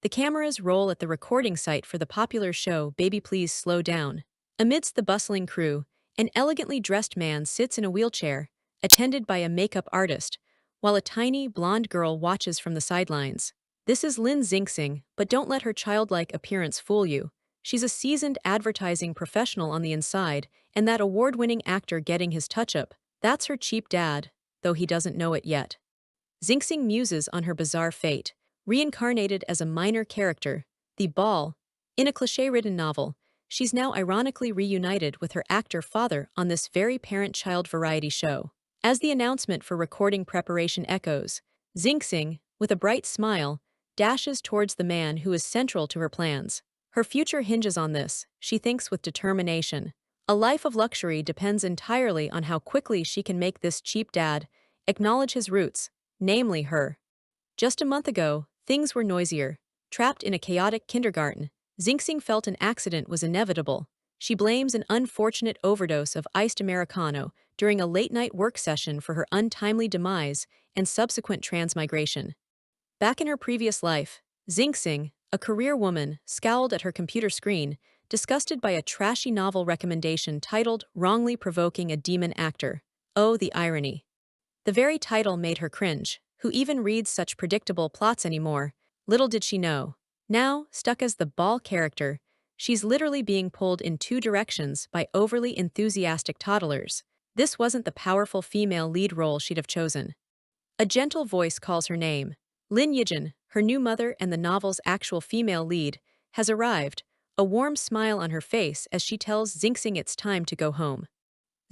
The cameras roll at the recording site for the popular show Baby Please Slow Down. Amidst the bustling crew, an elegantly dressed man sits in a wheelchair, attended by a makeup artist, while a tiny, blonde girl watches from the sidelines. This is Lin Xingxing, but don't let her childlike appearance fool you. She's a seasoned advertising professional on the inside, and that award-winning actor getting his touch-up, that's her cheap dad, though he doesn't know it yet. Xingxing muses on her bizarre fate, reincarnated as a minor character, the Ball. In a cliché-ridden novel, she's now ironically reunited with her actor father on this very parent-child variety show. As the announcement for recording preparation echoes, Xingxing, with a bright smile, dashes towards the man who is central to her plans. Her future hinges on this, she thinks with determination. A life of luxury depends entirely on how quickly she can make this cheap dad acknowledge his roots, namely her. Just a month ago, things were noisier. Trapped in a chaotic kindergarten, Xingxing felt an accident was inevitable. She blames an unfortunate overdose of iced Americano during a late-night work session for her untimely demise and subsequent transmigration. Back in her previous life, Xingxing, a career woman, scowled at her computer screen, disgusted by a trashy novel recommendation titled Wrongly Provoking a Demon Actor. Oh, the irony. The very title made her cringe. Who even reads such predictable plots anymore? Little did she know. Now, stuck as the Ball character, she's literally being pulled in two directions by overly enthusiastic toddlers. This wasn't the powerful female lead role she'd have chosen. A gentle voice calls her name. Lin Yijin, her new mother and the novel's actual female lead, has arrived, a warm smile on her face as she tells Xingxing it's time to go home.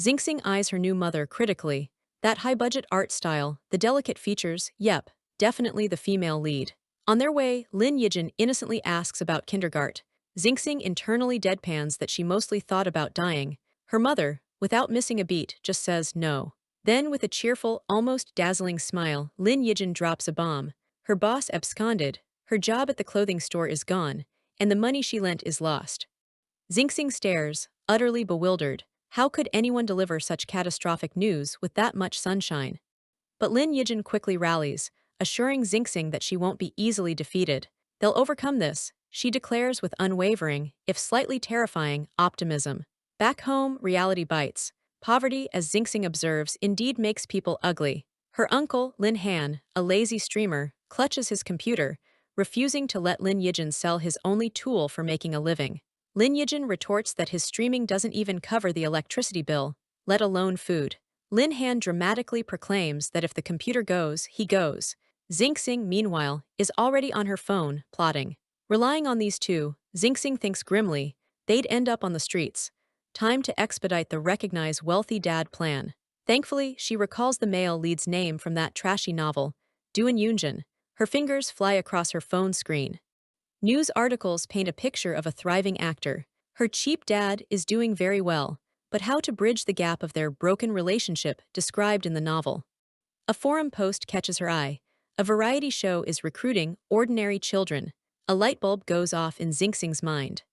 Xingxing eyes her new mother critically. That high-budget art style, the delicate features, yep, definitely the female lead. On their way, Lin Yijin innocently asks about kindergarten. Xingxing internally deadpans that she mostly thought about dying. Her mother, without missing a beat, just says no. Then, with a cheerful, almost dazzling smile, Lin Yijin drops a bomb. Her boss absconded, her job at the clothing store is gone, and the money she lent is lost. Xingxing stares, utterly bewildered. How could anyone deliver such catastrophic news with that much sunshine? But Lin Yijin quickly rallies, assuring Xingxing that she won't be easily defeated. They'll overcome this, she declares with unwavering, if slightly terrifying, optimism. Back home, reality bites. Poverty, as Xingxing observes, indeed makes people ugly. Her uncle, Lin Han, a lazy streamer, clutches his computer, refusing to let Lin Yijin sell his only tool for making a living. Lin Yijin retorts that his streaming doesn't even cover the electricity bill, let alone food. Lin Han dramatically proclaims that if the computer goes, he goes. Xingxing, meanwhile, is already on her phone, plotting. Relying on these two, Xingxing thinks grimly, they'd end up on the streets. Time to expedite the recognize wealthy dad plan. Thankfully, she recalls the male lead's name from that trashy novel, Duan Yunjin. Her fingers fly across her phone screen. News articles paint a picture of a thriving actor. Her cheap dad is doing very well, but how to bridge the gap of their broken relationship described in the novel? A forum post catches her eye. A variety show is recruiting ordinary children. A light bulb goes off in Xingxing's mind.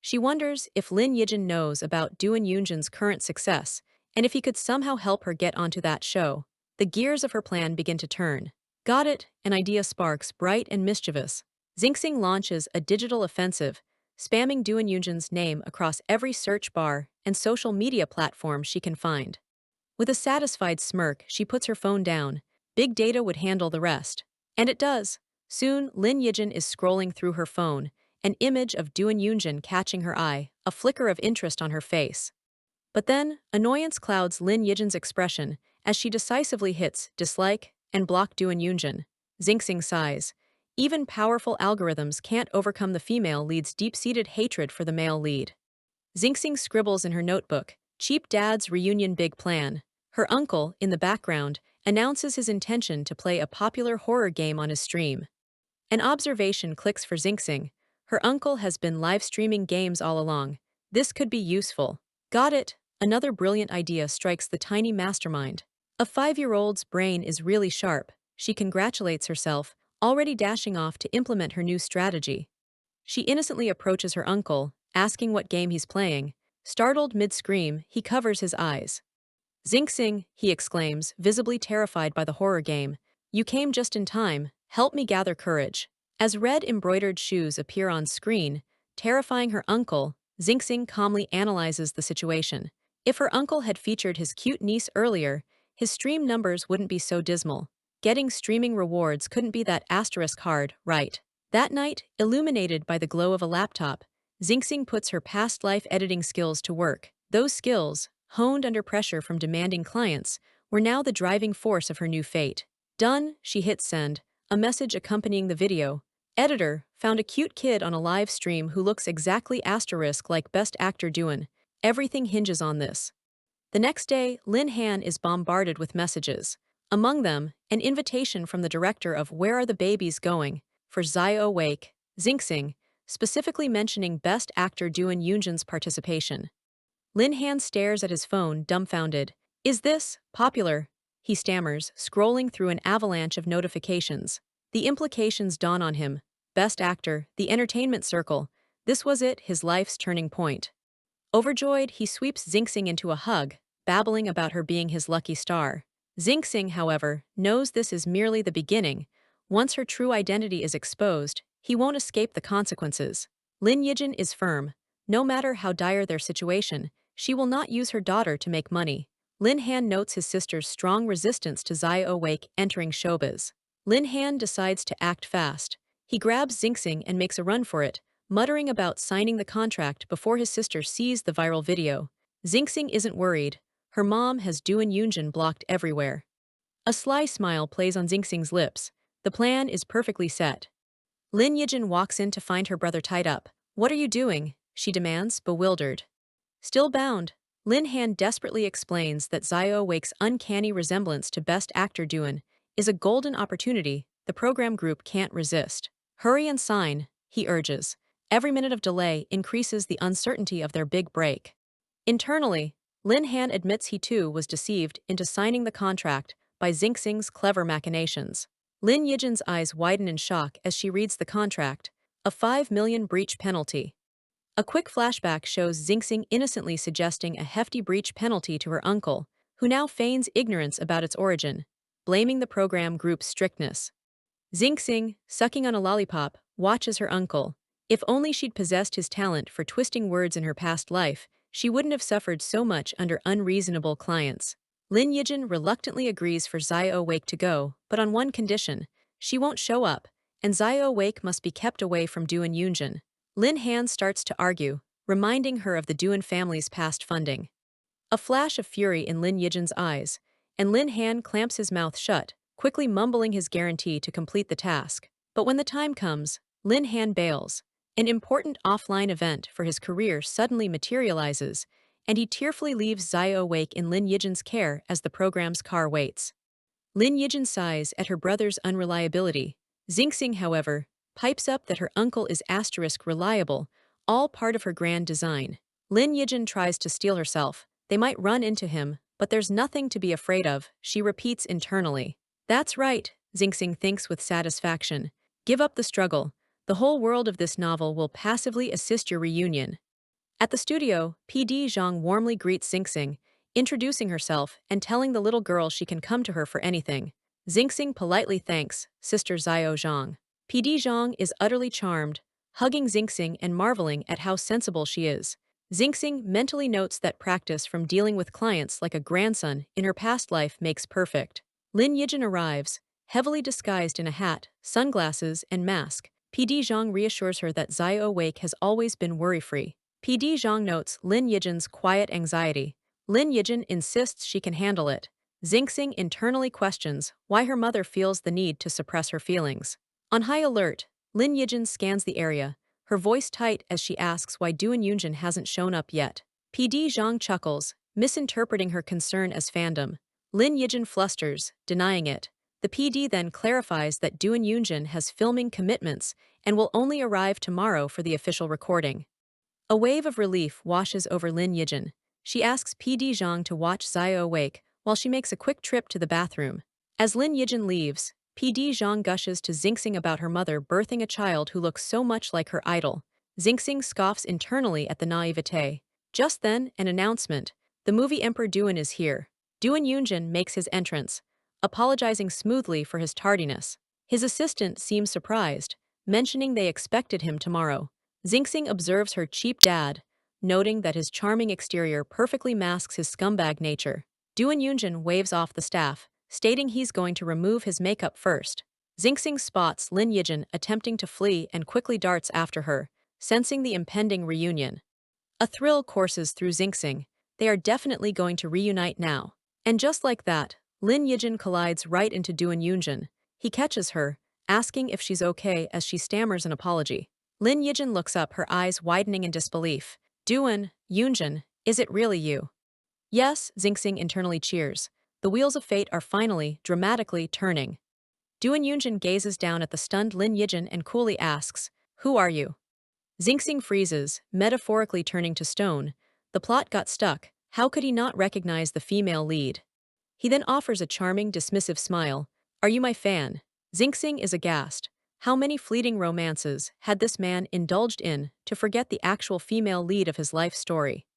She wonders if Lin Yijin knows about Duan Yunjin's current success, and if he could somehow help her get onto that show. The gears of her plan begin to turn. Got it, an idea sparks, bright and mischievous. Xingxing launches a digital offensive, spamming Duan Yunjin's name across every search bar and social media platform she can find. With a satisfied smirk, she puts her phone down. Big data would handle the rest. And it does. Soon, Lin Yijin is scrolling through her phone, an image of Duan Yunjin catching her eye, a flicker of interest on her face. But then, annoyance clouds Lin Yijin's expression as she decisively hits dislike and block Duan Yunjin. Xingxing sighs. Even powerful algorithms can't overcome the female lead's deep-seated hatred for the male lead. Xingxing scribbles in her notebook, cheap dad's reunion big plan. Her uncle, in the background, announces his intention to play a popular horror game on his stream. An observation clicks for Xingxing. Her uncle has been live-streaming games all along. This could be useful. Got it! Another brilliant idea strikes the tiny mastermind. A 5-year-old's brain is really sharp. She congratulates herself, already dashing off to implement her new strategy. She innocently approaches her uncle, asking what game he's playing. Startled mid-scream, he covers his eyes. Xingxing, he exclaims, visibly terrified by the horror game. You came just in time, help me gather courage. As red embroidered shoes appear on screen, terrifying her uncle, Xingxing calmly analyzes the situation. If her uncle had featured his cute niece earlier, his stream numbers wouldn't be so dismal. Getting streaming rewards couldn't be that asterisk hard, right? That night, illuminated by the glow of a laptop, Xingxing puts her past life editing skills to work. Those skills, honed under pressure from demanding clients, were now the driving force of her new fate. Done, she hits send, a message accompanying the video. Editor, found a cute kid on a live stream who looks exactly asterisk like best actor doin'. Everything hinges on this. The next day, Lin Han is bombarded with messages. Among them, an invitation from the director of Where Are the Babies Going? For Zio Wake, Xingxing, specifically mentioning best actor Duan Yunjin's participation. Lin Han stares at his phone, dumbfounded. Is this popular? He stammers, scrolling through an avalanche of notifications. The implications dawn on him. Best actor, the entertainment circle. This was it, his life's turning point. Overjoyed, he sweeps Xingxing into a hug, babbling about her being his lucky star. Xingxing, however, knows this is merely the beginning. Once her true identity is exposed, he won't escape the consequences. Lin Yijin is firm. No matter how dire their situation, she will not use her daughter to make money. Lin Han notes his sister's strong resistance to Zio Wake entering showbiz. Lin Han decides to act fast. He grabs Xingxing and makes a run for it, muttering about signing the contract before his sister sees the viral video. Xingxing isn't worried. Her mom has Duan Yunjin blocked everywhere. A sly smile plays on Xingxing's lips. The plan is perfectly set. Lin Yijin walks in to find her brother tied up. What are you doing? She demands, bewildered. Still bound. Lin Han desperately explains that Zio Wake's uncanny resemblance to best actor Duan is a golden opportunity the program group can't resist. Hurry and sign, he urges. Every minute of delay increases the uncertainty of their big break. Internally, Lin Han admits he too was deceived into signing the contract by Xingxing's clever machinations. Lin Yijin's eyes widen in shock as she reads the contract, a 5 million breach penalty. A quick flashback shows Xingxing innocently suggesting a hefty breach penalty to her uncle, who now feigns ignorance about its origin, blaming the program group's strictness. Xingxing, sucking on a lollipop, watches her uncle. If only she'd possessed his talent for twisting words in her past life, she wouldn't have suffered so much under unreasonable clients. Lin Yijin reluctantly agrees for Zio Wake to go, but on one condition: she won't show up, and Zio Wake must be kept away from Duan Yunjin. Lin Han starts to argue, reminding her of the Duan family's past funding. A flash of fury in Lin Yijin's eyes, and Lin Han clamps his mouth shut, quickly mumbling his guarantee to complete the task. But when the time comes, Lin Han bails. An important offline event for his career suddenly materializes, and he tearfully leaves Zio Wake in Lin Yijin's care as the program's car waits. Lin Yijin sighs at her brother's unreliability. Xingxing, however, pipes up that her uncle is asterisk reliable, all part of her grand design. Lin Yijin tries to steel herself. They might run into him, but there's nothing to be afraid of, she repeats internally. That's right, Xingxing thinks with satisfaction. Give up the struggle. The whole world of this novel will passively assist your reunion. At the studio, PD Zhang warmly greets Xingxing, introducing herself and telling the little girl she can come to her for anything. Xingxing politely thanks Sister Zio Zhang. PD Zhang is utterly charmed, hugging Xingxing and marveling at how sensible she is. Xingxing mentally notes that practice from dealing with clients like a grandson in her past life makes perfect. Lin Yijin arrives, heavily disguised in a hat, sunglasses, and mask. PD Zhang reassures her that Zio Wake has always been worry-free. PD Zhang notes Lin Yijin's quiet anxiety. Lin Yijin insists she can handle it. Xingxing internally questions why her mother feels the need to suppress her feelings. On high alert, Lin Yijin scans the area, her voice tight as she asks why Duan Yunjin hasn't shown up yet. PD Zhang chuckles, misinterpreting her concern as fandom. Lin Yijin flusters, denying it. The PD then clarifies that Duan Yunjin has filming commitments and will only arrive tomorrow for the official recording. A wave of relief washes over Lin Yijin. She asks PD Zhang to watch Zio Wake while she makes a quick trip to the bathroom. As Lin Yijin leaves, PD Zhang gushes to Xingxing about her mother birthing a child who looks so much like her idol. Xingxing scoffs internally at the naivete. Just then, an announcement. The movie Emperor Duan is here. Duan Yunjin makes his entrance, apologizing smoothly for his tardiness. His assistant seems surprised, mentioning they expected him tomorrow. Xingxing observes her cheap dad, noting that his charming exterior perfectly masks his scumbag nature. Duan Yunjin waves off the staff, stating he's going to remove his makeup first. Xingxing spots Lin Yijin attempting to flee and quickly darts after her, sensing the impending reunion. A thrill courses through Xingxing. They are definitely going to reunite now. And just like that, Lin Yijin collides right into Duan Yunjin. He catches her, asking if she's okay as she stammers an apology. Lin Yijin looks up, her eyes widening in disbelief. Duan, Yunjin, is it really you? Yes, Xingxing internally cheers. The wheels of fate are finally, dramatically, turning. Duan Yunjin gazes down at the stunned Lin Yijin and coolly asks, "Who are you?" Xingxing freezes, metaphorically turning to stone. The plot got stuck. How could he not recognize the female lead? He then offers a charming, dismissive smile. "Are you my fan?" Xingxing is aghast. How many fleeting romances had this man indulged in to forget the actual female lead of his life story?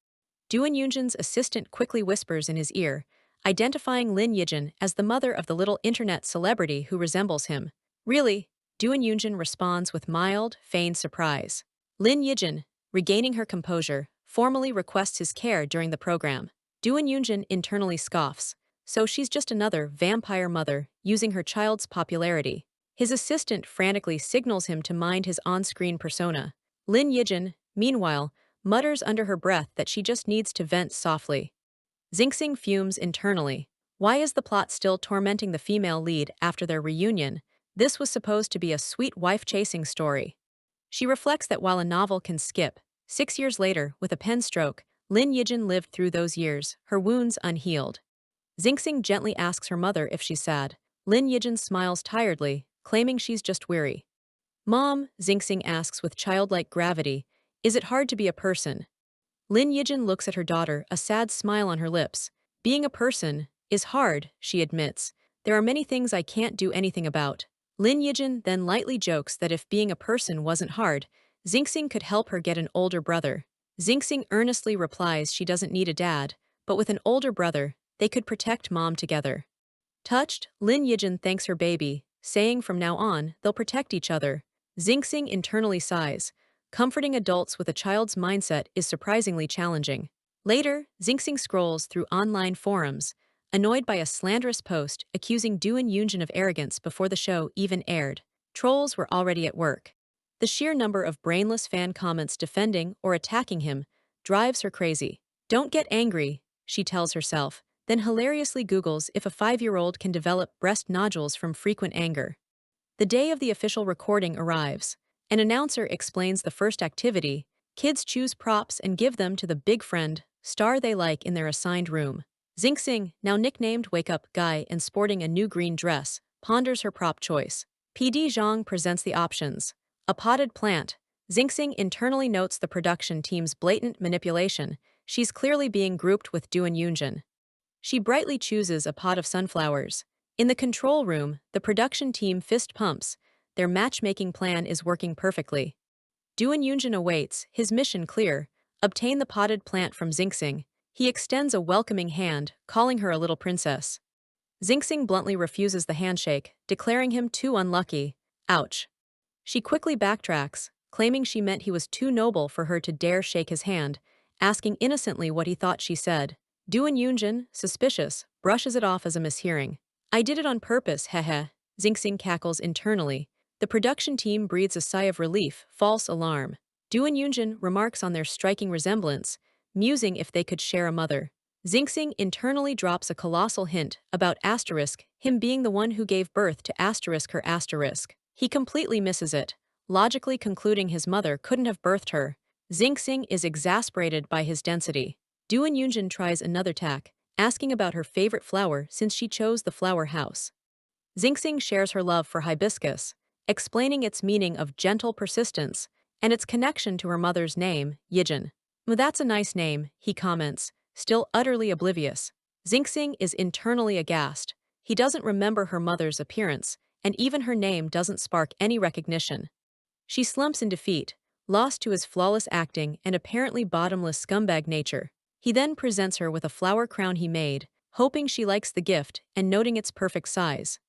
Duan Yunjin's assistant quickly whispers in his ear, identifying Lin Yijin as the mother of the little internet celebrity who resembles him. Really? Duan Yunjin responds with mild, feigned surprise. Lin Yijin, regaining her composure, formally requests his care during the program. Duan Yunjin internally scoffs. So she's just another vampire mother using her child's popularity. His assistant frantically signals him to mind his on-screen persona. Lin Yijin, meanwhile, mutters under her breath that she just needs to vent softly. Xingxing fumes internally. Why is the plot still tormenting the female lead after their reunion? This was supposed to be a sweet wife-chasing story. She reflects that while a novel can skip, 6 years later, with a pen stroke, Lin Yijin lived through those years, her wounds unhealed. Xingxing gently asks her mother if she's sad. Lin Yijin smiles tiredly, claiming she's just weary. "Mom," Xingxing asks with childlike gravity, "is it hard to be a person?" Lin Yijin looks at her daughter, a sad smile on her lips. "Being a person is hard," she admits. "There are many things I can't do anything about." Lin Yijin then lightly jokes that if being a person wasn't hard, Xingxing could help her get an older brother. Xingxing earnestly replies she doesn't need a dad, but with an older brother, they could protect mom together. Touched, Lin Yijin thanks her baby, saying from now on, they'll protect each other. Xingxing internally sighs. Comforting adults with a child's mindset is surprisingly challenging. Later, Xingxing scrolls through online forums, annoyed by a slanderous post accusing Duan Yunjin of arrogance before the show even aired. Trolls were already at work. The sheer number of brainless fan comments defending or attacking him drives her crazy. "Don't get angry," she tells herself, then hilariously Googles if a 5-year-old can develop breast nodules from frequent anger. The day of the official recording arrives. An announcer explains the first activity. Kids choose props and give them to the big friend, star they like in their assigned room. Xingxing, now nicknamed Wake Up Guy and sporting a new green dress, ponders her prop choice. PD Zhang presents the options. A potted plant. Xingxing internally notes the production team's blatant manipulation. She's clearly being grouped with Duan Yunjin. She brightly chooses a pot of sunflowers. In the control room, the production team fist pumps. Their matchmaking plan is working perfectly. Duan Yunjin awaits, his mission clear. Obtain the potted plant from Xingxing. He extends a welcoming hand, calling her a little princess. Xingxing bluntly refuses the handshake, declaring him too unlucky. Ouch. She quickly backtracks, claiming she meant he was too noble for her to dare shake his hand, asking innocently what he thought she said. Duan Yunjin, suspicious, brushes it off as a mishearing. "I did it on purpose, heh. Xingxing cackles internally. The production team breathes a sigh of relief, false alarm. Duan Yunjin remarks on their striking resemblance, musing if they could share a mother. Xingxing internally drops a colossal hint about asterisk, him being the one who gave birth to asterisk her asterisk. He completely misses it, logically concluding his mother couldn't have birthed her. Xingxing is exasperated by his density. Duan Yunjin tries another tack, asking about her favorite flower since she chose the flower house. Xingxing shares her love for hibiscus, explaining its meaning of gentle persistence and its connection to her mother's name, Yijin. "Well, that's a nice name," he comments, still utterly oblivious. Xingxing is internally aghast. He doesn't remember her mother's appearance, and even her name doesn't spark any recognition. She slumps in defeat, lost to his flawless acting and apparently bottomless scumbag nature. He then presents her with a flower crown he made, hoping she likes the gift and noting its perfect size.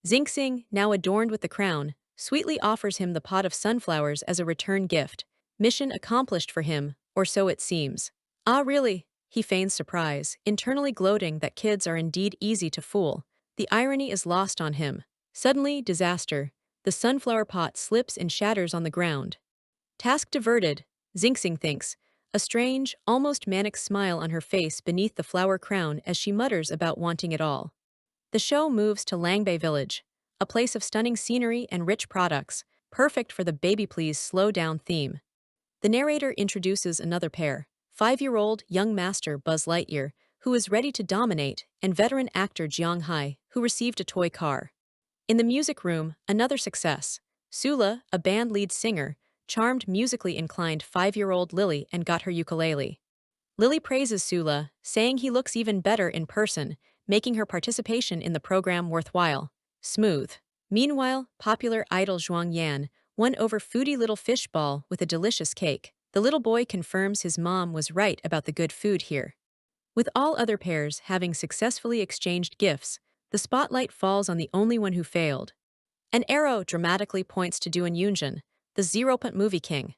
Xingxing, now adorned with the crown, sweetly offers him the pot of sunflowers as a return gift. Mission accomplished for him, or so it seems. Ah, really? He feigns surprise, internally gloating that kids are indeed easy to fool. The irony is lost on him. Suddenly, disaster. The sunflower pot slips and shatters on the ground. Task diverted, Xingxing thinks, a strange, almost manic smile on her face beneath the flower crown as she mutters about wanting it all. The show moves to Langbei Village, a place of stunning scenery and rich products, perfect for the baby please slow down theme. The narrator introduces another pair, 5-year-old young master Buzz Lightyear, who is ready to dominate, and veteran actor Jiang Hai, who received a toy car. In the music room, another success. Sula, a band lead singer, charmed musically inclined 5-year-old Lily and got her ukulele. Lily praises Sula, saying he looks even better in person, making her participation in the program worthwhile. Smooth. Meanwhile, popular idol Zhuang Yan won over foodie little fish ball with a delicious cake. The little boy confirms his mom was right about the good food here. With all other pairs having successfully exchanged gifts, the spotlight falls on the only one who failed. An arrow dramatically points to Duan Yunjin, the zero-point movie king.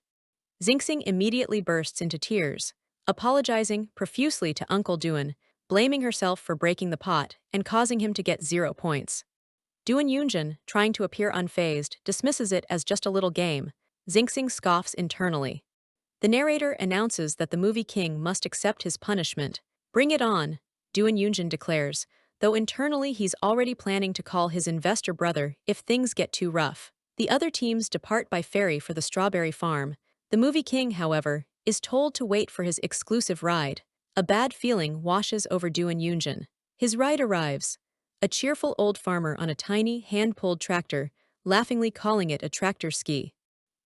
Xingxing immediately bursts into tears, apologizing profusely to Uncle Duan, blaming herself for breaking the pot and causing him to get 0 points. Duan Yunjin, trying to appear unfazed, dismisses it as just a little game. Xingxing scoffs internally. The narrator announces that the movie king must accept his punishment. Bring it on, Duan Yunjin declares, though internally he's already planning to call his investor brother if things get too rough. The other teams depart by ferry for the strawberry farm. The movie king, however, is told to wait for his exclusive ride. A bad feeling washes over Duan Yunjin. His ride arrives. A cheerful old farmer on a tiny, hand-pulled tractor, laughingly calling it a tractor ski.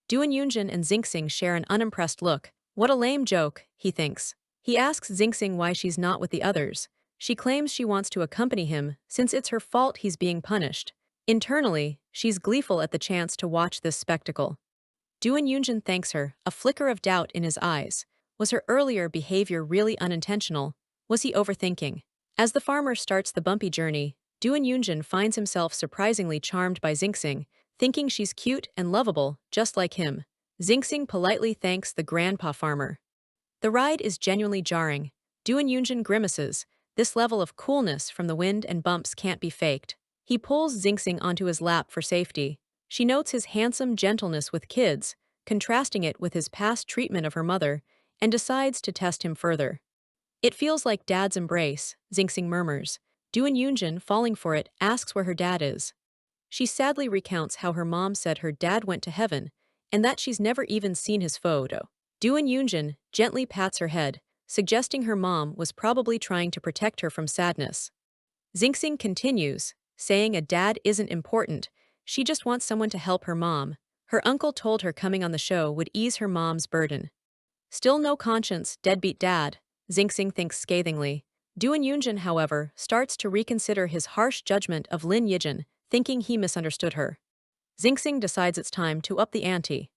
Duan Yunjin and Xingxing share an unimpressed look. What a lame joke, he thinks. He asks Xingxing why she's not with the others. She claims she wants to accompany him, since it's her fault he's being punished. Internally, she's gleeful at the chance to watch this spectacle. Duan Yunjin thanks her, a flicker of doubt in his eyes. Was her earlier behavior really unintentional? Was he overthinking? As the farmer starts the bumpy journey, Duan Yunjin finds himself surprisingly charmed by Xingxing, thinking she's cute and lovable, just like him. Xingxing politely thanks the grandpa farmer. The ride is genuinely jarring. Duan Yunjin grimaces. This level of coolness from the wind and bumps can't be faked. He pulls Xingxing onto his lap for safety. She notes his handsome gentleness with kids, contrasting it with his past treatment of her mother, and decides to test him further. It feels like dad's embrace, Xingxing murmurs. Duan Yunjin, falling for it, asks where her dad is. She sadly recounts how her mom said her dad went to heaven, and that she's never even seen his photo. Duan Yunjin gently pats her head, suggesting her mom was probably trying to protect her from sadness. Xingxing continues, saying a dad isn't important, she just wants someone to help her mom. Her uncle told her coming on the show would ease her mom's burden. Still no conscience, deadbeat dad, Xingxing thinks scathingly. Duan Yunjin, however, starts to reconsider his harsh judgment of Lin Yijin, thinking he misunderstood her. Xingxing decides it's time to up the ante.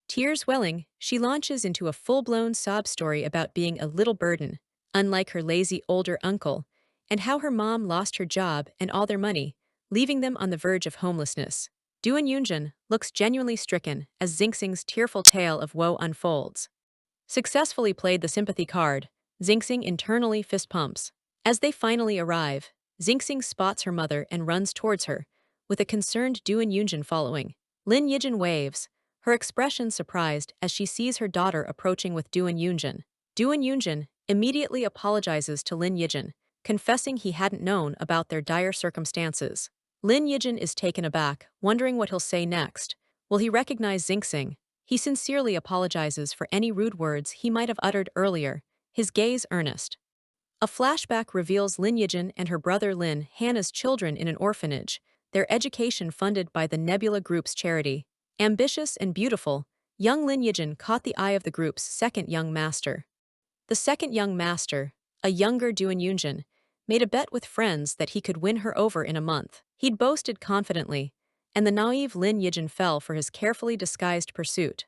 Tears welling, she launches into a full-blown sob story about being a little burden, unlike her lazy older uncle, and how her mom lost her job and all their money, leaving them on the verge of homelessness. Duan Yunjin looks genuinely stricken as Xingxing's tearful tale of woe unfolds. Successfully played the sympathy card, Xingxing internally fist pumps. As they finally arrive, Xingxing spots her mother and runs towards her, with a concerned Duan Yunjin following. Lin Yijin waves, her expression surprised as she sees her daughter approaching with Duan Yunjin. Duan Yunjin immediately apologizes to Lin Yijin, confessing he hadn't known about their dire circumstances. Lin Yijin is taken aback, wondering what he'll say next. Will he recognize Xingxing? He sincerely apologizes for any rude words he might have uttered earlier, his gaze earnest. A flashback reveals Lin Yijin and her brother Lin Hannah's children in an orphanage, their education funded by the Nebula Group's charity. Ambitious and beautiful, young Lin Yijin caught the eye of the group's second young master. The second young master, a younger Duan Yunjin, made a bet with friends that he could win her over in a month. He'd boasted confidently, and the naive Lin Yijin fell for his carefully disguised pursuit.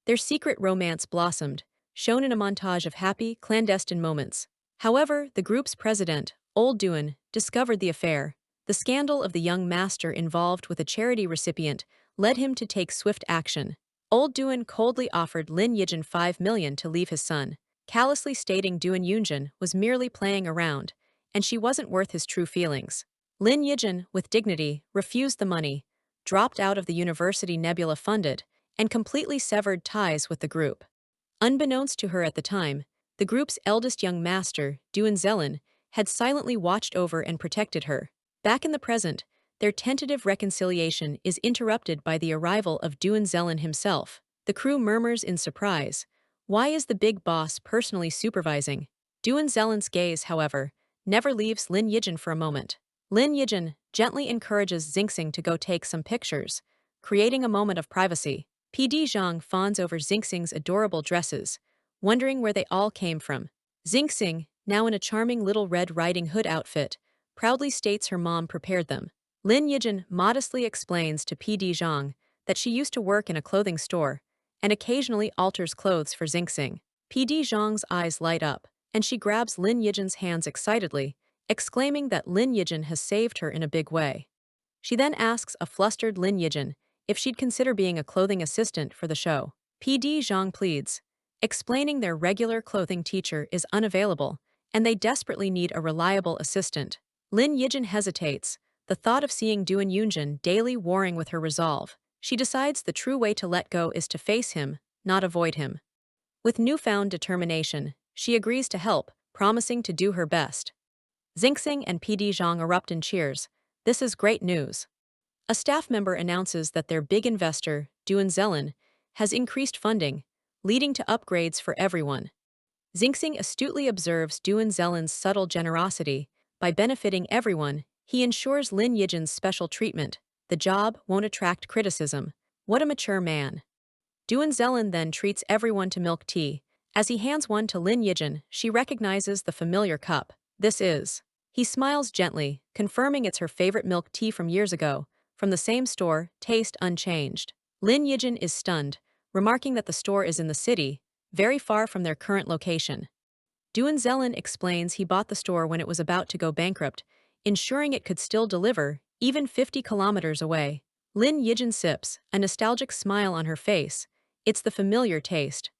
Their secret romance blossomed, shown in a montage of happy, clandestine moments. However, the group's president, Old Duan, discovered the affair. The scandal of the young master involved with a charity recipient led him to take swift action. Old Duan coldly offered Lin Yijin 5 million to leave his son, callously stating Duan Yunjin was merely playing around, and she wasn't worth his true feelings. Lin Yijin, with dignity, refused the money, dropped out of the university Nebula funded, and completely severed ties with the group. Unbeknownst to her at the time, the group's eldest young master, Duan Zelin, had silently watched over and protected her. Back in the present, their tentative reconciliation is interrupted by the arrival of Duan Zelin himself. The crew murmurs in surprise. Why is the big boss personally supervising? Duan Zelin's gaze, however, never leaves Lin Yijin for a moment. Lin Yijin gently encourages Xingxing to go take some pictures, creating a moment of privacy. PD Zhang fawns over Xingxing's adorable dresses, wondering where they all came from. Xingxing, now in a charming little Red Riding Hood outfit, proudly states her mom prepared them. Lin Yijin modestly explains to PD Zhang that she used to work in a clothing store and occasionally alters clothes for Xingxing. PD Zhang's eyes light up, and she grabs Lin Yijin's hands excitedly, exclaiming that Lin Yijin has saved her in a big way. She then asks a flustered Lin Yijin if she'd consider being a clothing assistant for the show. PD Zhang pleads, explaining their regular clothing teacher is unavailable, and they desperately need a reliable assistant. Lin Yijin hesitates, the thought of seeing Duan Yunjin daily warring with her resolve. She decides the true way to let go is to face him, not avoid him. With newfound determination, she agrees to help, promising to do her best. Xingxing and PD Zhang erupt in cheers. This is great news. A staff member announces that their big investor, Duan Zelin, has increased funding, leading to upgrades for everyone. Xingxing astutely observes Duan Zelin's subtle generosity. By benefiting everyone, he ensures Lin Yijin's special treatment. The job won't attract criticism. What a mature man. Duan Zelin then treats everyone to milk tea. As he hands one to Lin Yijin, she recognizes the familiar cup. This is. He smiles gently, confirming it's her favorite milk tea from years ago, from the same store, taste unchanged. Lin Yijin is stunned, remarking that the store is in the city, very far from their current location. Duan Zelin explains he bought the store when it was about to go bankrupt, ensuring it could still deliver, even 50 kilometers away. Lin Yijin sips, a nostalgic smile on her face. It's the familiar taste.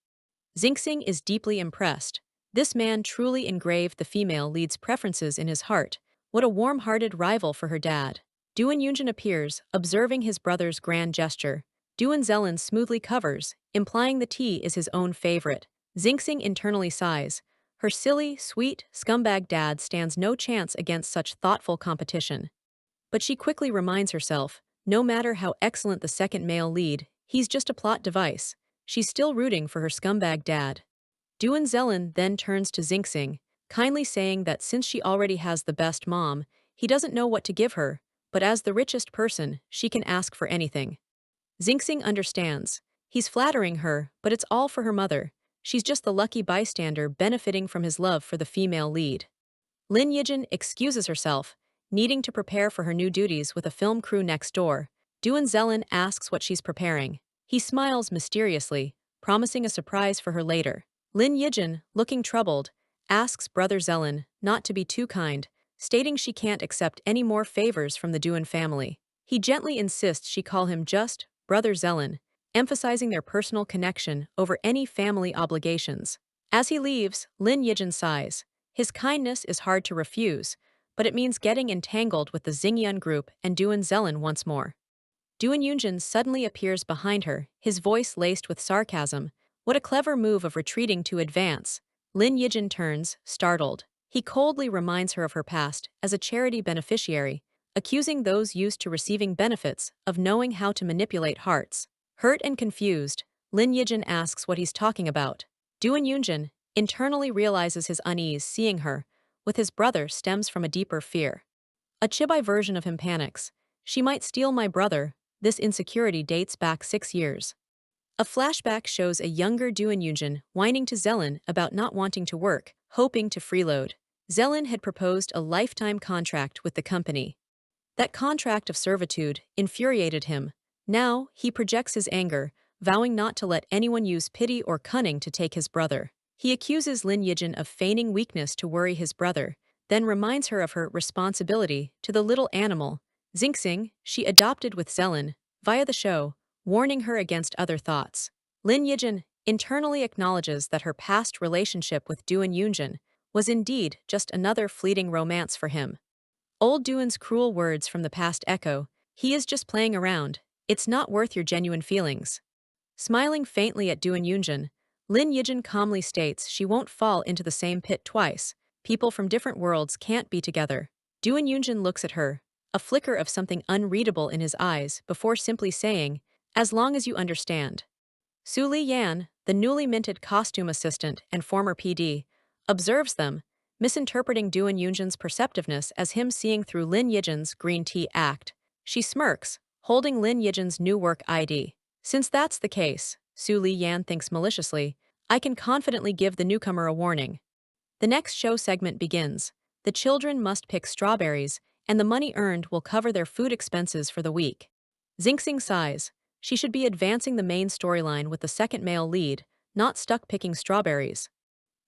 Xingxing is deeply impressed. This man truly engraved the female lead's preferences in his heart. What a warm-hearted rival for her dad. Duan Yunjin appears, observing his brother's grand gesture. Duan Zelin smoothly covers, implying the tea is his own favorite. Xingxing internally sighs. Her silly, sweet, scumbag dad stands no chance against such thoughtful competition. But she quickly reminds herself, no matter how excellent the second male lead, he's just a plot device. She's still rooting for her scumbag dad. Duan Zelin then turns to Xingxing, kindly saying that since she already has the best mom, he doesn't know what to give her, but as the richest person, she can ask for anything. Xingxing understands. He's flattering her, but it's all for her mother. She's just the lucky bystander benefiting from his love for the female lead. Lin Yijin excuses herself, needing to prepare for her new duties with a film crew next door. Duan Zelin asks what she's preparing. He smiles mysteriously, promising a surprise for her later. Lin Yijin, looking troubled, asks Brother Zelin not to be too kind, stating she can't accept any more favors from the Duan family. He gently insists she call him just Brother Zelin, emphasizing their personal connection over any family obligations. As he leaves, Lin Yijin sighs. His kindness is hard to refuse, but it means getting entangled with the Xingyun group and Duan Zelin once more. Duan Yunjin suddenly appears behind her, his voice laced with sarcasm. What a clever move of retreating to advance. Lin Yijin turns, startled. He coldly reminds her of her past as a charity beneficiary, accusing those used to receiving benefits of knowing how to manipulate hearts. Hurt and confused, Lin Yijin asks what he's talking about. Duan Yunjin internally realizes his unease seeing her, with his brother stems from a deeper fear. A chibi version of him panics. She might steal my brother. This insecurity dates back 6 years. A flashback shows a younger Duan Yunjin whining to Zelin about not wanting to work, hoping to freeload. Zelin had proposed a lifetime contract with the company. That contract of servitude infuriated him. Now, he projects his anger, vowing not to let anyone use pity or cunning to take his brother. He accuses Lin Yijin of feigning weakness to worry his brother, then reminds her of her responsibility to the little animal, Xingxing, she adopted with Zelin, via the show, warning her against other thoughts. Lin Yijin internally acknowledges that her past relationship with Duan Yunjin was indeed just another fleeting romance for him. Old Duan's cruel words from the past echo, "He is just playing around, it's not worth your genuine feelings." Smiling faintly at Duan Yunjin, Lin Yijin calmly states she won't fall into the same pit twice. People from different worlds can't be together. Duan Yunjin looks at her, a flicker of something unreadable in his eyes before simply saying, "As long as you understand." Su Li Yan, the newly minted costume assistant and former PD, observes them, misinterpreting Duan Yunjin's perceptiveness as him seeing through Lin Yijin's green tea act. She smirks, holding Lin Yijin's new work ID. Since that's the case, Su Li Yan thinks maliciously, I can confidently give the newcomer a warning. The next show segment begins. The children must pick strawberries, and the money earned will cover their food expenses for the week. Xingxing sighs. She should be advancing the main storyline with the second male lead, not stuck picking strawberries.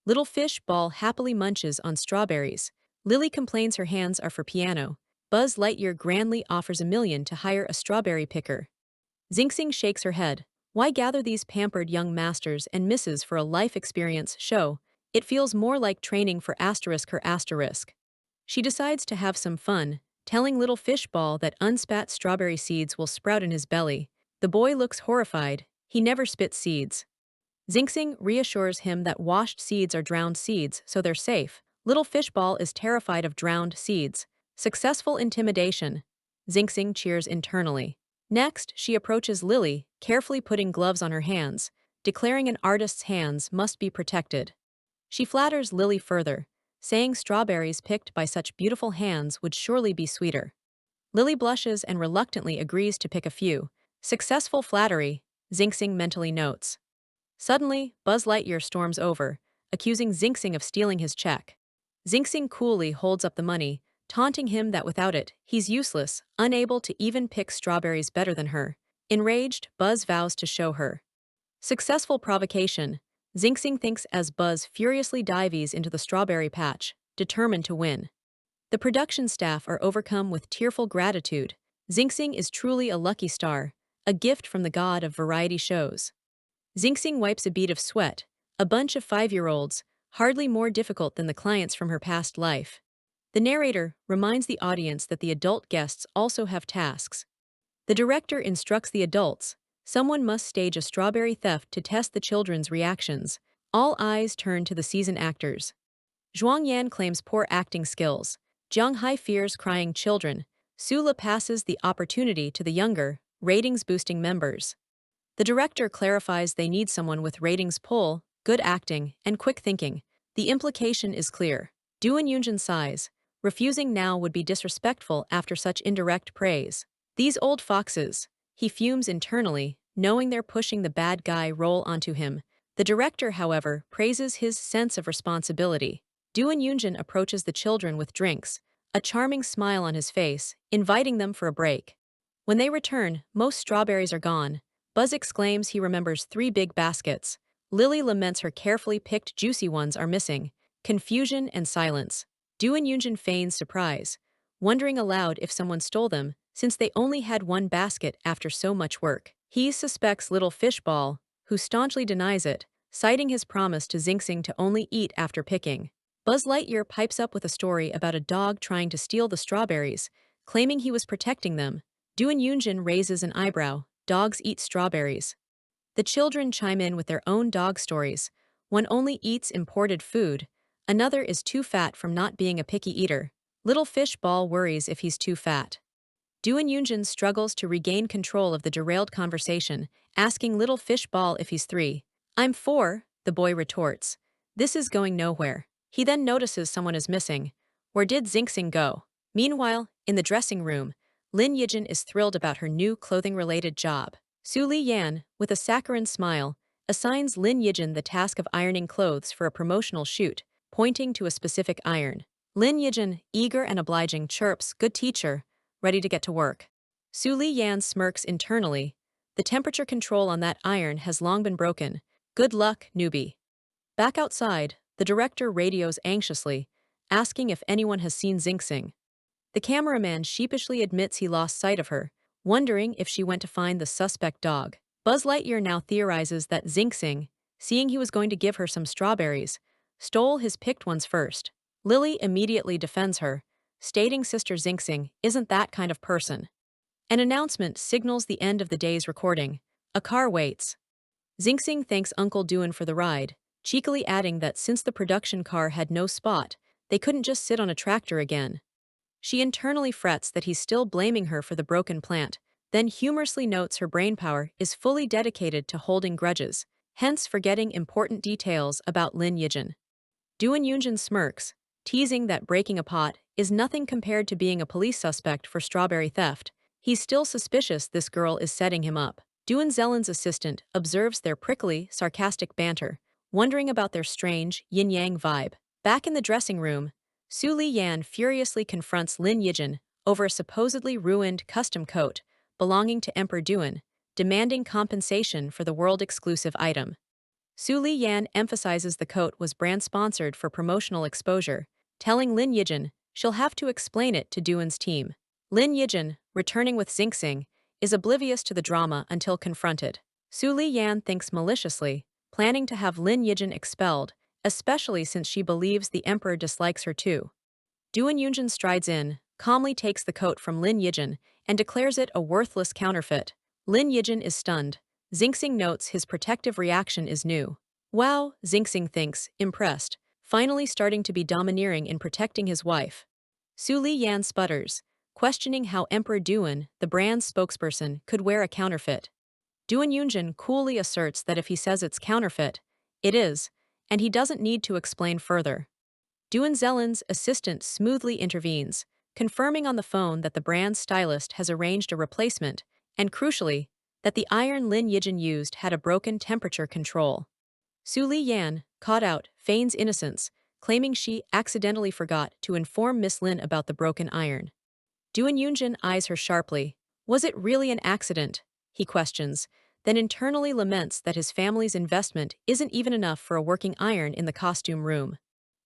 Little Fish Ball happily munches on strawberries. Lily complains her hands are for piano. Buzz Lightyear grandly offers $1 million to hire a strawberry picker. Xingxing shakes her head. Why gather these pampered young masters and misses for a life experience show? It feels more like training for her asterisk. She decides to have some fun, telling little Fishball that unspat strawberry seeds will sprout in his belly. The boy looks horrified. He never spits seeds. Xingxing reassures him that washed seeds are drowned seeds, so they're safe. Little Fishball is terrified of drowned seeds. Successful intimidation. Xingxing cheers internally. Next, she approaches Lily, carefully putting gloves on her hands, declaring an artist's hands must be protected. She flatters Lily further, saying strawberries picked by such beautiful hands would surely be sweeter. Lily blushes and reluctantly agrees to pick a few. Successful flattery, Xingxing mentally notes. Suddenly, Buzz Lightyear storms over, accusing Xingxing of stealing his check. Xingxing coolly holds up the money, taunting him that without it, he's useless, unable to even pick strawberries better than her. Enraged, Buzz vows to show her. Successful provocation, Xingxing thinks as Buzz furiously dives into the strawberry patch, determined to win. The production staff are overcome with tearful gratitude. Xingxing is truly a lucky star, a gift from the god of variety shows. Xingxing wipes a bead of sweat, a bunch of 5-year-olds, hardly more difficult than the clients from her past life. The narrator reminds the audience that the adult guests also have tasks. The director instructs the adults, someone must stage a strawberry theft to test the children's reactions. All eyes turn to the seasoned actors. Zhuang Yan claims poor acting skills. Jiang Hai fears crying children. Sula passes the opportunity to the younger, ratings-boosting members. The director clarifies they need someone with ratings pull, good acting, and quick thinking. The implication is clear. Duan Yunjin sighs. Refusing now would be disrespectful after such indirect praise. These old foxes. He fumes internally, knowing they're pushing the bad guy role onto him. The director, however, praises his sense of responsibility. Duan Yunjin approaches the children with drinks, a charming smile on his face, inviting them for a break. When they return, most strawberries are gone. Buzz exclaims he remembers 3 big baskets. Lily laments her carefully picked juicy ones are missing. Confusion and silence. Duan Yunjin feigns surprise, wondering aloud if someone stole them, since they only had 1 basket after so much work. He suspects little Fishball, who staunchly denies it, citing his promise to Xingxing to only eat after picking. Buzz Lightyear pipes up with a story about a dog trying to steal the strawberries, claiming he was protecting them. Duan Yunjin raises an eyebrow. Dogs eat strawberries. The children chime in with their own dog stories. One only eats imported food. Another is too fat from not being a picky eater. Little Fish Ball worries if he's too fat. Duan Yunjin struggles to regain control of the derailed conversation, asking Little Fish Ball if he's 3. I'm 4, the boy retorts. This is going nowhere. He then notices someone is missing. Where did Xingxing go? Meanwhile, in the dressing room, Lin Yijin is thrilled about her new clothing-related job. Su Li Yan, with a saccharine smile, assigns Lin Yijin the task of ironing clothes for a promotional shoot, pointing to a specific iron. Lin Yijin, eager and obliging, chirps, "Good teacher," ready to get to work. Su Li Yan smirks internally. The temperature control on that iron has long been broken. Good luck, newbie. Back outside, the director radios anxiously, asking if anyone has seen Xingxing. The cameraman sheepishly admits he lost sight of her, wondering if she went to find the suspect dog. Buzz Lightyear now theorizes that Xing, seeing he was going to give her some strawberries, stole his picked ones first. Lily immediately defends her, stating Sister Xing isn't that kind of person. An announcement signals the end of the day's recording. A car waits. Xing thanks Uncle Duan for the ride, cheekily adding that since the production car had no spot, they couldn't just sit on a tractor again. She internally frets that he's still blaming her for the broken plant, then humorously notes her brainpower is fully dedicated to holding grudges, hence forgetting important details about Lin Yijin. Duan Yunjin smirks, teasing that breaking a pot is nothing compared to being a police suspect for strawberry theft. He's still suspicious this girl is setting him up. Duan Zelen's assistant observes their prickly, sarcastic banter, wondering about their strange, yin-yang vibe. Back in the dressing room, Su Li Yan furiously confronts Lin Yijin over a supposedly ruined custom coat belonging to Emperor Duan, demanding compensation for the world-exclusive item. Su Li Yan emphasizes the coat was brand-sponsored for promotional exposure, telling Lin Yijin she'll have to explain it to Duan's team. Lin Yijin, returning with Xing, is oblivious to the drama until confronted. Su Li Yan thinks maliciously, planning to have Lin Yijin expelled, especially since she believes the emperor dislikes her too. Duan Yunjin strides in, calmly takes the coat from Lin Yijin, and declares it a worthless counterfeit. Lin Yijin is stunned. Xing notes his protective reaction is new. Wow, Xing thinks, impressed, finally starting to be domineering in protecting his wife. Su Li Yan sputters, questioning how Emperor Duan, the brand's spokesperson, could wear a counterfeit. Duan Yunjin coolly asserts that if he says it's counterfeit, it is, and he doesn't need to explain further. Duan Zelen's assistant smoothly intervenes, confirming on the phone that the brand's stylist has arranged a replacement, and crucially, that the iron Lin Yijin used had a broken temperature control. Su Li Yan, caught out, feigns innocence, claiming she accidentally forgot to inform Miss Lin about the broken iron. Duan Yunjin eyes her sharply. Was it really an accident? He questions, then internally laments that his family's investment isn't even enough for a working iron in the costume room.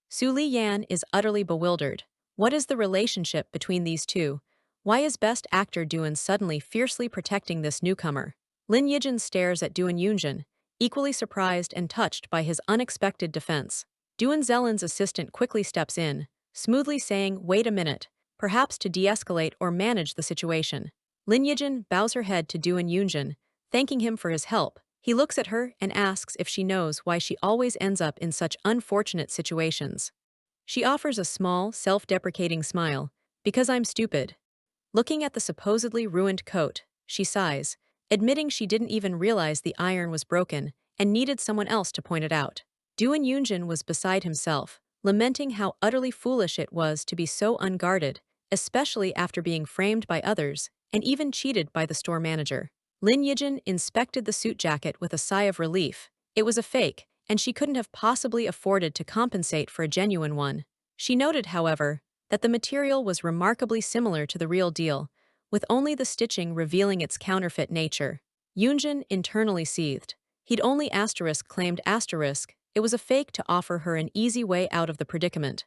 Su Li Yan is utterly bewildered. What is the relationship between these two? Why is Best Actor Duan suddenly fiercely protecting this newcomer? Lin Yijin stares at Duan Yunjin, equally surprised and touched by his unexpected defense. Duan Zelen's assistant quickly steps in, smoothly saying, "Wait a minute," perhaps to de-escalate or manage the situation. Lin Yijin bows her head to Duan Yunjin, thanking him for his help. He looks at her and asks if she knows why she always ends up in such unfortunate situations. She offers a small, self-deprecating smile, "Because I'm stupid." Looking at the supposedly ruined coat, she sighs, admitting she didn't even realize the iron was broken and needed someone else to point it out. Duan Yunjin was beside himself, lamenting how utterly foolish it was to be so unguarded, especially after being framed by others and even cheated by the store manager. Lin Yijin inspected the suit jacket with a sigh of relief. It was a fake, and she couldn't have possibly afforded to compensate for a genuine one. She noted, however, that the material was remarkably similar to the real deal, with only the stitching revealing its counterfeit nature. Yunjin internally seethed. He'd only claimed it was a fake to offer her an easy way out of the predicament.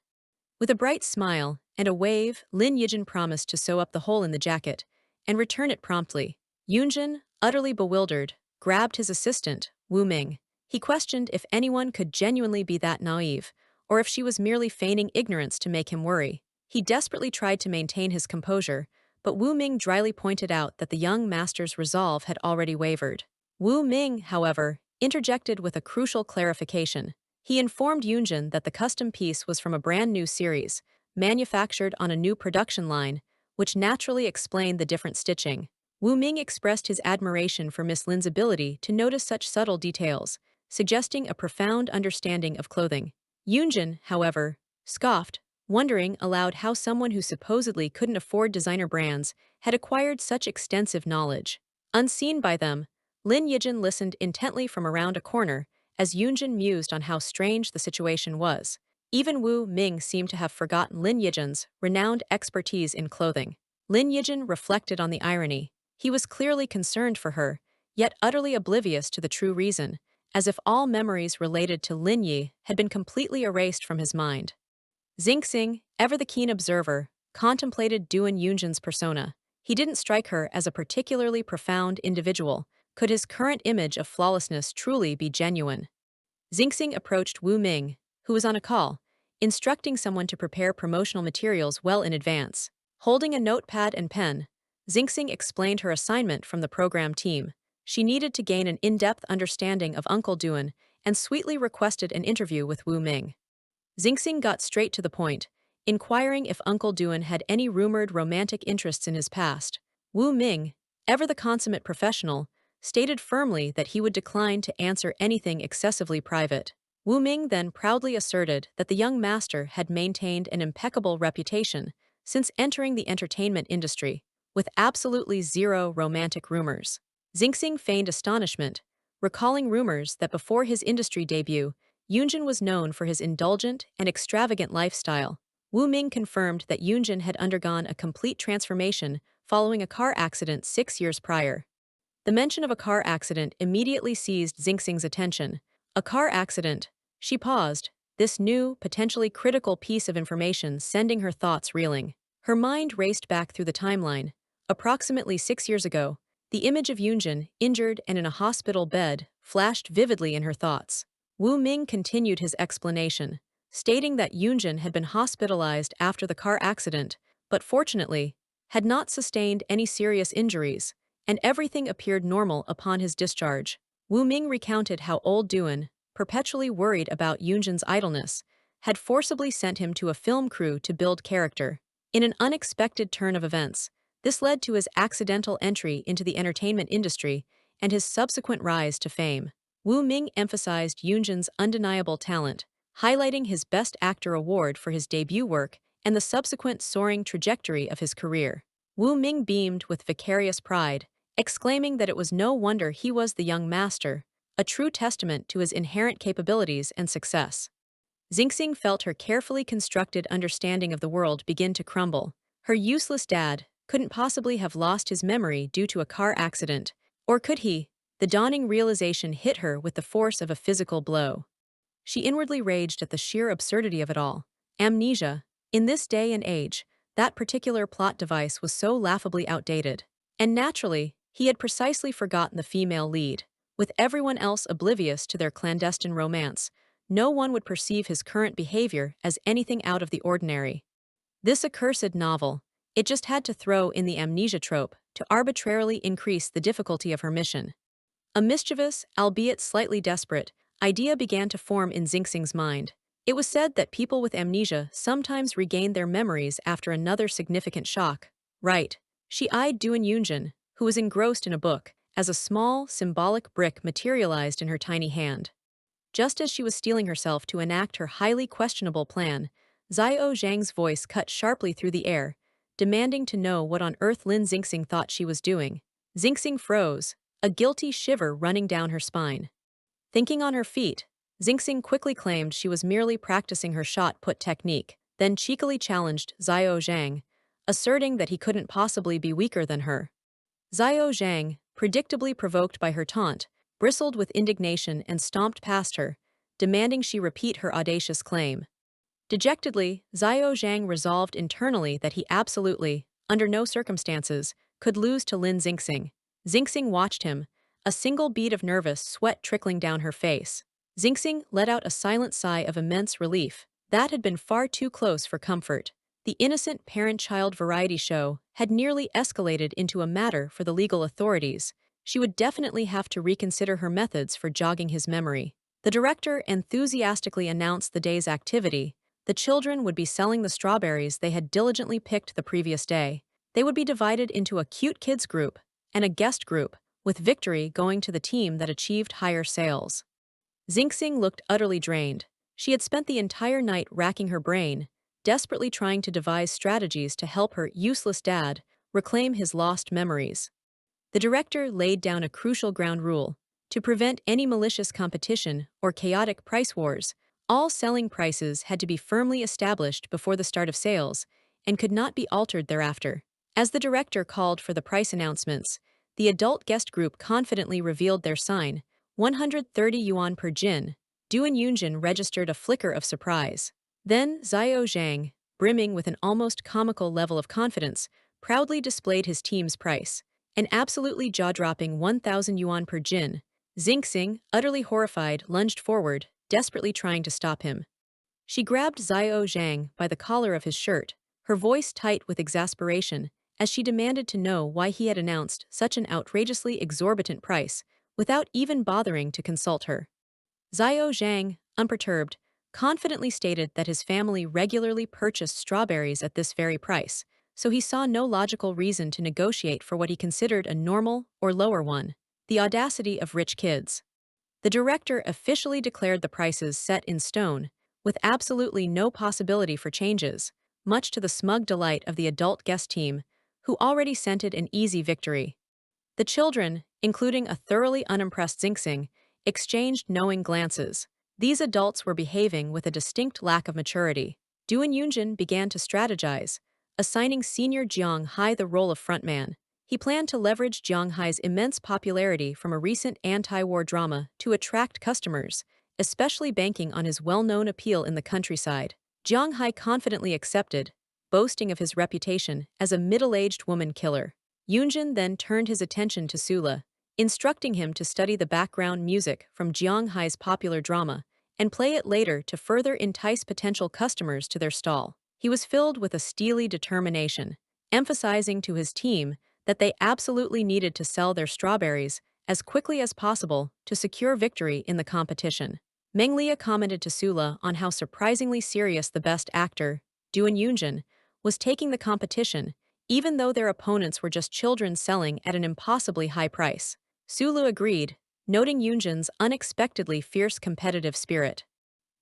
With a bright smile and a wave, Lin Yijin promised to sew up the hole in the jacket and return it promptly. Yunjin, utterly bewildered, grabbed his assistant, Wu Ming. He questioned if anyone could genuinely be that naive, or if she was merely feigning ignorance to make him worry. He desperately tried to maintain his composure, but Wu Ming dryly pointed out that the young master's resolve had already wavered. Wu Ming, however, interjected with a crucial clarification. He informed Yunjin that the custom piece was from a brand new series, manufactured on a new production line, which naturally explained the different stitching. Wu Ming expressed his admiration for Miss Lin's ability to notice such subtle details, suggesting a profound understanding of clothing. Yunjin, however, scoffed, wondering aloud how someone who supposedly couldn't afford designer brands had acquired such extensive knowledge. Unseen by them, Lin Yijin listened intently from around a corner as Yunjin mused on how strange the situation was. Even Wu Ming seemed to have forgotten Lin Yijin's renowned expertise in clothing. Lin Yijin reflected on the irony. He was clearly concerned for her, yet utterly oblivious to the true reason, as if all memories related to Lin Yi had been completely erased from his mind. Xing, ever the keen observer, contemplated Duan Yunjin's persona. He didn't strike her as a particularly profound individual. Could his current image of flawlessness truly be genuine? Xingxing approached Wu Ming, who was on a call, instructing someone to prepare promotional materials well in advance. Holding a notepad and pen, Xingxing explained her assignment from the program team. She needed to gain an in-depth understanding of Uncle Duan and sweetly requested an interview with Wu Ming. Xingxing got straight to the point, inquiring if Uncle Duan had any rumored romantic interests in his past. Wu Ming, ever the consummate professional, stated firmly that he would decline to answer anything excessively private. Wu Ming then proudly asserted that the young master had maintained an impeccable reputation since entering the entertainment industry, with absolutely zero romantic rumors. Xingxing feigned astonishment, recalling rumors that before his industry debut, Yunjin was known for his indulgent and extravagant lifestyle. Wu Ming confirmed that Yunjin had undergone a complete transformation following a car accident 6 years prior. The mention of a car accident immediately seized Xingxing's attention. A car accident? She paused, this new, potentially critical piece of information sending her thoughts reeling. Her mind raced back through the timeline. Approximately 6 years ago, the image of Yunjin, injured and in a hospital bed, flashed vividly in her thoughts. Wu Ming continued his explanation, stating that Yunjin had been hospitalized after the car accident, but fortunately, had not sustained any serious injuries, and everything appeared normal upon his discharge. Wu Ming recounted how old Duan, perpetually worried about Yunjin's idleness, had forcibly sent him to a film crew to build character. In an unexpected turn of events, this led to his accidental entry into the entertainment industry and his subsequent rise to fame. Wu Ming emphasized Yunjin's undeniable talent, highlighting his Best Actor award for his debut work and the subsequent soaring trajectory of his career. Wu Ming beamed with vicarious pride, exclaiming that it was no wonder he was the young master, a true testament to his inherent capabilities and success. Xingxing felt her carefully constructed understanding of the world begin to crumble. Her useless dad couldn't possibly have lost his memory due to a car accident, or could he? The dawning realization hit her with the force of a physical blow. She inwardly raged at the sheer absurdity of it all. Amnesia. In this day and age, that particular plot device was so laughably outdated. And naturally, he had precisely forgotten the female lead. With everyone else oblivious to their clandestine romance, no one would perceive his current behavior as anything out of the ordinary. This accursed novel, it just had to throw in the amnesia trope to arbitrarily increase the difficulty of her mission. A mischievous, albeit slightly desperate, idea began to form in Xingxing's mind. It was said that people with amnesia sometimes regain their memories after another significant shock. Right. She eyed Duan Yunjin, who was engrossed in a book, as a small, symbolic brick materialized in her tiny hand. Just as she was steeling herself to enact her highly questionable plan, Xiao Zhang's voice cut sharply through the air, demanding to know what on earth Lin Xingxing thought she was doing. Xingxing froze, a guilty shiver running down her spine. Thinking on her feet, Xingxing quickly claimed she was merely practicing her shot-put technique, then cheekily challenged Xiao Zhang, asserting that he couldn't possibly be weaker than her. Xiao Zhang, predictably provoked by her taunt, bristled with indignation and stomped past her, demanding she repeat her audacious claim. Dejectedly, Xiao Zhang resolved internally that he absolutely, under no circumstances, could lose to Lin Xingxing. Xingxing watched him, a single bead of nervous sweat trickling down her face. Xingxing let out a silent sigh of immense relief. That had been far too close for comfort. The innocent parent-child variety show had nearly escalated into a matter for the legal authorities. She would definitely have to reconsider her methods for jogging his memory. The director enthusiastically announced the day's activity. The children would be selling the strawberries they had diligently picked the previous day. They would be divided into a cute kids group and a guest group, with victory going to the team that achieved higher sales. Xingxing looked utterly drained. She had spent the entire night racking her brain, desperately trying to devise strategies to help her useless dad reclaim his lost memories. The director laid down a crucial ground rule. To prevent any malicious competition or chaotic price wars, all selling prices had to be firmly established before the start of sales and could not be altered thereafter. As the director called for the price announcements, the adult guest group confidently revealed their sign, 130 yuan per jin. Duan Yunjin registered a flicker of surprise. Then Xiao Zhang, brimming with an almost comical level of confidence, proudly displayed his team's price, an absolutely jaw-dropping 1,000 yuan per jin. Xingxing, utterly horrified, lunged forward, desperately trying to stop him. She grabbed Xiao Zhang by the collar of his shirt, her voice tight with exasperation, as she demanded to know why he had announced such an outrageously exorbitant price, without even bothering to consult her. Xiao Zhang, unperturbed, confidently stated that his family regularly purchased strawberries at this very price, so he saw no logical reason to negotiate for what he considered a normal or lower one. The audacity of rich kids. The director officially declared the prices set in stone, with absolutely no possibility for changes, much to the smug delight of the adult guest team, who already scented an easy victory. The children, including a thoroughly unimpressed Xingxing, exchanged knowing glances. These adults were behaving with a distinct lack of maturity. Duan Yunjin began to strategize, assigning senior Jiang Hai the role of frontman. He planned to leverage Jiang Hai's immense popularity from a recent anti-war drama to attract customers, especially banking on his well-known appeal in the countryside. Jiang Hai confidently accepted, boasting of his reputation as a middle-aged woman killer. Yunjin then turned his attention to Sula, instructing him to study the background music from Jiang Hai's popular drama and play it later to further entice potential customers to their stall. He was filled with a steely determination, emphasizing to his team that they absolutely needed to sell their strawberries as quickly as possible to secure victory in the competition. Meng Lia commented to Sula on how surprisingly serious the best actor, Duan Yunjin, was taking the competition, even though their opponents were just children selling at an impossibly high price. Sulu agreed, noting Yunjin's unexpectedly fierce competitive spirit.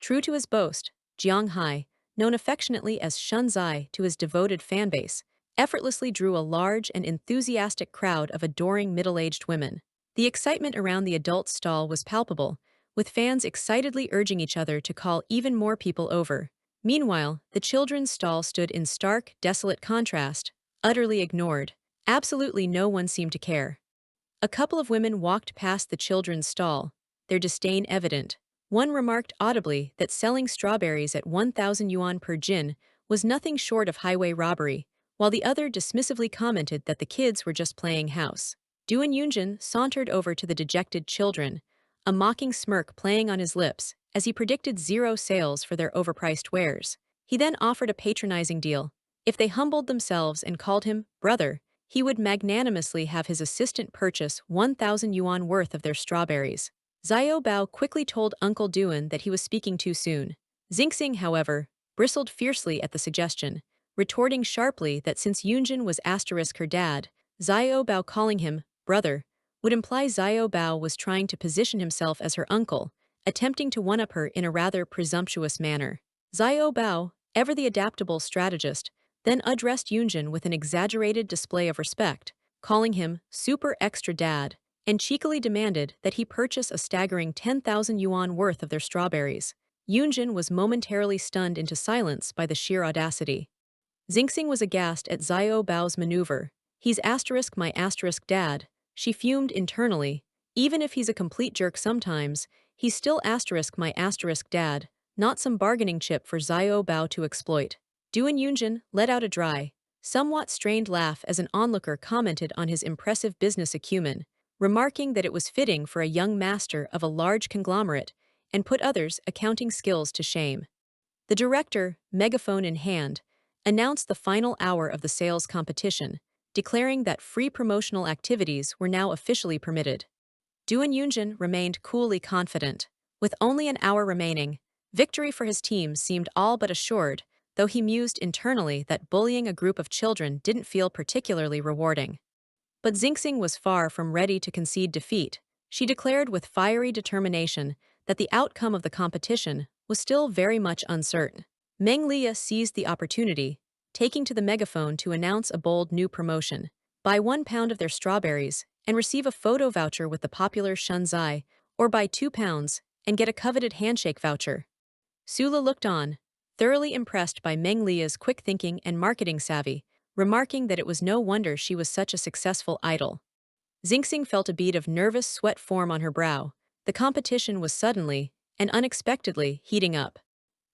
True to his boast, Jiang Hai, known affectionately as Shunzai to his devoted fanbase, effortlessly drew a large and enthusiastic crowd of adoring middle-aged women. The excitement around the adult stall was palpable, with fans excitedly urging each other to call even more people over. Meanwhile, the children's stall stood in stark, desolate contrast, utterly ignored. Absolutely no one seemed to care. A couple of women walked past the children's stall, their disdain evident. One remarked audibly that selling strawberries at 1,000 yuan per jin was nothing short of highway robbery, while the other dismissively commented that the kids were just playing house. Duan Yunjin sauntered over to the dejected children, a mocking smirk playing on his lips as he predicted zero sales for their overpriced wares. He then offered a patronizing deal. If they humbled themselves and called him brother, he would magnanimously have his assistant purchase 1,000 yuan worth of their strawberries. Xiao Bao quickly told Uncle Duan that he was speaking too soon. Xingxing, however, bristled fiercely at the suggestion, retorting sharply that since Yunjin was asterisk her dad, Xiao Bao calling him brother would imply Xiao Bao was trying to position himself as her uncle, attempting to one-up her in a rather presumptuous manner. Xiao Bao, ever the adaptable strategist, then addressed Yunjin with an exaggerated display of respect, calling him super extra dad, and cheekily demanded that he purchase a staggering 10,000 yuan worth of their strawberries. Yunjin was momentarily stunned into silence by the sheer audacity. Xingxing was aghast at Xiao Bao's maneuver. He's asterisk my asterisk dad, she fumed internally. Even if he's a complete jerk sometimes, he's still asterisk my asterisk dad, not some bargaining chip for Xiao Bao to exploit. Duan Yunjin let out a dry, somewhat strained laugh as an onlooker commented on his impressive business acumen, remarking that it was fitting for a young master of a large conglomerate, and put others' accounting skills to shame. The director, megaphone in hand, announced the final hour of the sales competition, declaring that free promotional activities were now officially permitted. Duan Yunjin remained coolly confident. With only an hour remaining, victory for his team seemed all but assured, though he mused internally that bullying a group of children didn't feel particularly rewarding. But Xingxing was far from ready to concede defeat. She declared with fiery determination that the outcome of the competition was still very much uncertain. Meng Lia seized the opportunity, taking to the megaphone to announce a bold new promotion. Buy 1 pound of their strawberries and receive a photo voucher with the popular Shunzai, or buy 2 pounds and get a coveted handshake voucher. Sula looked on, thoroughly impressed by Meng Lia's quick thinking and marketing savvy, remarking that it was no wonder she was such a successful idol. Xingxing felt a bead of nervous sweat form on her brow. The competition was suddenly and unexpectedly heating up.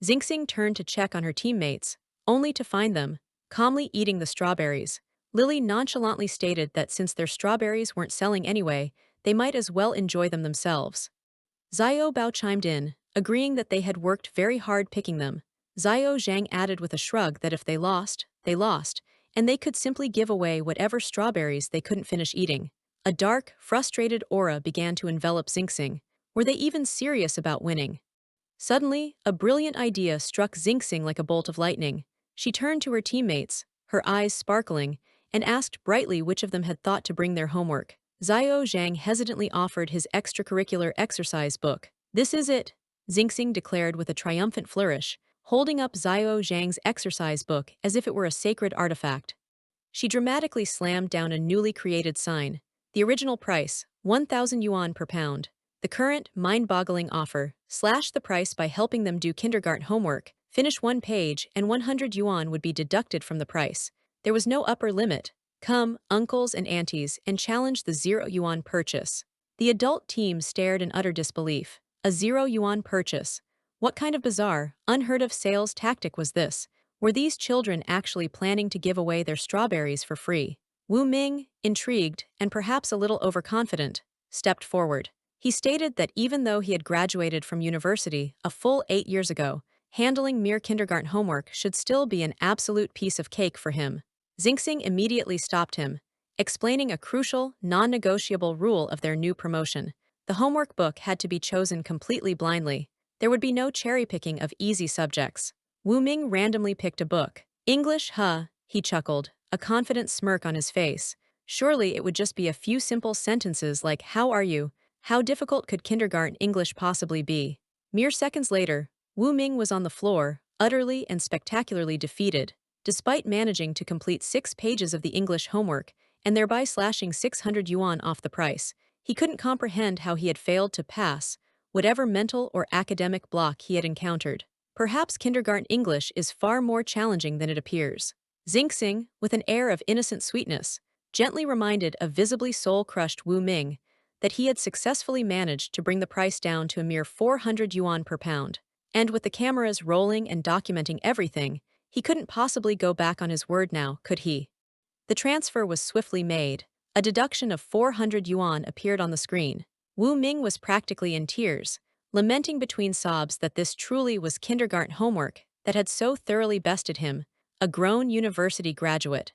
Xingxing turned to check on her teammates, only to find them calmly eating the strawberries, Lily nonchalantly stated that since their strawberries weren't selling anyway, they might as well enjoy them themselves. Xiao Bao chimed in, agreeing that they had worked very hard picking them. Xiao Zhang added with a shrug that if they lost, and they could simply give away whatever strawberries they couldn't finish eating. A dark, frustrated aura began to envelop Xingxing. Were they even serious about winning? Suddenly, a brilliant idea struck Xingxing like a bolt of lightning. She turned to her teammates, her eyes sparkling, and asked brightly which of them had thought to bring their homework. Xiao Zhang hesitantly offered his extracurricular exercise book. "This is it," Xingxing declared with a triumphant flourish, holding up Xiao Zhang's exercise book as if it were a sacred artifact. She dramatically slammed down a newly created sign. The original price, 1,000 yuan per pound. The current, mind-boggling offer, slash the price by helping them do kindergarten homework, finish one page, and 100 yuan would be deducted from the price. There was no upper limit. Come, uncles and aunties, and challenge the 0 yuan purchase. The adult team stared in utter disbelief. A 0 yuan purchase? What kind of bizarre, unheard of sales tactic was this? Were these children actually planning to give away their strawberries for free? Wu Ming, intrigued, and perhaps a little overconfident, stepped forward. He stated that even though he had graduated from university a full 8 years ago, handling mere kindergarten homework should still be an absolute piece of cake for him. Xingxing immediately stopped him, explaining a crucial, non-negotiable rule of their new promotion. The homework book had to be chosen completely blindly. There would be no cherry-picking of easy subjects. Wu Ming randomly picked a book. English, huh? He chuckled, a confident smirk on his face. Surely it would just be a few simple sentences like, "How are you?" How difficult could kindergarten English possibly be? Mere seconds later, Wu Ming was on the floor, utterly and spectacularly defeated. Despite managing to complete 6 pages of the English homework, and thereby slashing 600 yuan off the price, he couldn't comprehend how he had failed to pass whatever mental or academic block he had encountered. Perhaps kindergarten English is far more challenging than it appears. Xingxing, with an air of innocent sweetness, gently reminded a visibly soul-crushed Wu Ming that he had successfully managed to bring the price down to a mere 400 yuan per pound. And with the cameras rolling and documenting everything, he couldn't possibly go back on his word now, could he? The transfer was swiftly made. A deduction of 400 yuan appeared on the screen. Wu Ming was practically in tears, lamenting between sobs that this truly was kindergarten homework that had so thoroughly bested him, a grown university graduate.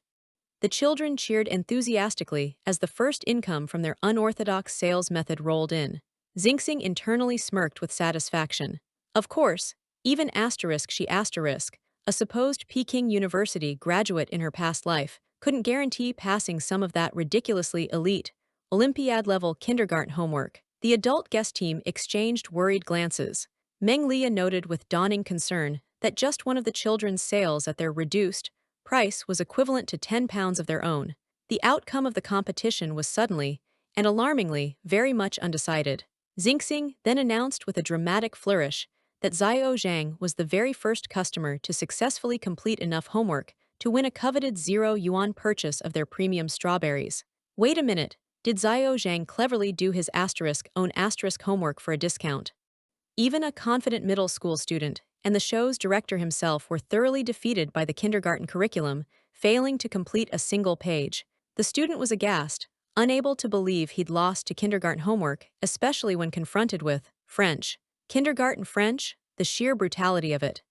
The children cheered enthusiastically as the first income from their unorthodox sales method rolled in. Xingxing internally smirked with satisfaction. Of course, even she asterisk, a supposed Peking University graduate in her past life, couldn't guarantee passing some of that ridiculously elite, Olympiad-level kindergarten homework. The adult guest team exchanged worried glances. Meng Lia noted with dawning concern that just one of the children's sales at their reduced price was equivalent to 10 pounds of their own. The outcome of the competition was suddenly, and alarmingly, very much undecided. Xingxing then announced with a dramatic flourish that Xiao Zhang was the very first customer to successfully complete enough homework to win a coveted 0 yuan purchase of their premium strawberries. Wait a minute, did Xiao Zhang cleverly do his own homework for a discount? Even a confident middle school student and the show's director himself were thoroughly defeated by the kindergarten curriculum, failing to complete a single page. The student was aghast, unable to believe he'd lost to kindergarten homework, especially when confronted with French. Kindergarten French? The sheer brutality of it.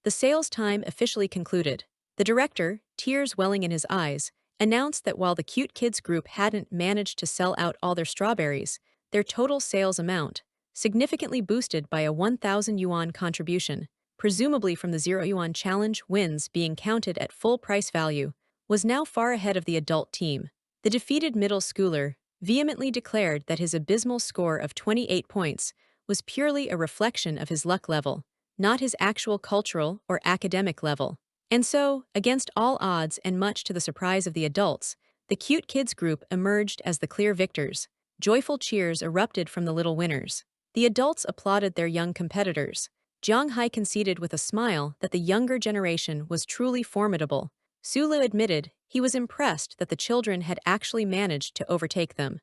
The sales time officially concluded. The director, tears welling in his eyes, announced that while the cute kids group hadn't managed to sell out all their strawberries, their total sales amount, significantly boosted by a 1,000 yuan contribution, presumably from the 0 yuan challenge wins being counted at full price value, was now far ahead of the adult team. The defeated middle schooler vehemently declared that his abysmal score of 28 points was purely a reflection of his luck level, not his actual cultural or academic level. And so, against all odds and much to the surprise of the adults, the cute kids group emerged as the clear victors. Joyful cheers erupted from the little winners. The adults applauded their young competitors. Jiang Hai conceded with a smile that the younger generation was truly formidable. Su Lu admitted he was impressed that the children had actually managed to overtake them.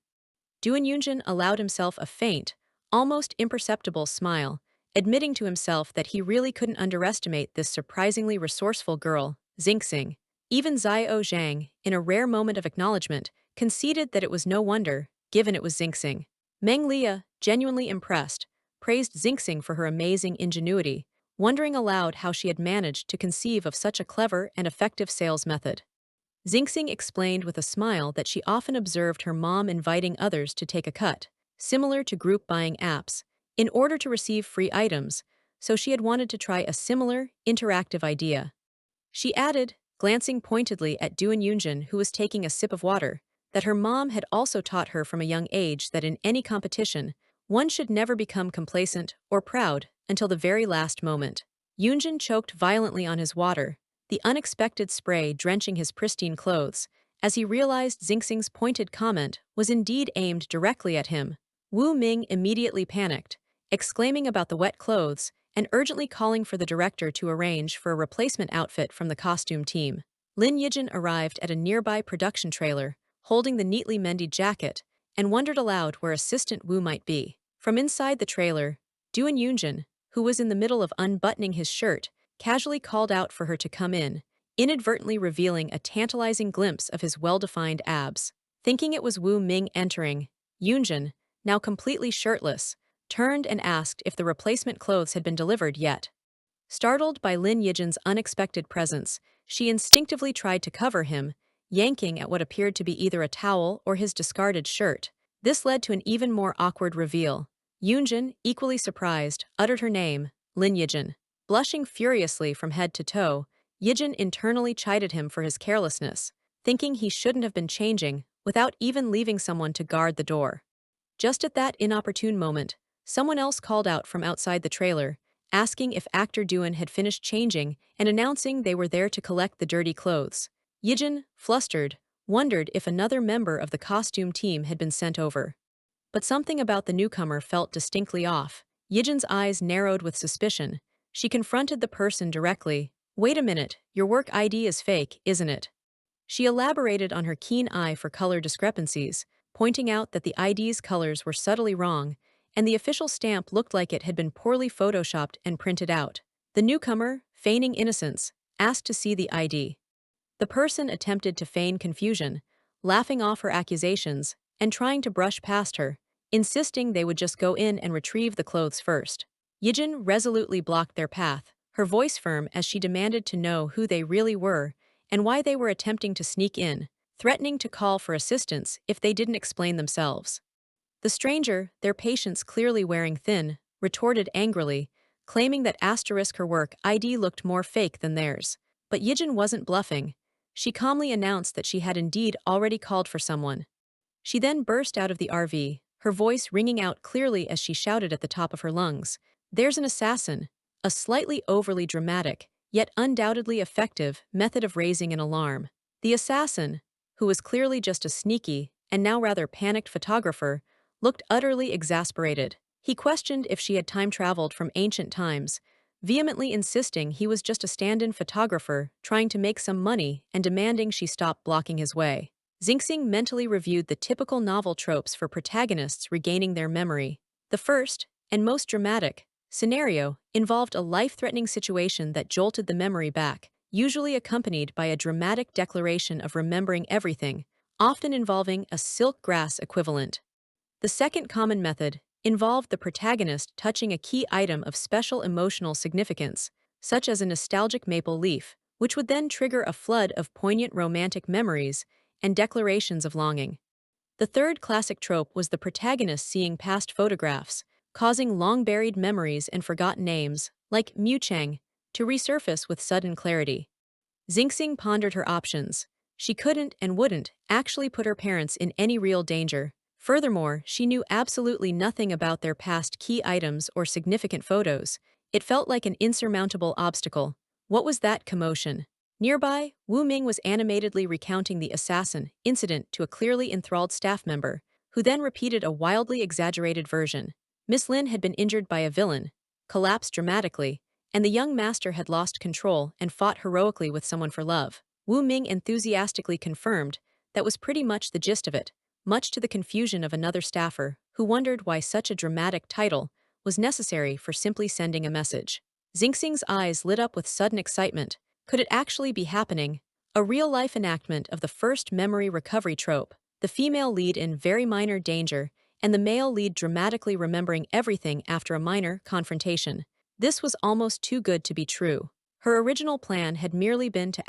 Duan Yunjin allowed himself a faint, almost imperceptible smile, admitting to himself that he really couldn't underestimate this surprisingly resourceful girl, Xingxing. Even Zhao Zhang, in a rare moment of acknowledgement, conceded that it was no wonder, given it was Xingxing. Meng Lia, genuinely impressed, praised Xingxing for her amazing ingenuity, wondering aloud how she had managed to conceive of such a clever and effective sales method. Xingxing explained with a smile that she often observed her mom inviting others to take a cut, similar to group buying apps, in order to receive free items, so she had wanted to try a similar, interactive idea. She added, glancing pointedly at Duan Yunjin, who was taking a sip of water, that her mom had also taught her from a young age that in any competition, one should never become complacent or proud until the very last moment. Yunjin choked violently on his water, the unexpected spray drenching his pristine clothes, as he realized Xingxing's pointed comment was indeed aimed directly at him. Wu Ming immediately panicked, exclaiming about the wet clothes and urgently calling for the director to arrange for a replacement outfit from the costume team. Lin Yijin arrived at a nearby production trailer, holding the neatly mended jacket, and wondered aloud where Assistant Wu might be. From inside the trailer, Duan Yunjin, who was in the middle of unbuttoning his shirt, casually called out for her to come in, inadvertently revealing a tantalizing glimpse of his well-defined abs. Thinking it was Wu Ming entering, Yunjin, now completely shirtless, turned and asked if the replacement clothes had been delivered yet. Startled by Lin Yijin's unexpected presence, she instinctively tried to cover him, yanking at what appeared to be either a towel or his discarded shirt. This led to an even more awkward reveal. Yunjin, equally surprised, uttered her name, Lin Yijin. Blushing furiously from head to toe, Yijin internally chided him for his carelessness, thinking he shouldn't have been changing without even leaving someone to guard the door. Just at that inopportune moment, someone else called out from outside the trailer, asking if actor Duan had finished changing and announcing they were there to collect the dirty clothes. Yijin, flustered, wondered if another member of the costume team had been sent over. But something about the newcomer felt distinctly off. Yijin's eyes narrowed with suspicion. She confronted the person directly. "Wait a minute, your work ID is fake, isn't it?" She elaborated on her keen eye for color discrepancies, pointing out that the ID's colors were subtly wrong, and the official stamp looked like it had been poorly photoshopped and printed out. The newcomer, feigning innocence, asked to see the ID. The person attempted to feign confusion, laughing off her accusations and trying to brush past her, insisting they would just go in and retrieve the clothes first. Yijin resolutely blocked their path, her voice firm as she demanded to know who they really were and why they were attempting to sneak in, threatening to call for assistance if they didn't explain themselves. The stranger, their patience clearly wearing thin, retorted angrily, claiming that her work ID looked more fake than theirs. But Yijin wasn't bluffing. She calmly announced that she had indeed already called for someone. She then burst out of the RV, her voice ringing out clearly as she shouted at the top of her lungs, "There's an assassin!" A slightly overly dramatic, yet undoubtedly effective, method of raising an alarm. The assassin, who was clearly just a sneaky, and now rather panicked photographer, looked utterly exasperated. He questioned if she had time-traveled from ancient times, vehemently insisting he was just a stand-in photographer trying to make some money and demanding she stop blocking his way. Xingxing mentally reviewed the typical novel tropes for protagonists regaining their memory. The first, and most dramatic, scenario involved a life-threatening situation that jolted the memory back, usually accompanied by a dramatic declaration of remembering everything, often involving a silk grass equivalent. The second common method involved the protagonist touching a key item of special emotional significance, such as a nostalgic maple leaf, which would then trigger a flood of poignant romantic memories and declarations of longing. The third classic trope was the protagonist seeing past photographs, causing long-buried memories and forgotten names, like Mu Cheng, to resurface with sudden clarity. Xingxing pondered her options. She couldn't and wouldn't actually put her parents in any real danger. Furthermore, she knew absolutely nothing about their past key items or significant photos. It felt like an insurmountable obstacle. What was that commotion? Nearby, Wu Ming was animatedly recounting the assassin incident to a clearly enthralled staff member, who then repeated a wildly exaggerated version. Miss Lin had been injured by a villain, collapsed dramatically, and the young master had lost control and fought heroically with someone for love. Wu Ming enthusiastically confirmed that was pretty much the gist of it, much to the confusion of another staffer, who wondered why such a dramatic title was necessary for simply sending a message. Xingxing's eyes lit up with sudden excitement. Could it actually be happening? A real-life enactment of the first memory recovery trope, the female lead in very minor danger, and the male lead dramatically remembering everything after a minor confrontation. This was almost too good to be true. Her original plan had merely been to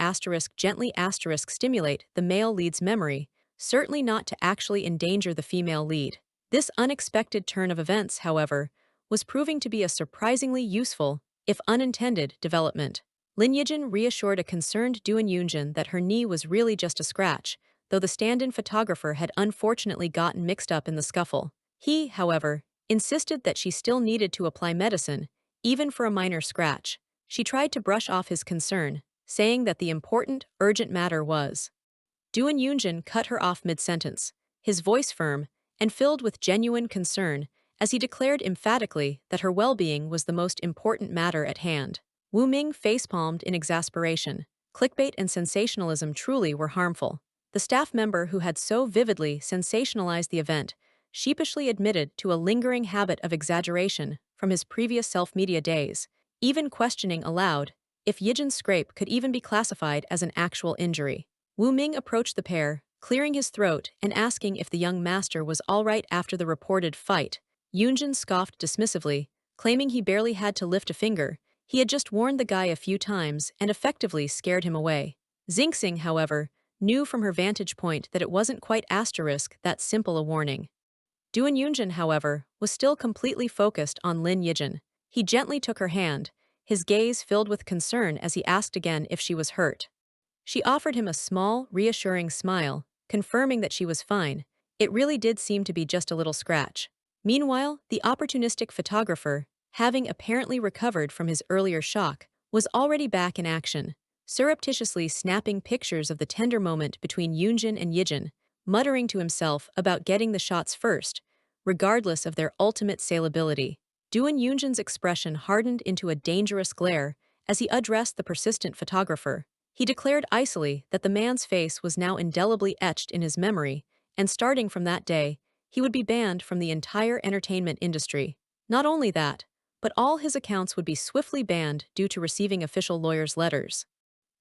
gently stimulate the male lead's memory, certainly not to actually endanger the female lead. This unexpected turn of events, however, was proving to be a surprisingly useful, if unintended, development. Lin Yijin reassured a concerned Duan Yunjin that her knee was really just a scratch, though the stand-in photographer had unfortunately gotten mixed up in the scuffle. He, however, insisted that she still needed to apply medicine, even for a minor scratch. She tried to brush off his concern, saying that the important, urgent matter was. Duan Yunjin cut her off mid-sentence, his voice firm and filled with genuine concern, as he declared emphatically that her well-being was the most important matter at hand. Wu Ming facepalmed in exasperation. Clickbait and sensationalism truly were harmful. The staff member who had so vividly sensationalized the event sheepishly admitted to a lingering habit of exaggeration from his previous self-media days, even questioning aloud if Yijin's scrape could even be classified as an actual injury. Wu Ming approached the pair, clearing his throat and asking if the young master was all right after the reported fight. Yunjin scoffed dismissively, claiming he barely had to lift a finger. He had just warned the guy a few times and effectively scared him away. Xingxing, however, knew from her vantage point that it wasn't quite that simple a warning. Duan Yunjin, however, was still completely focused on Lin Yijin. He gently took her hand, his gaze filled with concern as he asked again if she was hurt. She offered him a small, reassuring smile, confirming that she was fine. It really did seem to be just a little scratch. Meanwhile, the opportunistic photographer, having apparently recovered from his earlier shock, was already back in action, surreptitiously snapping pictures of the tender moment between Yunjin and Yijin, muttering to himself about getting the shots first, regardless of their ultimate saleability. Duan Yunjin's expression hardened into a dangerous glare as he addressed the persistent photographer. He declared icily that the man's face was now indelibly etched in his memory, and starting from that day, he would be banned from the entire entertainment industry. Not only that, but all his accounts would be swiftly banned due to receiving official lawyers' letters.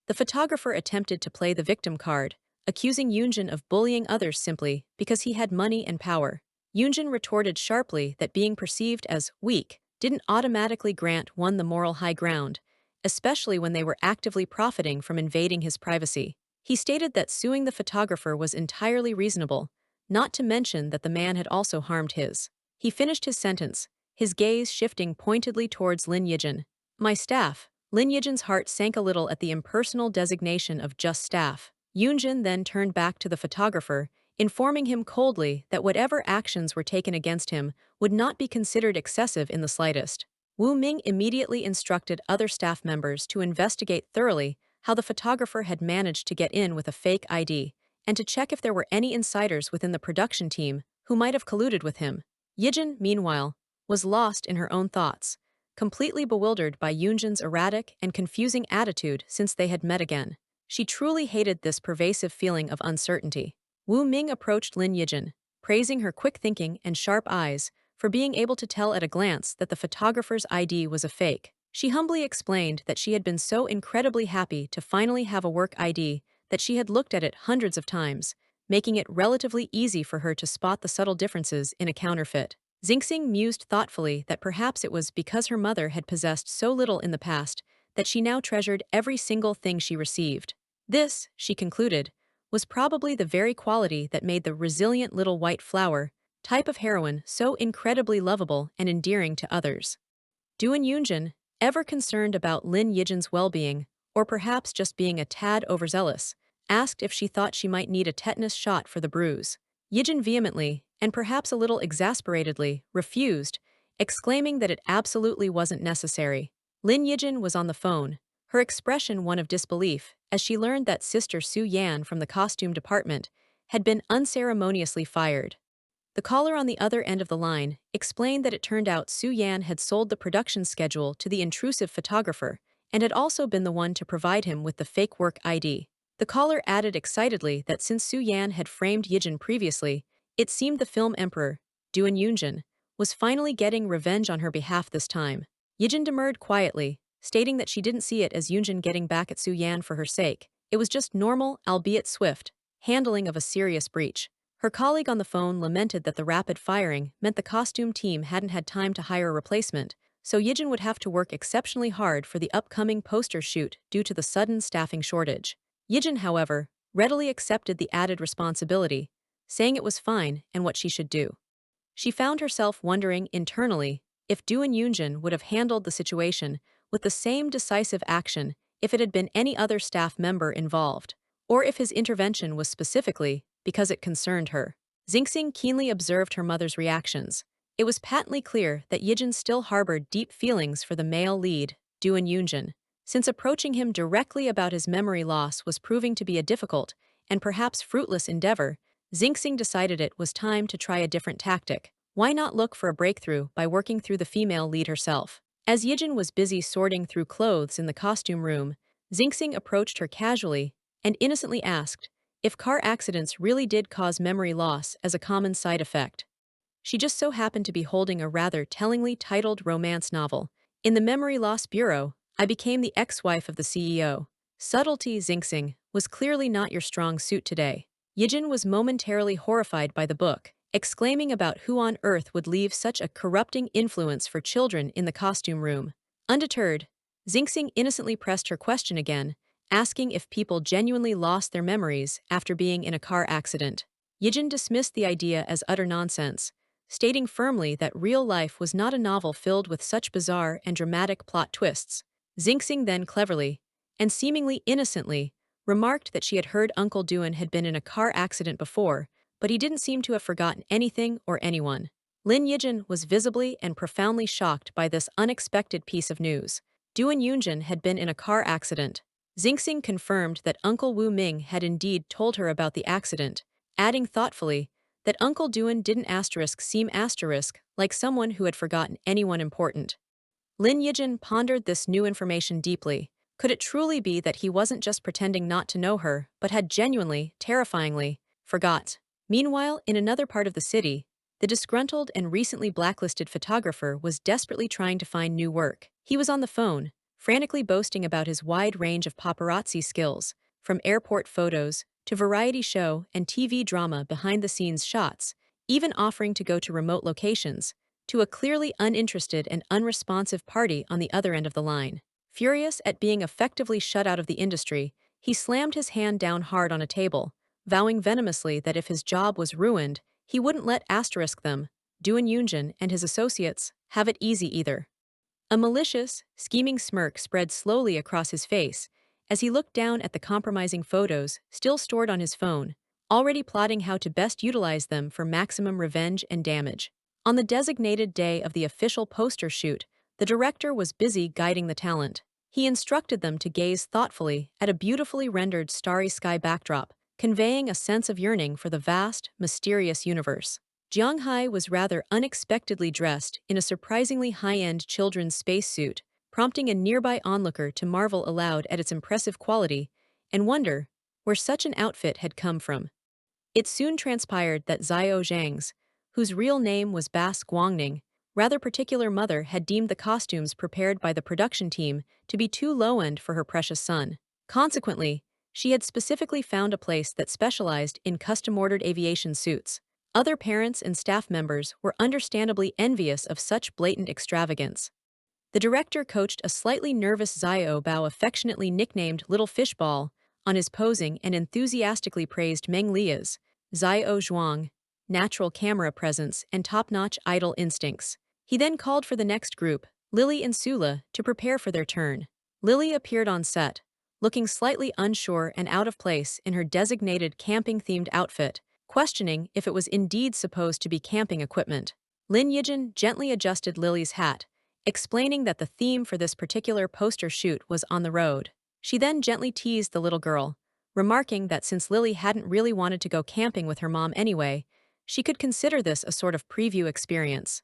The photographer attempted to play the victim card, accusing Yunjin of bullying others simply because he had money and power. Yunjin retorted sharply that being perceived as weak didn't automatically grant one the moral high ground, especially when they were actively profiting from invading his privacy. He stated that suing the photographer was entirely reasonable, not to mention that the man had also harmed his. He finished his sentence, his gaze shifting pointedly towards Lin Yijin. My staff. Lin Yijin's heart sank a little at the impersonal designation of just staff. Yunjin then turned back to the photographer, informing him coldly that whatever actions were taken against him would not be considered excessive in the slightest. Wu Ming immediately instructed other staff members to investigate thoroughly how the photographer had managed to get in with a fake ID, and to check if there were any insiders within the production team who might have colluded with him. Yijin, meanwhile, was lost in her own thoughts, completely bewildered by Yunjin's erratic and confusing attitude since they had met again. She truly hated this pervasive feeling of uncertainty. Wu Ming approached Lin Yijin, praising her quick thinking and sharp eyes for being able to tell at a glance that the photographer's ID was a fake. She humbly explained that she had been so incredibly happy to finally have a work ID that she had looked at it hundreds of times, making it relatively easy for her to spot the subtle differences in a counterfeit. Xingxing mused thoughtfully that perhaps it was because her mother had possessed so little in the past that she now treasured every single thing she received. This, she concluded, was probably the very quality that made the resilient little white flower type of heroine so incredibly lovable and endearing to others. Duan Yunjin, ever concerned about Lin Yijin's well-being, or perhaps just being a tad overzealous, asked if she thought she might need a tetanus shot for the bruise. Yijin vehemently, and perhaps a little exasperatedly, refused, exclaiming that it absolutely wasn't necessary. Lin Yijin was on the phone, her expression one of disbelief, as she learned that Sister Su Yan from the costume department had been unceremoniously fired. The caller on the other end of the line explained that it turned out Su Yan had sold the production schedule to the intrusive photographer and had also been the one to provide him with the fake work ID. The caller added excitedly that since Su Yan had framed Yijin previously, it seemed the film emperor, Duan Yunjin, was finally getting revenge on her behalf this time. Yijin demurred quietly, stating that she didn't see it as Yunjin getting back at Su Yan for her sake. It was just normal, albeit swift, handling of a serious breach. Her colleague on the phone lamented that the rapid firing meant the costume team hadn't had time to hire a replacement, so Yijin would have to work exceptionally hard for the upcoming poster shoot due to the sudden staffing shortage. Yijin, however, readily accepted the added responsibility, saying it was fine and what she should do. She found herself wondering internally if Doo and Yoonjin would have handled the situation with the same decisive action if it had been any other staff member involved, or if his intervention was specifically because it concerned her. Xingxing keenly observed her mother's reactions. It was patently clear that Yijin still harbored deep feelings for the male lead, Doo and Yoonjin. Since approaching him directly about his memory loss was proving to be a difficult and perhaps fruitless endeavor, Xingxing decided it was time to try a different tactic. Why not look for a breakthrough by working through the female lead herself? As Yijin was busy sorting through clothes in the costume room, Xingxing approached her casually and innocently asked if car accidents really did cause memory loss as a common side effect. She just so happened to be holding a rather tellingly titled romance novel. In the Memory Loss Bureau, I became the ex-wife of the CEO. Subtlety, Xingxing, was clearly not your strong suit today. Yijin was momentarily horrified by the book, exclaiming about who on earth would leave such a corrupting influence for children in the costume room. Undeterred, Xingxing innocently pressed her question again, asking if people genuinely lost their memories after being in a car accident. Yijin dismissed the idea as utter nonsense, stating firmly that real life was not a novel filled with such bizarre and dramatic plot twists. Xingxing then cleverly, and seemingly innocently, remarked that she had heard Uncle Duan had been in a car accident before, but he didn't seem to have forgotten anything or anyone. Lin Yijin was visibly and profoundly shocked by this unexpected piece of news. Duan Yoonjin had been in a car accident. Xingxing confirmed that Uncle Wu Ming had indeed told her about the accident, adding thoughtfully that Uncle Duan didn't seem like someone who had forgotten anyone important. Lin Yijin pondered this new information deeply. Could it truly be that he wasn't just pretending not to know her, but had genuinely, terrifyingly, forgot? Meanwhile, in another part of the city, the disgruntled and recently blacklisted photographer was desperately trying to find new work. He was on the phone, frantically boasting about his wide range of paparazzi skills, from airport photos to variety show and TV drama behind-the-scenes shots, even offering to go to remote locations, to a clearly uninterested and unresponsive party on the other end of the line. Furious at being effectively shut out of the industry, he slammed his hand down hard on a table, vowing venomously that if his job was ruined, he wouldn't let them, Duan Yoonjin and his associates, have it easy either. A malicious, scheming smirk spread slowly across his face as he looked down at the compromising photos still stored on his phone, already plotting how to best utilize them for maximum revenge and damage. On the designated day of the official poster shoot, the director was busy guiding the talent. He instructed them to gaze thoughtfully at a beautifully rendered starry sky backdrop, conveying a sense of yearning for the vast, mysterious universe. Jiang Hai was rather unexpectedly dressed in a surprisingly high-end children's spacesuit, prompting a nearby onlooker to marvel aloud at its impressive quality and wonder where such an outfit had come from. It soon transpired that Xiao Zhang's, whose real name was Bas Guangning, rather particular mother had deemed the costumes prepared by the production team to be too low-end for her precious son. Consequently, she had specifically found a place that specialized in custom-ordered aviation suits. Other parents and staff members were understandably envious of such blatant extravagance. The director coached a slightly nervous Xiao Bao, affectionately nicknamed Little Fishball, on his posing and enthusiastically praised Meng Lia's, Xiao Zhuang, natural camera presence and top-notch idol instincts. He then called for the next group, Lily and Sula, to prepare for their turn. Lily appeared on set, looking slightly unsure and out of place in her designated camping-themed outfit, questioning if it was indeed supposed to be camping equipment. Lin Yijin gently adjusted Lily's hat, explaining that the theme for this particular poster shoot was on the road. She then gently teased the little girl, remarking that since Lily hadn't really wanted to go camping with her mom anyway, she could consider this a sort of preview experience.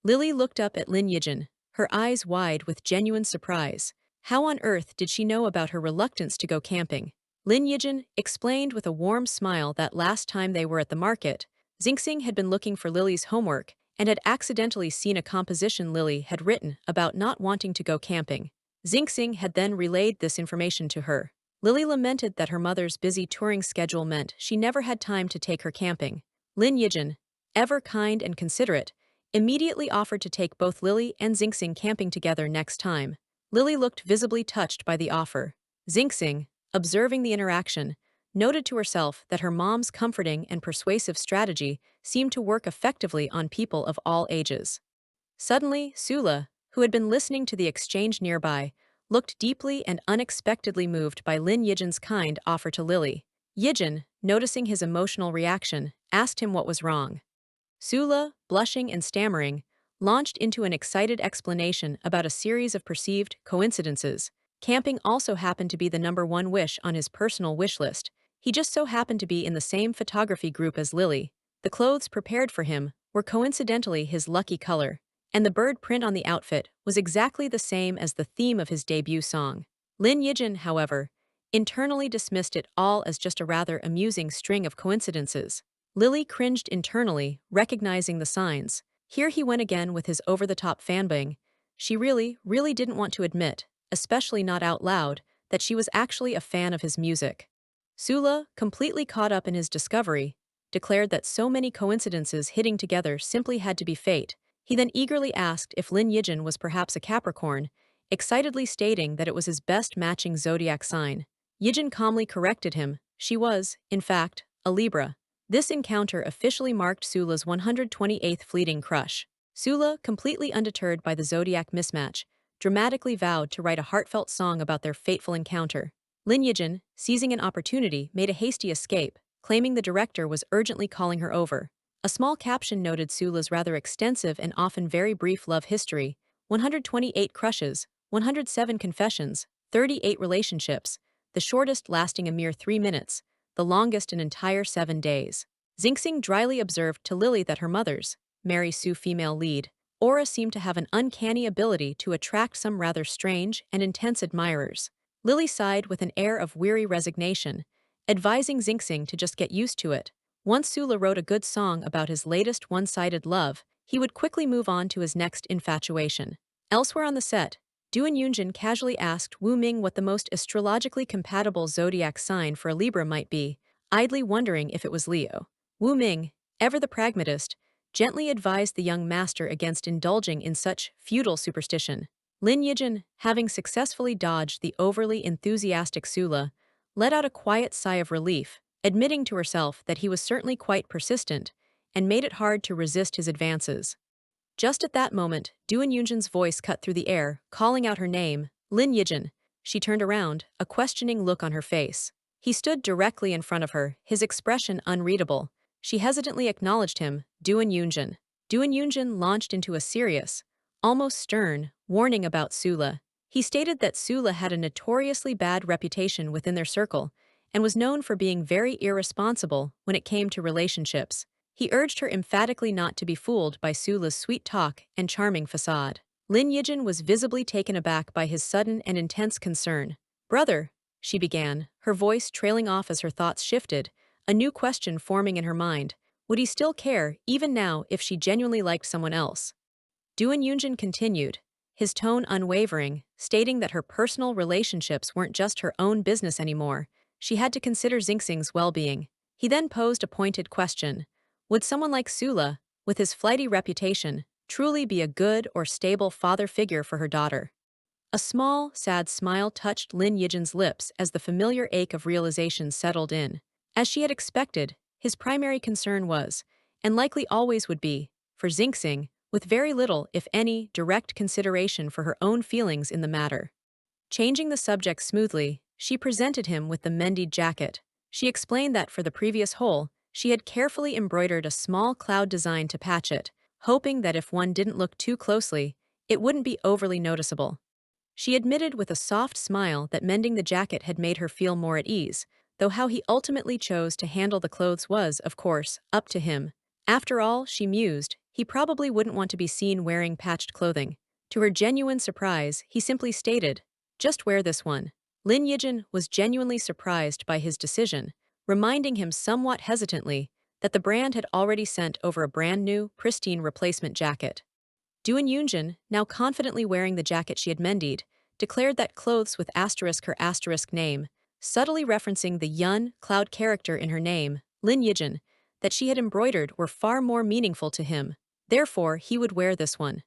Lily looked up at Lin Yijin, her eyes wide with genuine surprise. How on earth did she know about her reluctance to go camping? Lin Yijin explained with a warm smile that last time they were at the market, Xingxing had been looking for Lily's homework and had accidentally seen a composition Lily had written about not wanting to go camping. Xingxing had then relayed this information to her. Lily lamented that her mother's busy touring schedule meant she never had time to take her camping. Lin Yijin, ever kind and considerate, immediately offered to take both Lily and Xingxing camping together next time. Lily looked visibly touched by the offer. Xingxing, observing the interaction, noted to herself that her mom's comforting and persuasive strategy seemed to work effectively on people of all ages. Suddenly, Sula, who had been listening to the exchange nearby, looked deeply and unexpectedly moved by Lin Yijin's kind offer to Lily. Yijin, noticing his emotional reaction, asked him what was wrong. Sula, blushing and stammering, launched into an excited explanation about a series of perceived coincidences. Camping also happened to be the #1 wish on his personal wish list. He just so happened to be in the same photography group as Lily. The clothes prepared for him were coincidentally his lucky color, and the bird print on the outfit was exactly the same as the theme of his debut song. Lin Yijin, however, internally dismissed it all as just a rather amusing string of coincidences. Lily cringed internally, recognizing the signs. Here he went again with his over-the-top fanbang. She really didn't want to admit, especially not out loud, that she was actually a fan of his music. Sula, completely caught up in his discovery, declared that so many coincidences hitting together simply had to be fate. He then eagerly asked if Lin Yijin was perhaps a Capricorn, excitedly stating that it was his best matching zodiac sign. Yijin calmly corrected him. She was, in fact, a Libra. This encounter officially marked Sula's 128th fleeting crush. Sula, completely undeterred by the zodiac mismatch, dramatically vowed to write a heartfelt song about their fateful encounter. Lin Yijin, seizing an opportunity, made a hasty escape, claiming the director was urgently calling her over. A small caption noted Sula's rather extensive and often very brief love history: 128 crushes, 107 confessions, 38 relationships, the shortest lasting a mere 3 minutes, the longest an entire 7 days. Xingxing dryly observed to Lily that her mother's, Mary Sue female lead, aura seemed to have an uncanny ability to attract some rather strange and intense admirers. Lily sighed with an air of weary resignation, advising Xingxing to just get used to it. Once Sula wrote a good song about his latest one-sided love, he would quickly move on to his next infatuation. Elsewhere on the set, Duan Yunjin casually asked Wu Ming what the most astrologically compatible zodiac sign for a Libra might be, idly wondering if it was Leo. Wu Ming, ever the pragmatist, gently advised the young master against indulging in such feudal superstition. Lin Yijin, having successfully dodged the overly enthusiastic Sula, let out a quiet sigh of relief, admitting to herself that he was certainly quite persistent and made it hard to resist his advances. Just at that moment, Duan Yunjin's voice cut through the air, calling out her name, Lin Yijin. She turned around, a questioning look on her face. He stood directly in front of her, his expression unreadable. She hesitantly acknowledged him, Duan Yunjin. Duan Yunjin launched into a serious, almost stern, warning about Sula. He stated that Sula had a notoriously bad reputation within their circle and was known for being very irresponsible when it came to relationships. He urged her emphatically not to be fooled by Sula's sweet talk and charming facade. Lin Yijin was visibly taken aback by his sudden and intense concern. "Brother," she began, her voice trailing off as her thoughts shifted, a new question forming in her mind. Would he still care, even now, if she genuinely liked someone else? Duan Yunjin continued, his tone unwavering, stating that her personal relationships weren't just her own business anymore. She had to consider Xingxing's well-being. He then posed a pointed question. Would someone like Sula, with his flighty reputation, truly be a good or stable father figure for her daughter? A small, sad smile touched Lin Yijin's lips as the familiar ache of realization settled in. As she had expected, his primary concern was, and likely always would be, for Xingxing, with very little, if any, direct consideration for her own feelings in the matter. Changing the subject smoothly, she presented him with the mendied jacket. She explained that for the previous hole, she had carefully embroidered a small cloud design to patch it, hoping that if one didn't look too closely, it wouldn't be overly noticeable. She admitted with a soft smile that mending the jacket had made her feel more at ease, though how he ultimately chose to handle the clothes was, of course, up to him. After all, she mused, he probably wouldn't want to be seen wearing patched clothing. To her genuine surprise, he simply stated, "Just wear this one." Lin Yijin was genuinely surprised by his decision, reminding him somewhat hesitantly that the brand had already sent over a brand new, pristine replacement jacket. Duan Yunjin, now confidently wearing the jacket she had mendied, declared that clothes with asterisk her asterisk name, subtly referencing the Yun cloud character in her name, Lin Yijin, that she had embroidered were far more meaningful to him. Therefore, he would wear this one.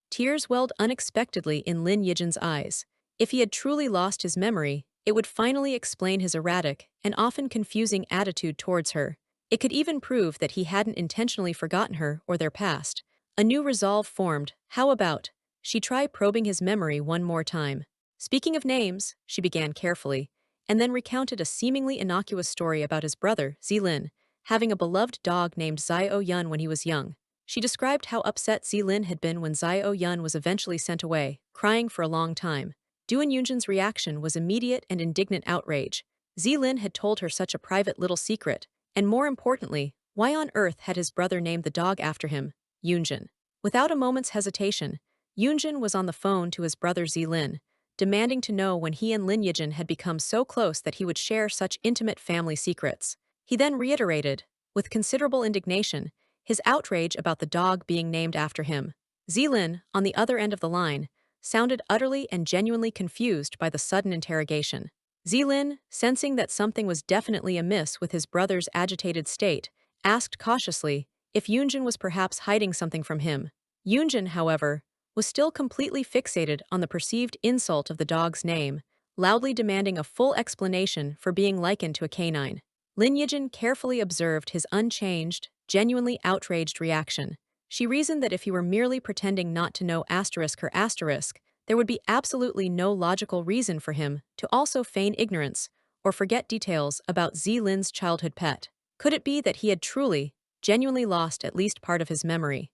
Tears welled unexpectedly in Lin Yijin's eyes. If he had truly lost his memory, it would finally explain his erratic and often confusing attitude towards her. It could even prove that he hadn't intentionally forgotten her or their past. A new resolve formed. How about? She tried probing his memory one more time. Speaking of names, she began carefully, and then recounted a seemingly innocuous story about his brother, Zilin, having a beloved dog named Zio Yun when he was young. She described how upset Zilin had been when Zio Yun was eventually sent away, crying for a long time. Duan Yunjin's reaction was immediate and indignant outrage. Zilin had told her such a private little secret, and more importantly, why on earth had his brother named the dog after him, Yunjin? Without a moment's hesitation, Yunjin was on the phone to his brother Zilin, demanding to know when he and Lin Yijin had become so close that he would share such intimate family secrets. He then reiterated, with considerable indignation, his outrage about the dog being named after him. Zilin, on the other end of the line, sounded utterly and genuinely confused by the sudden interrogation. Zilin, sensing that something was definitely amiss with his brother's agitated state, asked cautiously if Yunjin was perhaps hiding something from him. Yunjin, however, was still completely fixated on the perceived insult of the dog's name, loudly demanding a full explanation for being likened to a canine. Lin Yijin carefully observed his unchanged, genuinely outraged reaction. She reasoned that if he were merely pretending not to know her asterisk, there would be absolutely no logical reason for him to also feign ignorance or forget details about Lin's childhood pet. Could it be that he had truly, genuinely lost at least part of his memory?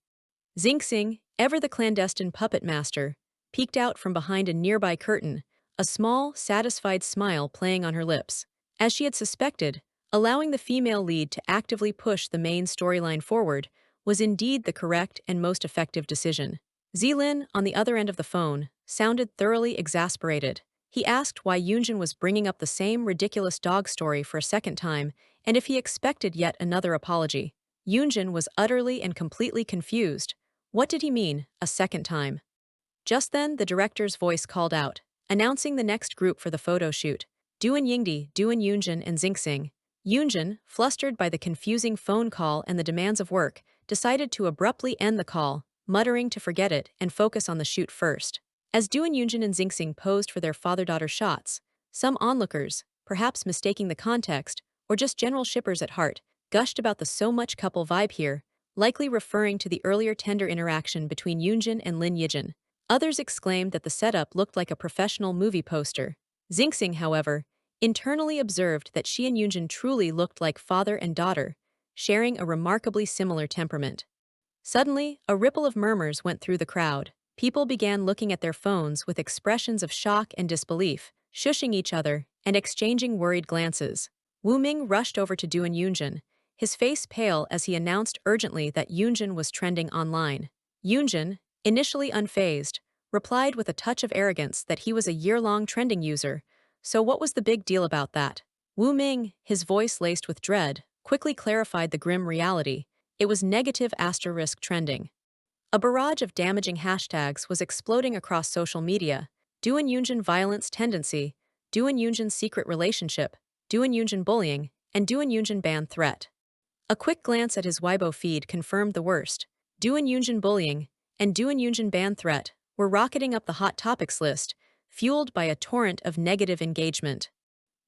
Xingxing, ever the clandestine puppet master, peeked out from behind a nearby curtain, a small, satisfied smile playing on her lips. As she had suspected, allowing the female lead to actively push the main storyline forward was indeed the correct and most effective decision. Zilin, on the other end of the phone, sounded thoroughly exasperated. He asked why Yunjin was bringing up the same ridiculous dog story for a second time and if he expected yet another apology. Yunjin was utterly and completely confused. What did he mean, a second time? Just then, the director's voice called out, announcing the next group for the photo shoot: Duan Yingdi, Duan Yunjin, and Xingxing. Yunjin, flustered by the confusing phone call and the demands of work, decided to abruptly end the call, muttering to forget it and focus on the shoot first. As Duan Yunjin and Xingxing posed for their father-daughter shots, some onlookers, perhaps mistaking the context, or just general shippers at heart, gushed about the so-much couple vibe here, likely referring to the earlier tender interaction between Yunjin and Lin Yijin. Others exclaimed that the setup looked like a professional movie poster. Xingxing, however, internally observed that she and Yunjin truly looked like father and daughter, sharing a remarkably similar temperament. Suddenly, a ripple of murmurs went through the crowd. People began looking at their phones with expressions of shock and disbelief, shushing each other and exchanging worried glances. Wu Ming rushed over to Duan Yunjin, his face pale as he announced urgently that Yunjin was trending online. Yunjin, initially unfazed, replied with a touch of arrogance that he was a year-long trending user. So what was the big deal about that? Wu Ming, his voice laced with dread, quickly clarified the grim reality. It was negative asterisk trending. A barrage of damaging hashtags was exploding across social media. Duan Yunjin violence tendency, Duan Yunjin secret relationship, Duan Yunjin bullying, and Duan Yunjin ban threat. A quick glance at his Weibo feed confirmed the worst. Duan Yunjin bullying and Duan Yunjin ban threat were rocketing up the hot topics list, fueled by a torrent of negative engagement.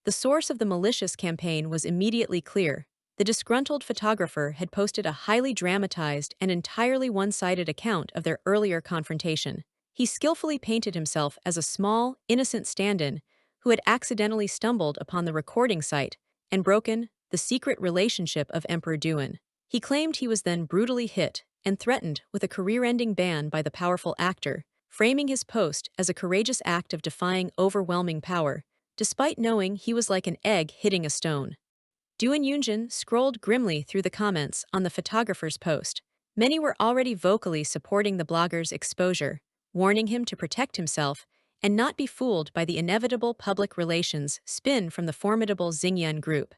The source of the malicious campaign was immediately clear. The disgruntled photographer had posted a highly dramatized and entirely one-sided account of their earlier confrontation. He skillfully painted himself as a small, innocent stand-in who had accidentally stumbled upon the recording site and broken the secret relationship of Emperor Duan. He claimed he was then brutally hit and threatened with a career-ending ban by the powerful actor, framing his post as a courageous act of defying overwhelming power, despite knowing he was like an egg hitting a stone. Duan Yunjin scrolled grimly through the comments on the photographer's post. Many were already vocally supporting the blogger's exposure, warning him to protect himself and not be fooled by the inevitable public relations spin from the formidable Xingyan group.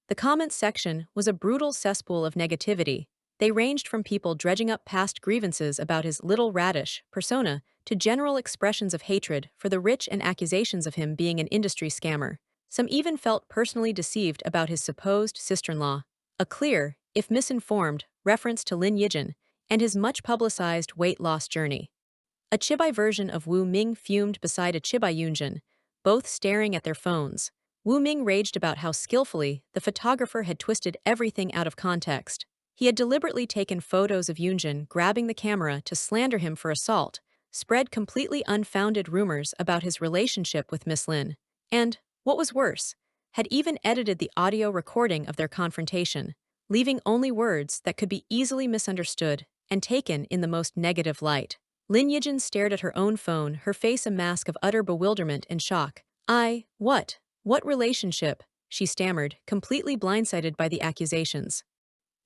The comments section was a brutal cesspool of negativity. They ranged from people dredging up past grievances about his little radish persona to general expressions of hatred for the rich and accusations of him being an industry scammer. Some even felt personally deceived about his supposed sister-in-law. A clear, if misinformed, reference to Lin Yijin and his much-publicized weight loss journey. A chibai version of Wu Ming fumed beside a chibai Yunjin, both staring at their phones. Wu Ming raged about how skillfully the photographer had twisted everything out of context. He had deliberately taken photos of Yunjin grabbing the camera to slander him for assault, spread completely unfounded rumors about his relationship with Miss Lin, and, what was worse, had even edited the audio recording of their confrontation, leaving only words that could be easily misunderstood and taken in the most negative light. Lin Yijin stared at her own phone, her face a mask of utter bewilderment and shock. What? What relationship? She stammered, completely blindsided by the accusations.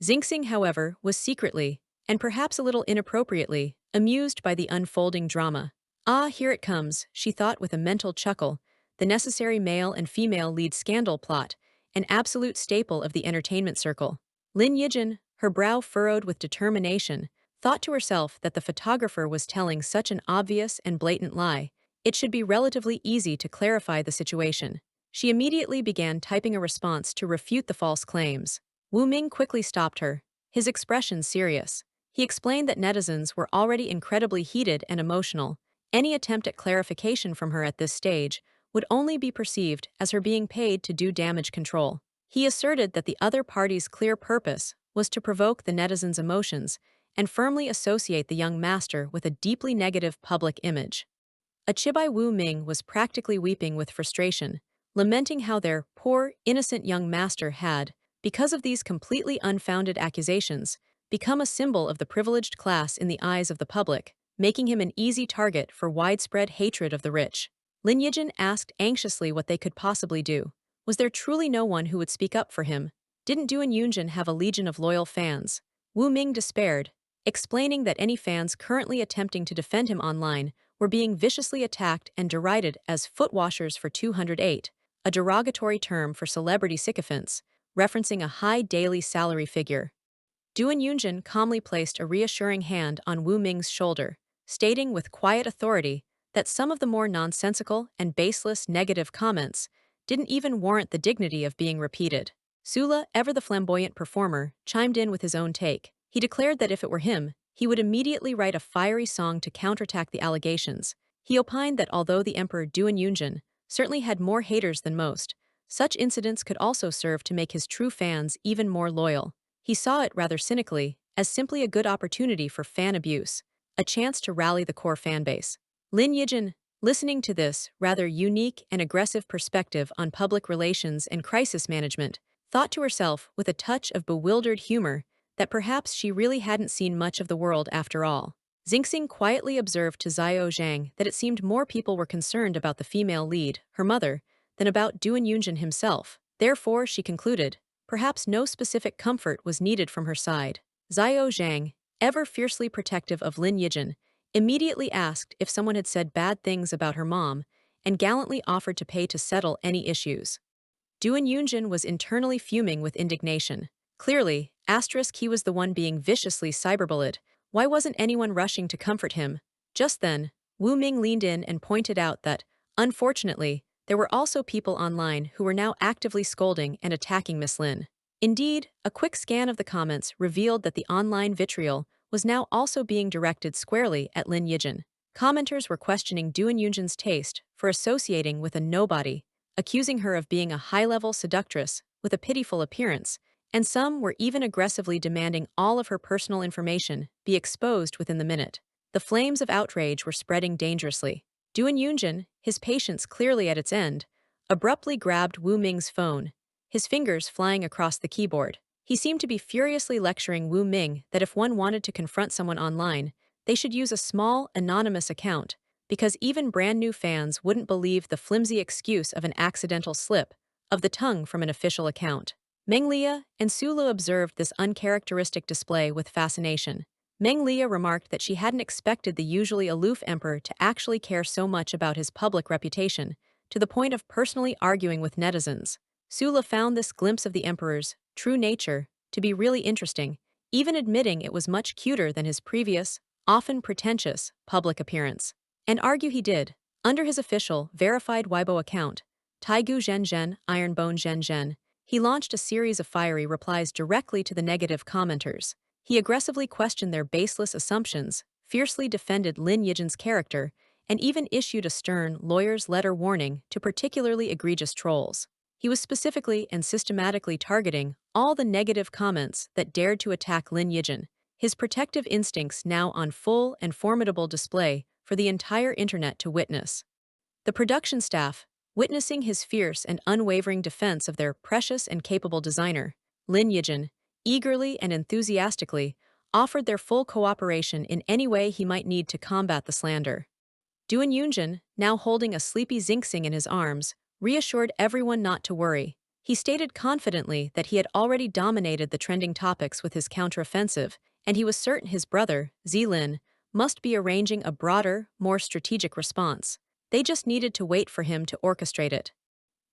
Xingxing, however, was secretly, and perhaps a little inappropriately, amused by the unfolding drama. Ah, here it comes, she thought with a mental chuckle, the necessary male and female lead scandal plot, an absolute staple of the entertainment circle. Lin Yijin, her brow furrowed with determination, thought to herself that the photographer was telling such an obvious and blatant lie. It should be relatively easy to clarify the situation. She immediately began typing a response to refute the false claims. Wu Ming quickly stopped her, his expression serious. He explained that netizens were already incredibly heated and emotional. Any attempt at clarification from her at this stage would only be perceived as her being paid to do damage control. He asserted that the other party's clear purpose was to provoke the netizens' emotions and firmly associate the young master with a deeply negative public image. Achibai Wu Ming was practically weeping with frustration, lamenting how their poor, innocent young master had, because of these completely unfounded accusations, become a symbol of the privileged class in the eyes of the public, making him an easy target for widespread hatred of the rich. Lin Yijin asked anxiously what they could possibly do. Was there truly no one who would speak up for him? Didn't Duan Yunjin have a legion of loyal fans? Wu Ming despaired, explaining that any fans currently attempting to defend him online were being viciously attacked and derided as footwashers for 208, a derogatory term for celebrity sycophants, referencing a high daily salary figure. Duan Yunjin calmly placed a reassuring hand on Wu Ming's shoulder, stating with quiet authority that some of the more nonsensical and baseless negative comments didn't even warrant the dignity of being repeated. Sula, ever the flamboyant performer, chimed in with his own take. He declared that if it were him, he would immediately write a fiery song to counterattack the allegations. He opined that although the Emperor Duan Yunjin certainly had more haters than most, such incidents could also serve to make his true fans even more loyal. He saw it rather cynically, as simply a good opportunity for fan abuse, a chance to rally the core fanbase. Lin Yijin, listening to this rather unique and aggressive perspective on public relations and crisis management, thought to herself with a touch of bewildered humor that perhaps she really hadn't seen much of the world after all. Xingxing quietly observed to Xiao Zhang that it seemed more people were concerned about the female lead, her mother, than about Duan Yunjin himself. Therefore, she concluded, perhaps no specific comfort was needed from her side. Xiao Zhang, ever fiercely protective of Lin Yijin, immediately asked if someone had said bad things about her mom and gallantly offered to pay to settle any issues. Duan Yunjin was internally fuming with indignation. Clearly, he was the one being viciously cyberbullied. Why wasn't anyone rushing to comfort him? Just then, Wu Ming leaned in and pointed out that, unfortunately, there were also people online who were now actively scolding and attacking Miss Lin. Indeed, a quick scan of the comments revealed that the online vitriol was now also being directed squarely at Lin Yijin. Commenters were questioning Duan Yunjin's taste for associating with a nobody, accusing her of being a high-level seductress with a pitiful appearance, and some were even aggressively demanding all of her personal information be exposed within the minute. The flames of outrage were spreading dangerously. Duan Yunjin, his patience clearly at its end, abruptly grabbed Wu Ming's phone, his fingers flying across the keyboard. He seemed to be furiously lecturing Wu Ming that if one wanted to confront someone online, they should use a small, anonymous account, because even brand new fans wouldn't believe the flimsy excuse of an accidental slip of the tongue from an official account. Meng Lia and Sulu observed this uncharacteristic display with fascination. Meng Lia remarked that she hadn't expected the usually aloof emperor to actually care so much about his public reputation, to the point of personally arguing with netizens. Sula found this glimpse of the emperor's true nature to be really interesting, even admitting it was much cuter than his previous, often pretentious, public appearance. And argue he did. Under his official, verified Weibo account, Taigu Zhen, Ironbone Zhen, he launched a series of fiery replies directly to the negative commenters. He aggressively questioned their baseless assumptions, fiercely defended Lin Yijin's character, and even issued a stern lawyer's letter warning to particularly egregious trolls. He was specifically and systematically targeting all the negative comments that dared to attack Lin Yijin, his protective instincts now on full and formidable display for the entire internet to witness. The production staff, witnessing his fierce and unwavering defense of their precious and capable designer, Lin Yijin, eagerly and enthusiastically offered their full cooperation in any way he might need to combat the slander. Duan Yunjin, now holding a sleepy Xingxing in his arms, reassured everyone not to worry. He stated confidently that he had already dominated the trending topics with his counteroffensive, and he was certain his brother, Zilin, must be arranging a broader, more strategic response. They just needed to wait for him to orchestrate it.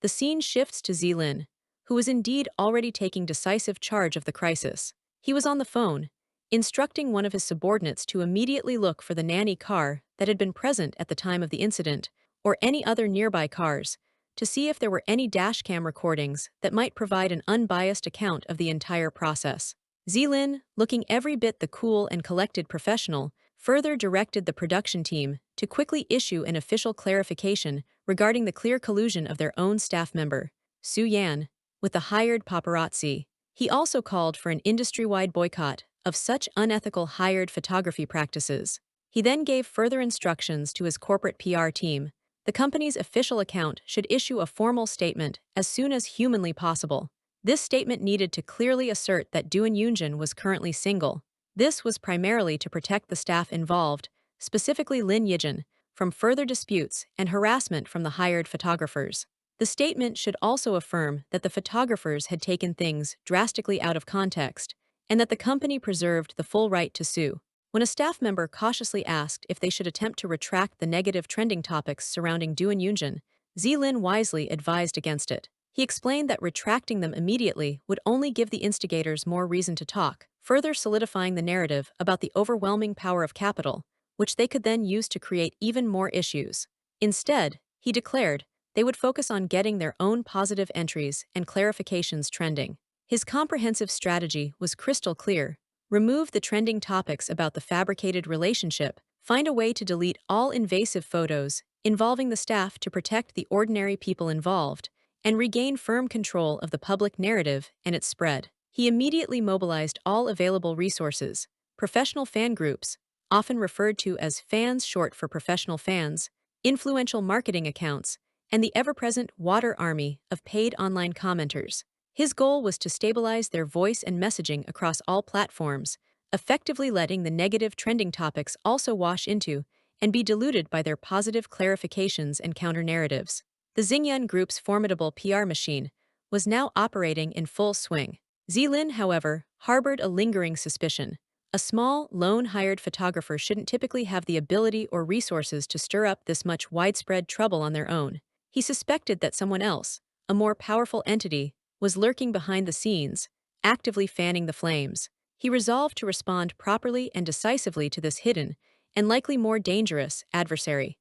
The scene shifts to Zilin, who was indeed already taking decisive charge of the crisis. He was on the phone, instructing one of his subordinates to immediately look for the nanny car that had been present at the time of the incident, or any other nearby cars, to see if there were any dashcam recordings that might provide an unbiased account of the entire process. Zilin, looking every bit the cool and collected professional, further directed the production team to quickly issue an official clarification regarding the clear collusion of their own staff member, Su Yan, with the hired paparazzi. He also called for an industry-wide boycott of such unethical hired photography practices. He then gave further instructions to his corporate PR team. The company's official account should issue a formal statement as soon as humanly possible. This statement needed to clearly assert that Duan Yunjin was currently single. This was primarily to protect the staff involved, specifically Lin Yijin, from further disputes and harassment from the hired photographers. The statement should also affirm that the photographers had taken things drastically out of context, and that the company preserved the full right to sue. When a staff member cautiously asked if they should attempt to retract the negative trending topics surrounding Duan Yunjin, Zilin wisely advised against it. He explained that retracting them immediately would only give the instigators more reason to talk, further solidifying the narrative about the overwhelming power of capital, which they could then use to create even more issues. Instead, he declared, they would focus on getting their own positive entries and clarifications trending. His comprehensive strategy was crystal clear. Remove the trending topics about the fabricated relationship, find a way to delete all invasive photos involving the staff to protect the ordinary people involved, and regain firm control of the public narrative and its spread. He immediately mobilized all available resources, professional fan groups, often referred to as fans short for professional fans, influential marketing accounts, and the ever-present water army of paid online commenters. His goal was to stabilize their voice and messaging across all platforms, effectively letting the negative trending topics also wash into and be diluted by their positive clarifications and counter-narratives. The Xingyun Group's formidable PR machine was now operating in full swing. Zilin, however, harbored a lingering suspicion. A small, lone-hired photographer shouldn't typically have the ability or resources to stir up this much widespread trouble on their own. He suspected that someone else, a more powerful entity, was lurking behind the scenes, actively fanning the flames. He resolved to respond properly and decisively to this hidden, and likely more dangerous, adversary.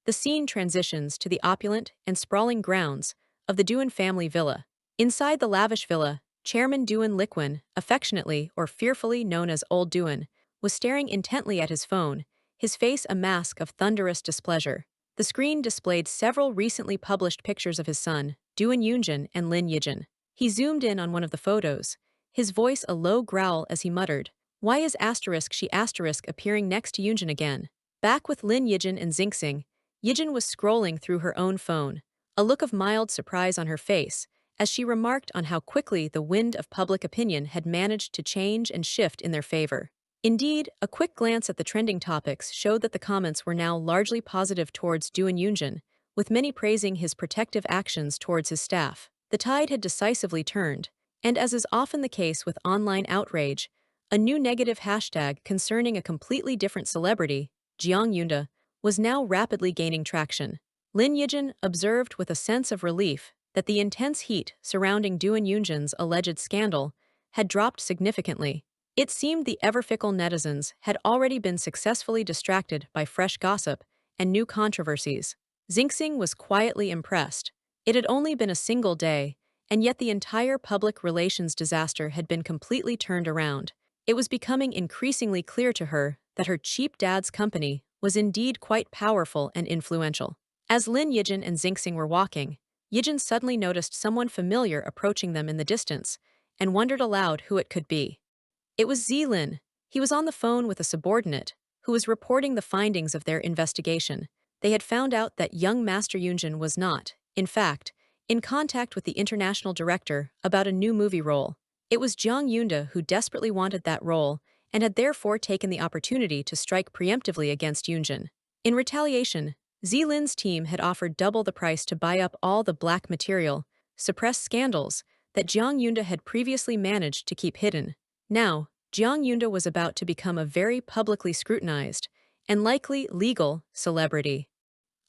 The scene transitions to the opulent and sprawling grounds of the Duan family villa. Inside the lavish villa, Chairman Duan Liquan, affectionately or fearfully known as Old Duan, was staring intently at his phone, his face a mask of thunderous displeasure. The screen displayed several recently published pictures of his son, Duan Yunjin and Lin Yijin. He zoomed in on one of the photos, his voice a low growl as he muttered, "Why is she appearing next to Yunjin again?" Back with Lin Yijin and Xingxing, Yijin was scrolling through her own phone, a look of mild surprise on her face, as she remarked on how quickly the wind of public opinion had managed to change and shift in their favor. Indeed, a quick glance at the trending topics showed that the comments were now largely positive towards Duan Yunjin, with many praising his protective actions towards his staff. The tide had decisively turned, and as is often the case with online outrage, a new negative hashtag concerning a completely different celebrity, Jiang Yunda, was now rapidly gaining traction. Lin Yijin observed with a sense of relief that the intense heat surrounding Duan Yunjin's alleged scandal had dropped significantly. It seemed the ever-fickle netizens had already been successfully distracted by fresh gossip and new controversies. Xingxing was quietly impressed. It had only been a single day, and yet the entire public relations disaster had been completely turned around. It was becoming increasingly clear to her that her cheap dad's company was indeed quite powerful and influential. As Lin Yijin and Xingxing were walking, Yijin suddenly noticed someone familiar approaching them in the distance and wondered aloud who it could be. It was Zilin. He was on the phone with a subordinate who was reporting the findings of their investigation. They had found out that young Master Yunjin was not, in fact, in contact with the international director about a new movie role. It was Jiang Yunda who desperately wanted that role and had therefore taken the opportunity to strike preemptively against Yunjin. In retaliation, Zilin's team had offered double the price to buy up all the black material, suppress scandals that Jiang Yunda had previously managed to keep hidden. Now, Jiang Yunda was about to become a very publicly scrutinized and likely legal celebrity.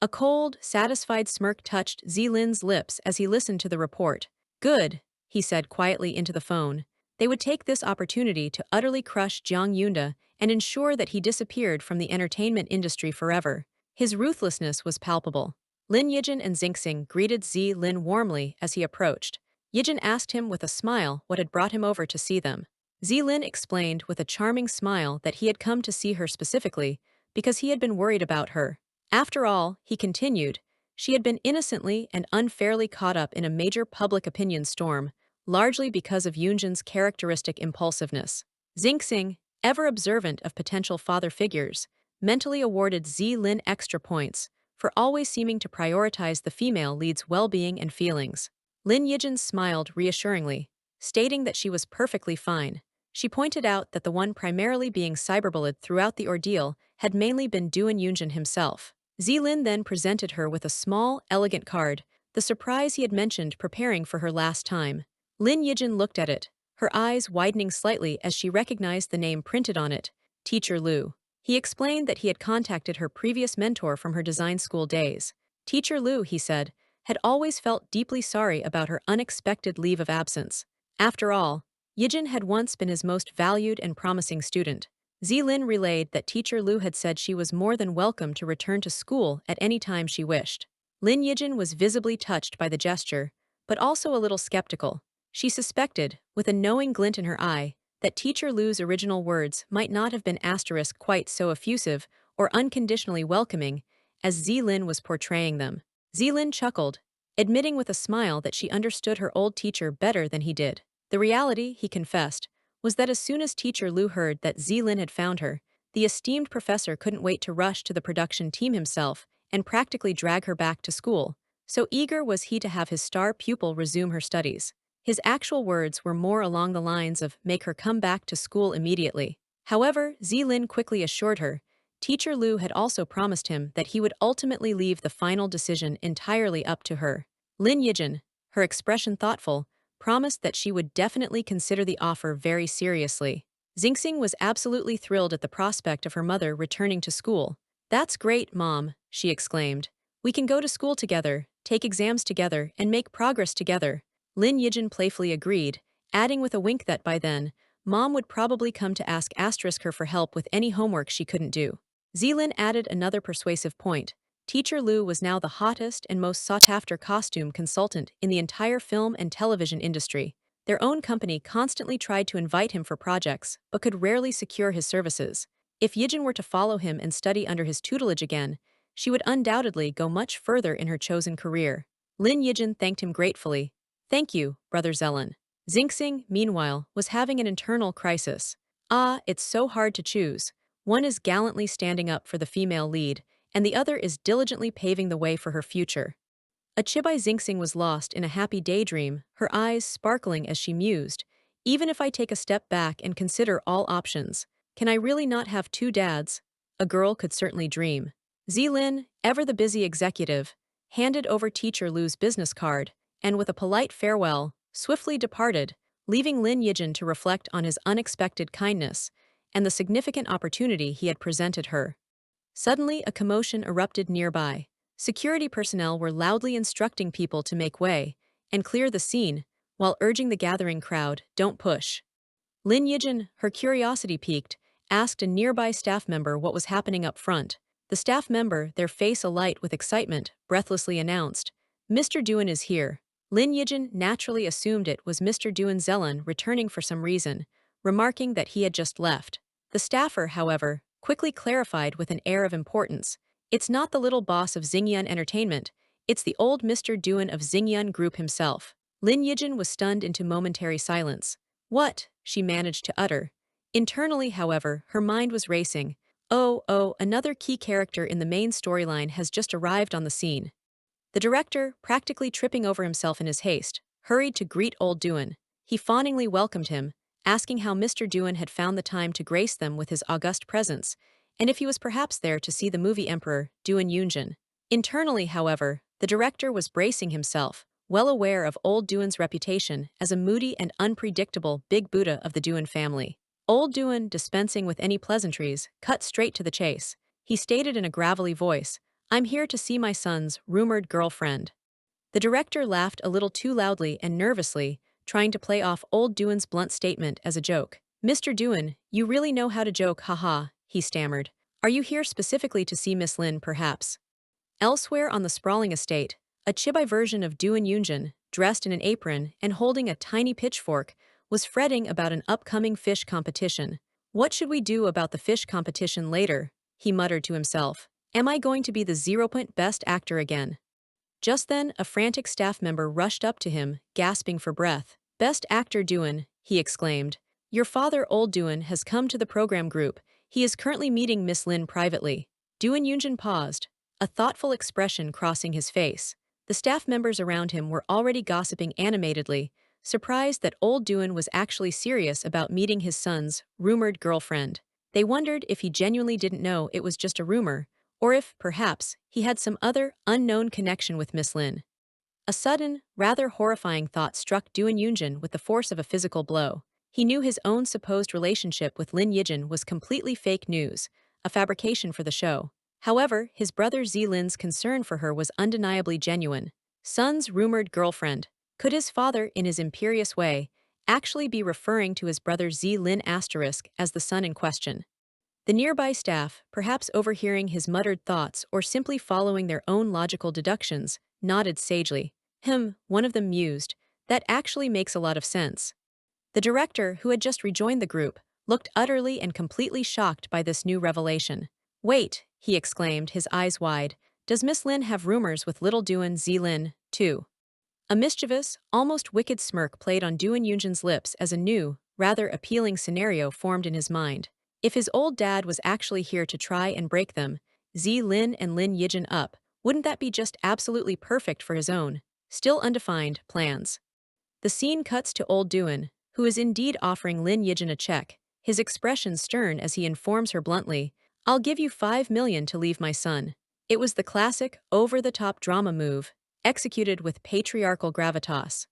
A cold, satisfied smirk touched Zilin's lips as he listened to the report. Good, he said quietly into the phone. They would take this opportunity to utterly crush Jiang Yunda and ensure that he disappeared from the entertainment industry forever. His ruthlessness was palpable. Lin Yijin and Xingxing greeted Zilin warmly as he approached. Yijin asked him with a smile what had brought him over to see them. Zilin explained with a charming smile that he had come to see her specifically because he had been worried about her. After all, he continued, she had been innocently and unfairly caught up in a major public opinion storm, largely because of Yunjin's characteristic impulsiveness. Xingxing, ever observant of potential father figures, mentally awarded Zilin extra points for always seeming to prioritize the female lead's well-being and feelings. Lin Yijin smiled reassuringly, stating that she was perfectly fine. She pointed out that the one primarily being cyberbullied throughout the ordeal had mainly been Duan Yunjin himself. Zilin then presented her with a small, elegant card, the surprise he had mentioned preparing for her last time. Lin Yijin looked at it, her eyes widening slightly as she recognized the name printed on it, Teacher Lu. He explained that he had contacted her previous mentor from her design school days. Teacher Lu, he said, had always felt deeply sorry about her unexpected leave of absence. After all, Yijin had once been his most valued and promising student. Zilin relayed that Teacher Lu had said she was more than welcome to return to school at any time she wished. Lin Yijin was visibly touched by the gesture, but also a little skeptical. She suspected, with a knowing glint in her eye, that Teacher Lu's original words might not have been asterisk quite so effusive or unconditionally welcoming as Zilin was portraying them. Zilin chuckled, admitting with a smile that she understood her old teacher better than he did. The reality, he confessed, was that as soon as Teacher Lu heard that Zilin had found her, the esteemed professor couldn't wait to rush to the production team himself and practically drag her back to school. So eager was he to have his star pupil resume her studies. His actual words were more along the lines of make her come back to school immediately. However, Zilin quickly assured her, Teacher Lu had also promised him that he would ultimately leave the final decision entirely up to her. Lin Yijin, her expression thoughtful, promised that she would definitely consider the offer very seriously. Xingxing was absolutely thrilled at the prospect of her mother returning to school. That's great, Mom, she exclaimed. We can go to school together, take exams together, and make progress together. Lin Yijin playfully agreed, adding with a wink that by then, Mom would probably come to ask her for help with any homework she couldn't do. Zilin added another persuasive point. Teacher Lu was now the hottest and most sought-after costume consultant in the entire film and television industry. Their own company constantly tried to invite him for projects, but could rarely secure his services. If Yijin were to follow him and study under his tutelage again, she would undoubtedly go much further in her chosen career. Lin Yijin thanked him gratefully. Thank you, Brother Zelen. Xingxing, meanwhile, was having an internal crisis. It's so hard to choose. One is gallantly standing up for the female lead, and the other is diligently paving the way for her future. Achibai Xingxing was lost in a happy daydream, her eyes sparkling as she mused. Even if I take a step back and consider all options, can I really not have two dads? A girl could certainly dream. Zilin, ever the busy executive, handed over Teacher Lu's business card, and with a polite farewell, swiftly departed, leaving Lin Yijin to reflect on his unexpected kindness and the significant opportunity he had presented her. Suddenly, a commotion erupted nearby. Security personnel were loudly instructing people to make way and clear the scene, while urging the gathering crowd, don't push. Lin Yijin, her curiosity piqued, asked a nearby staff member what was happening up front. The staff member, their face alight with excitement, breathlessly announced, Mr. Duan is here. Lin Yijin naturally assumed it was Mr. Duan Zelun returning for some reason, remarking that he had just left. The staffer, however, quickly clarified with an air of importance. It's not the little boss of Xingyun Entertainment, it's the old Mr. Duan of Xingyun Group himself. Lin Yijin was stunned into momentary silence. What? She managed to utter. Internally, however, her mind was racing. Oh, another key character in the main storyline has just arrived on the scene. The director, practically tripping over himself in his haste, hurried to greet old Duan. He fawningly welcomed him, asking how Mr. Duan had found the time to grace them with his august presence, and if he was perhaps there to see the movie emperor, Duan Yunjin. Internally, however, the director was bracing himself, well aware of old Duan's reputation as a moody and unpredictable big Buddha of the Duan family. Old Duan, dispensing with any pleasantries, cut straight to the chase. He stated in a gravelly voice, "I'm here to see my son's rumored girlfriend." The director laughed a little too loudly and nervously, trying to play off old Duan's blunt statement as a joke. "Mr. Duan, you really know how to joke, haha," he stammered. "Are you here specifically to see Miss Lin, perhaps?" Elsewhere on the sprawling estate, a chibi version of Duan Yunjin, dressed in an apron and holding a tiny pitchfork, was fretting about an upcoming fish competition. "What should we do about the fish competition later?" he muttered to himself. "Am I going to be the 0-point best actor again?" Just then, a frantic staff member rushed up to him, gasping for breath. "Best actor Duan," he exclaimed. "Your father, old Duan, has come to the program group. He is currently meeting Miss Lin privately." Duan Yunjin paused, a thoughtful expression crossing his face. The staff members around him were already gossiping animatedly, surprised that old Duan was actually serious about meeting his son's rumored girlfriend. They wondered if he genuinely didn't know it was just a rumor, or if, perhaps, he had some other, unknown connection with Miss Lin. A sudden, rather horrifying thought struck Duan Yunjin with the force of a physical blow. He knew his own supposed relationship with Lin Yijin was completely fake news, a fabrication for the show. However, his brother Zi Lin's concern for her was undeniably genuine. Son's rumored girlfriend. Could his father, in his imperious way, actually be referring to his brother Zi Lin asterisk as the son in question? The nearby staff, perhaps overhearing his muttered thoughts or simply following their own logical deductions, nodded sagely. One of them mused. That actually makes a lot of sense. The director, who had just rejoined the group, looked utterly and completely shocked by this new revelation. "Wait," he exclaimed, his eyes wide. "Does Miss Lin have rumors with little Duan Zi Lin, too?" A mischievous, almost wicked smirk played on Duan Yunjin's lips as a new, rather appealing scenario formed in his mind. If his old dad was actually here to try and break them, Zi Lin and Lin Yijin up, wouldn't that be just absolutely perfect for his own, still undefined, plans? The scene cuts to old Duan, who is indeed offering Lin Yijin a check, his expression stern as he informs her bluntly, "I'll give you 5 million to leave my son." It was the classic, over-the-top drama move, executed with patriarchal gravitas.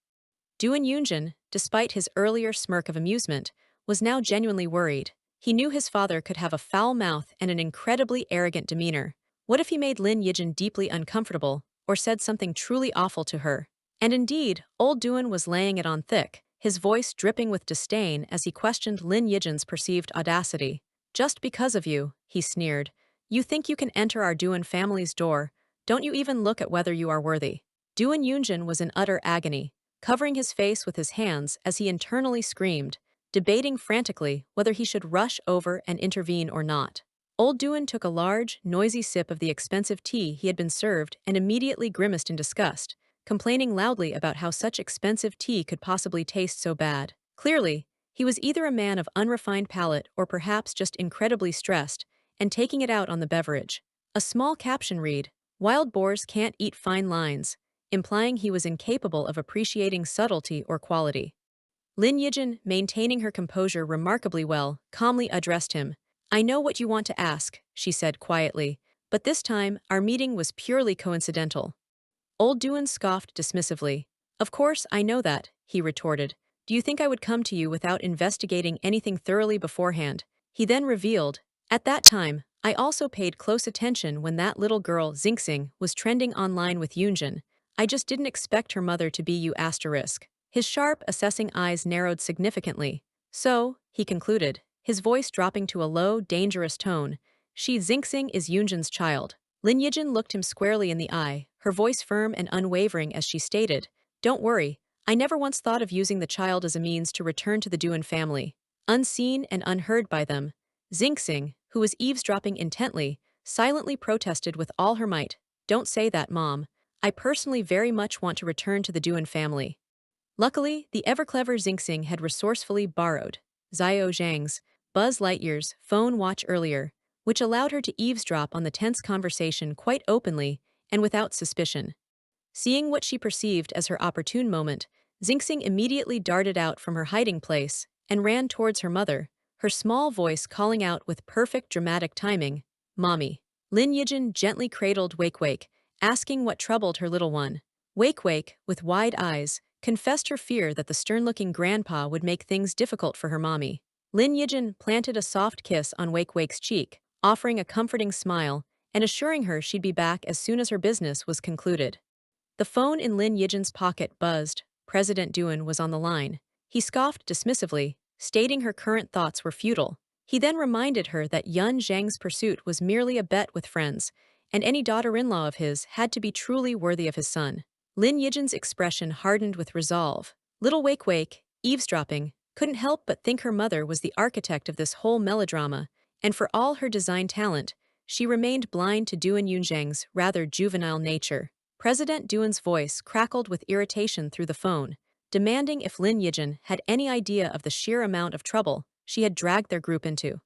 Duan Yunjin, despite his earlier smirk of amusement, was now genuinely worried. He knew his father could have a foul mouth and an incredibly arrogant demeanor. What if he made Lin Yijin deeply uncomfortable, or said something truly awful to her? And indeed, old Duan was laying it on thick, his voice dripping with disdain as he questioned Lin Yijin's perceived audacity. "Just because of you," he sneered. "You think you can enter our Duan family's door? Don't you even look at whether you are worthy?" Duan Yunjin was in utter agony, covering his face with his hands as he internally screamed, debating frantically whether he should rush over and intervene or not. Old Duan took a large, noisy sip of the expensive tea he had been served and immediately grimaced in disgust, complaining loudly about how such expensive tea could possibly taste so bad. Clearly, he was either a man of unrefined palate or perhaps just incredibly stressed, and taking it out on the beverage. A small caption read, "Wild boars can't eat fine lines," implying he was incapable of appreciating subtlety or quality. Lin Yijin, maintaining her composure remarkably well, calmly addressed him. "I know what you want to ask," she said quietly, "but this time, our meeting was purely coincidental." Old Duan scoffed dismissively. "Of course, I know that," he retorted. "Do you think I would come to you without investigating anything thoroughly beforehand?" He then revealed, "At that time, I also paid close attention when that little girl, Xingxing, was trending online with Yunjin. I just didn't expect her mother to be you asterisk." His sharp, assessing eyes narrowed significantly. "So," he concluded, his voice dropping to a low, dangerous tone, "she Xingxing is Yunjin's child." Lin Yijin looked him squarely in the eye, her voice firm and unwavering as she stated, "Don't worry, I never once thought of using the child as a means to return to the Duan family." Unseen and unheard by them, Xingxing, who was eavesdropping intently, silently protested with all her might, "Don't say that, Mom. I personally very much want to return to the Duan family." Luckily, the ever-clever Xingxing had resourcefully borrowed Xiao Zhang's Buzz Lightyear's phone watch earlier, which allowed her to eavesdrop on the tense conversation quite openly and without suspicion. Seeing what she perceived as her opportune moment, Xingxing immediately darted out from her hiding place and ran towards her mother, her small voice calling out with perfect dramatic timing, "Mommy." Lin Yijin gently cradled Wake Wake, asking what troubled her little one. Wake Wake, with wide eyes, confessed her fear that the stern-looking grandpa would make things difficult for her mommy. Lin Yijin planted a soft kiss on Wake Wake's cheek, offering a comforting smile and assuring her she'd be back as soon as her business was concluded. The phone in Lin Yijin's pocket buzzed. President Duan was on the line. He scoffed dismissively, stating her current thoughts were futile. He then reminded her that Yun Zhang's pursuit was merely a bet with friends, and any daughter-in-law of his had to be truly worthy of his son. Lin Yijin's expression hardened with resolve. Little Wake Wake, eavesdropping, couldn't help but think her mother was the architect of this whole melodrama, and for all her design talent, she remained blind to Duan Yunzhang's rather juvenile nature. President Duan's voice crackled with irritation through the phone, demanding if Lin Yijin had any idea of the sheer amount of trouble she had dragged their group into.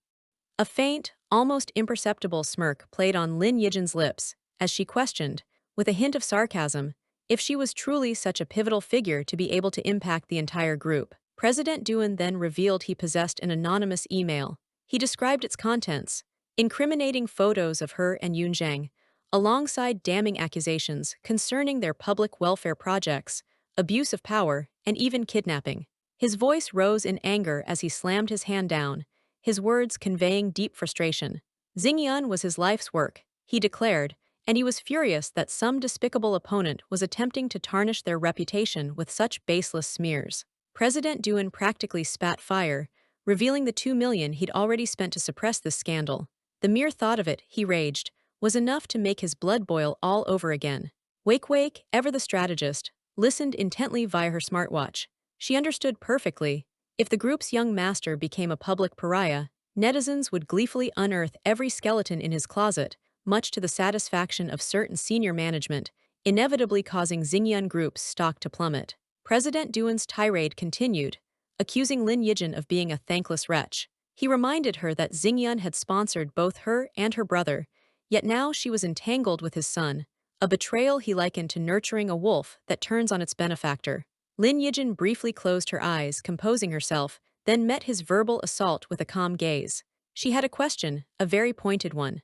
A faint, almost imperceptible smirk played on Lin Yijin's lips as she questioned, with a hint of sarcasm, if she was truly such a pivotal figure to be able to impact the entire group. President Duan then revealed he possessed an anonymous email. He described its contents, incriminating photos of her and Yun Zhang, alongside damning accusations concerning their public welfare projects, abuse of power, and even kidnapping. His voice rose in anger as he slammed his hand down, his words conveying deep frustration. Xingyan was his life's work, he declared, and he was furious that some despicable opponent was attempting to tarnish their reputation with such baseless smears. President Duan practically spat fire, revealing the 2 million he'd already spent to suppress this scandal. The mere thought of it, he raged, was enough to make his blood boil all over again. Wake Wake, ever the strategist, listened intently via her smartwatch. She understood perfectly. If the group's young master became a public pariah, netizens would gleefully unearth every skeleton in his closet, much to the satisfaction of certain senior management, inevitably causing Xingyan Group's stock to plummet. President Duan's tirade continued, accusing Lin Yijin of being a thankless wretch. He reminded her that Xingyan had sponsored both her and her brother, yet now she was entangled with his son, a betrayal he likened to nurturing a wolf that turns on its benefactor. Lin Yijin briefly closed her eyes, composing herself, then met his verbal assault with a calm gaze. She had a question, a very pointed one.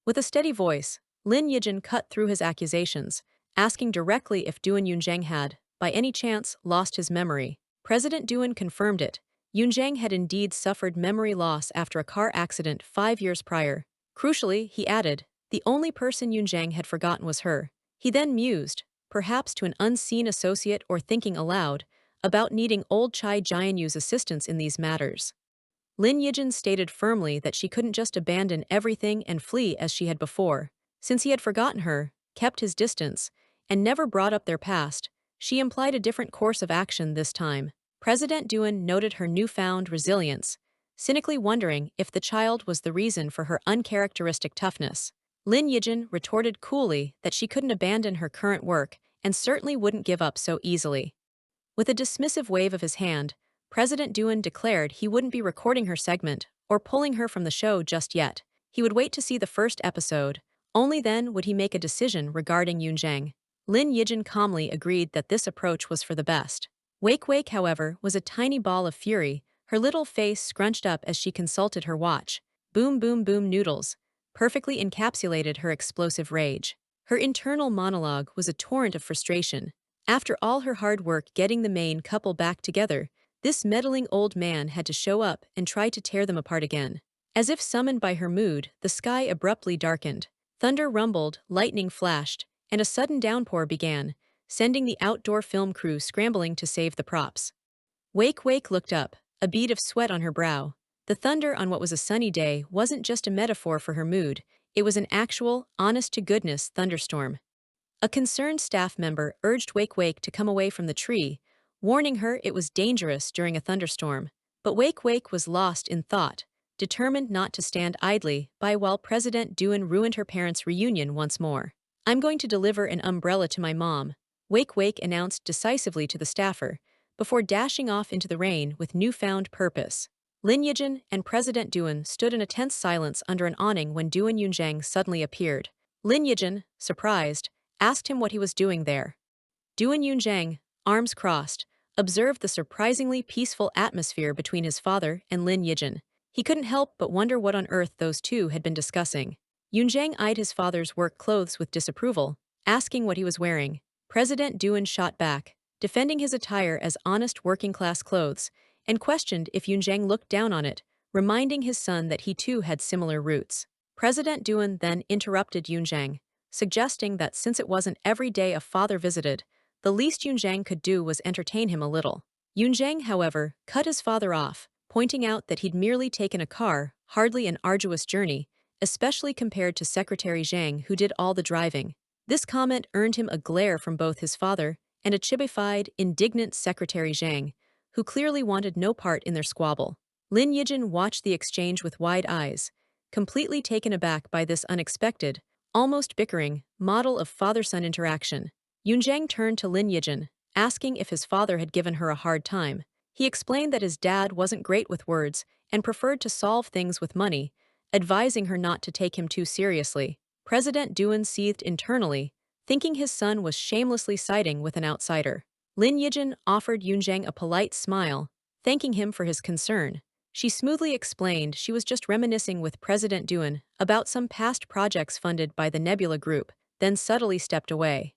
With a steady voice, Lin Yijin cut through his accusations, asking directly if Duan Yunzhang had, by any chance, lost his memory. President Duan confirmed it. Yunzhang had indeed suffered memory loss after a car accident 5 years prior. Crucially, he added, the only person Yunzhang had forgotten was her. He then mused, perhaps to an unseen associate or thinking aloud, about needing old Chai Jianyu's assistance in these matters. Lin Yijin stated firmly that she couldn't just abandon everything and flee as she had before. Since he had forgotten her, kept his distance, and never brought up their past, she implied a different course of action this time. President Duan noted her newfound resilience, cynically wondering if the child was the reason for her uncharacteristic toughness. Lin Yijin retorted coolly that she couldn't abandon her current work and certainly wouldn't give up so easily. With a dismissive wave of his hand, President Duan declared he wouldn't be recording her segment or pulling her from the show just yet. He would wait to see the first episode. Only then would he make a decision regarding Yunzhang. Lin Yijin calmly agreed that this approach was for the best. Wake Wake, however, was a tiny ball of fury, her little face scrunched up as she consulted her watch. Boom boom boom noodles perfectly encapsulated her explosive rage. Her internal monologue was a torrent of frustration. After all her hard work getting the main couple back together, this meddling old man had to show up and try to tear them apart again. As if summoned by her mood, the sky abruptly darkened. Thunder rumbled, lightning flashed, and a sudden downpour began, sending the outdoor film crew scrambling to save the props. Wake Wake looked up, a bead of sweat on her brow. The thunder on what was a sunny day wasn't just a metaphor for her mood, it was an actual, honest-to-goodness thunderstorm. A concerned staff member urged Wake Wake to come away from the tree, warning her it was dangerous during a thunderstorm. But Wake Wake was lost in thought, determined not to stand idly by while President Doon ruined her parents' reunion once more. "I'm going to deliver an umbrella to my mom," Wake Wake announced decisively to the staffer, before dashing off into the rain with newfound purpose. Lin Yijin and President Doon stood in a tense silence under an awning when Doon Yunjang suddenly appeared. Lin Yijin, surprised, asked him what he was doing there. Doon Yunjang, arms crossed, observed the surprisingly peaceful atmosphere between his father and Lin Yijin. He couldn't help but wonder what on earth those two had been discussing. Yunjang eyed his father's work clothes with disapproval, asking what he was wearing. President Doon shot back, defending his attire as honest working-class clothes, and questioned if Yunjang looked down on it, reminding his son that he too had similar roots. President Doon then interrupted Yunjang, suggesting that since it wasn't every day a father visited, the least Yunjang could do was entertain him a little. Yunjang, however, cut his father off, pointing out that he'd merely taken a car, hardly an arduous journey, especially compared to Secretary Zhang who did all the driving. This comment earned him a glare from both his father and a chibified, indignant Secretary Zhang, who clearly wanted no part in their squabble. Lin Yijin watched the exchange with wide eyes, completely taken aback by this unexpected, almost bickering, model of father-son interaction. Yunjang turned to Lin Yijin, asking if his father had given her a hard time. He explained that his dad wasn't great with words and preferred to solve things with money, advising her not to take him too seriously. President Doon seethed internally, thinking his son was shamelessly siding with an outsider. Lin Yijin offered Yunjang a polite smile, thanking him for his concern. She smoothly explained she was just reminiscing with President Doon about some past projects funded by the Nebula Group, then subtly stepped away.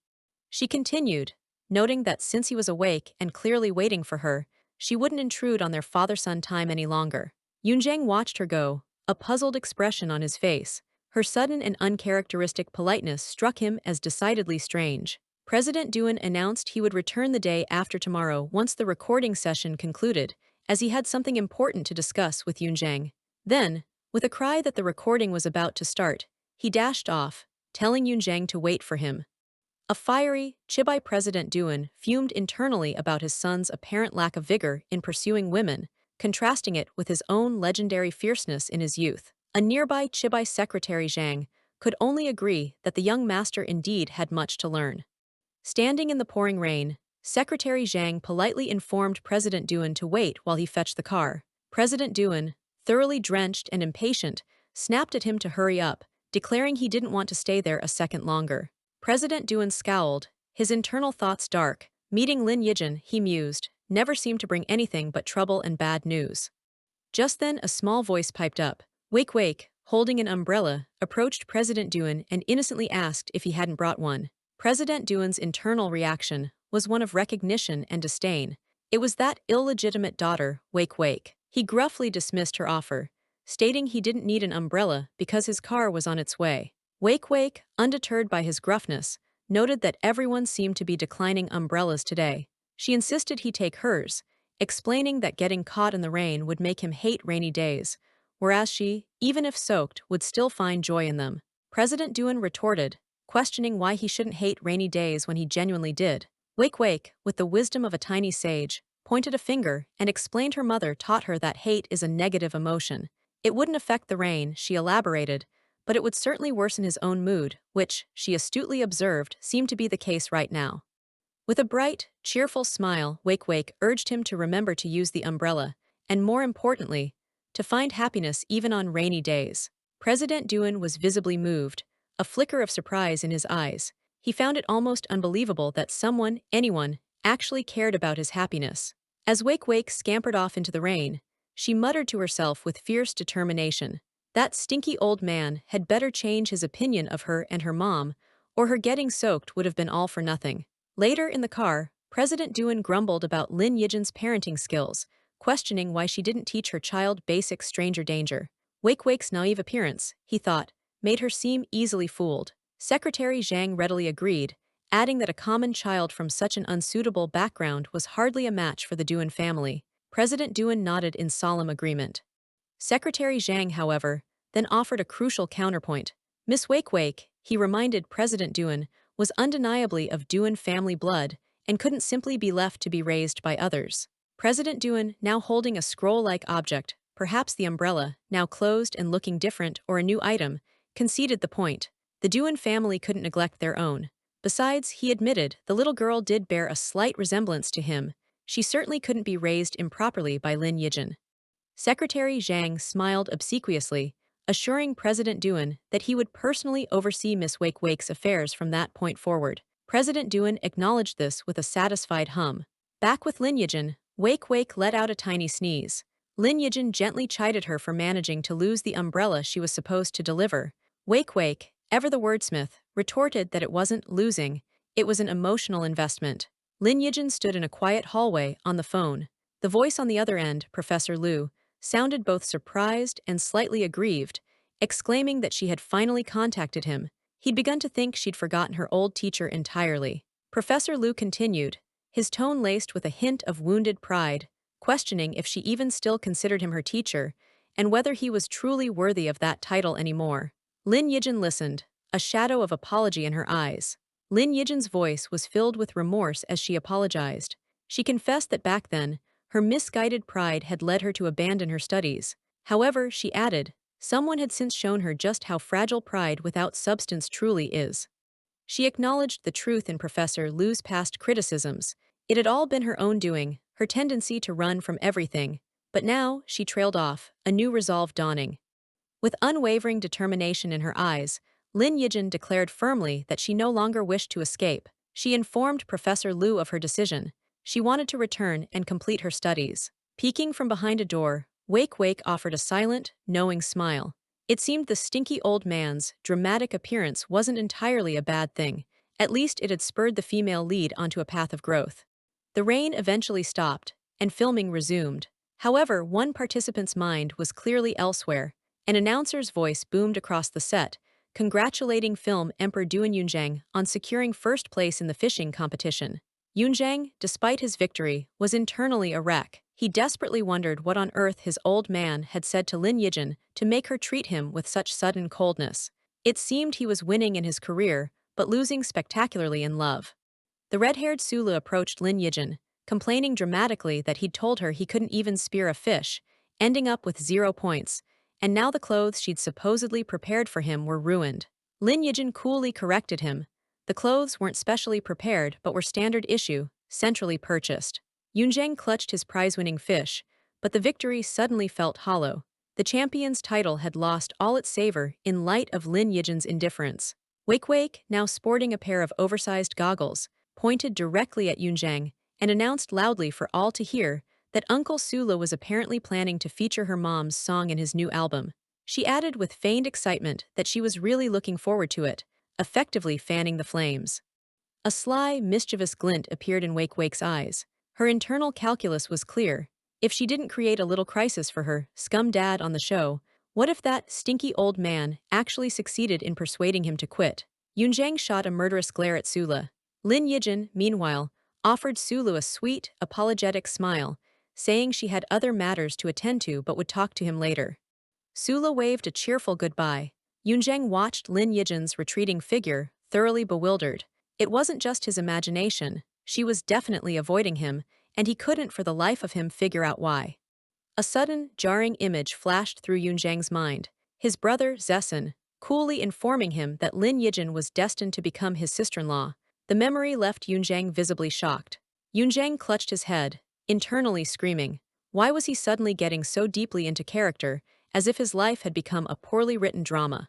She continued, noting that since he was awake and clearly waiting for her, she wouldn't intrude on their father-son time any longer. Yunjang watched her go, a puzzled expression on his face. Her sudden and uncharacteristic politeness struck him as decidedly strange. President Doon announced he would return the day after tomorrow once the recording session concluded, as he had something important to discuss with Yunjang. Then, with a cry that the recording was about to start, he dashed off, telling Yunjang to wait for him. A fiery, chibai President Doon fumed internally about his son's apparent lack of vigor in pursuing women, contrasting it with his own legendary fierceness in his youth. A nearby chibai Secretary Zhang could only agree that the young master indeed had much to learn. Standing in the pouring rain, Secretary Zhang politely informed President Doon to wait while he fetched the car. President Doon, thoroughly drenched and impatient, snapped at him to hurry up, declaring he didn't want to stay there a second longer. President Doon scowled, his internal thoughts dark. Meeting Lin Yijin, he mused, never seemed to bring anything but trouble and bad news. Just then a small voice piped up. Wake Wake, holding an umbrella, approached President Doon and innocently asked if he hadn't brought one. President Doon's internal reaction was one of recognition and disdain. It was that illegitimate daughter, Wake Wake. He gruffly dismissed her offer, stating he didn't need an umbrella because his car was on its way. Wake Wake, undeterred by his gruffness, noted that everyone seemed to be declining umbrellas today. She insisted he take hers, explaining that getting caught in the rain would make him hate rainy days, whereas she, even if soaked, would still find joy in them. President Doon retorted, questioning why he shouldn't hate rainy days when he genuinely did. Wake Wake, with the wisdom of a tiny sage, pointed a finger and explained her mother taught her that hate is a negative emotion. It wouldn't affect the rain, she elaborated, but it would certainly worsen his own mood, which, she astutely observed, seemed to be the case right now. With a bright, cheerful smile, Wake Wake urged him to remember to use the umbrella, and more importantly, to find happiness even on rainy days. President Doon was visibly moved, a flicker of surprise in his eyes. He found it almost unbelievable that someone, anyone, actually cared about his happiness. As Wake Wake scampered off into the rain, she muttered to herself with fierce determination, that stinky old man had better change his opinion of her and her mom, or her getting soaked would have been all for nothing. Later in the car, President Doon grumbled about Lin Yijin's parenting skills, questioning why she didn't teach her child basic stranger danger. Wake Wake's naive appearance, he thought, made her seem easily fooled. Secretary Zhang readily agreed, adding that a common child from such an unsuitable background was hardly a match for the Doon family. President Doon nodded in solemn agreement. Secretary Zhang, however, then offered a crucial counterpoint. Miss Wake Wake, he reminded President Doon, was undeniably of Duan family blood and couldn't simply be left to be raised by others. President Duan, now holding a scroll-like object, perhaps the umbrella, now closed and looking different or a new item, conceded the point. The Duan family couldn't neglect their own. Besides, he admitted, the little girl did bear a slight resemblance to him. She certainly couldn't be raised improperly by Lin Yijin. Secretary Zhang smiled obsequiously, assuring President Duan that he would personally oversee Miss Wake Wake's affairs from that point forward. President Duan acknowledged this with a satisfied hum. Back with Lin Yijin, Wake Wake let out a tiny sneeze. Lin Yijin gently chided her for managing to lose the umbrella she was supposed to deliver. Wake Wake, ever the wordsmith, retorted that it wasn't losing, it was an emotional investment. Lin Yijin stood in a quiet hallway on the phone. The voice on the other end, Professor Liu, sounded both surprised and slightly aggrieved, exclaiming that she had finally contacted him. He'd begun to think she'd forgotten her old teacher entirely. Professor Liu continued, his tone laced with a hint of wounded pride, questioning if she even still considered him her teacher, and whether he was truly worthy of that title anymore. Lin Yijin listened, a shadow of apology in her eyes. Lin Yijin's voice was filled with remorse as she apologized. She confessed that back then, her misguided pride had led her to abandon her studies. However, she added, someone had since shown her just how fragile pride without substance truly is. She acknowledged the truth in Professor Liu's past criticisms. It had all been her own doing, her tendency to run from everything. But now, she trailed off, a new resolve dawning. With unwavering determination in her eyes, Lin Yijin declared firmly that she no longer wished to escape. She informed Professor Liu of her decision. She wanted to return and complete her studies. Peeking from behind a door, Wake Wake offered a silent, knowing smile. It seemed the stinky old man's dramatic appearance wasn't entirely a bad thing. At least it had spurred the female lead onto a path of growth. The rain eventually stopped, and filming resumed. However, one participant's mind was clearly elsewhere. An announcer's voice boomed across the set, congratulating film Emperor Duan Yunzhang on securing first place in the fishing competition. Yunzhang, despite his victory, was internally a wreck. He desperately wondered what on earth his old man had said to Lin Yijin to make her treat him with such sudden coldness. It seemed he was winning in his career, but losing spectacularly in love. The red-haired Sulu approached Lin Yijin, complaining dramatically that he'd told her he couldn't even spear a fish, ending up with 0 points, and now the clothes she'd supposedly prepared for him were ruined. Lin Yijin coolly corrected him. The clothes weren't specially prepared but were standard issue, centrally purchased. Yunzhang clutched his prize-winning fish, but the victory suddenly felt hollow. The champion's title had lost all its savor in light of Lin Yijin's indifference. Wake Wake, now sporting a pair of oversized goggles, pointed directly at Yunzhang and announced loudly for all to hear that Uncle Sula was apparently planning to feature her mom's song in his new album. She added with feigned excitement that she was really looking forward to it, effectively fanning the flames. A sly, mischievous glint appeared in Wake Wake's eyes. Her internal calculus was clear. If she didn't create a little crisis for her scum dad on the show, what if that stinky old man actually succeeded in persuading him to quit? Yunzhang shot a murderous glare at Sula. Lin Yijin, meanwhile, offered Sulu a sweet, apologetic smile, saying she had other matters to attend to but would talk to him later. Sula waved a cheerful goodbye. Yunzhang watched Lin Yijin's retreating figure, thoroughly bewildered. It wasn't just his imagination. She was definitely avoiding him, and he couldn't for the life of him figure out why. A sudden, jarring image flashed through Yunzhang's mind. His brother, Zessen, coolly informing him that Lin Yijin was destined to become his sister-in-law. The memory left Yunzhang visibly shocked. Yunzhang clutched his head, internally screaming. Why was he suddenly getting so deeply into character, as if his life had become a poorly written drama?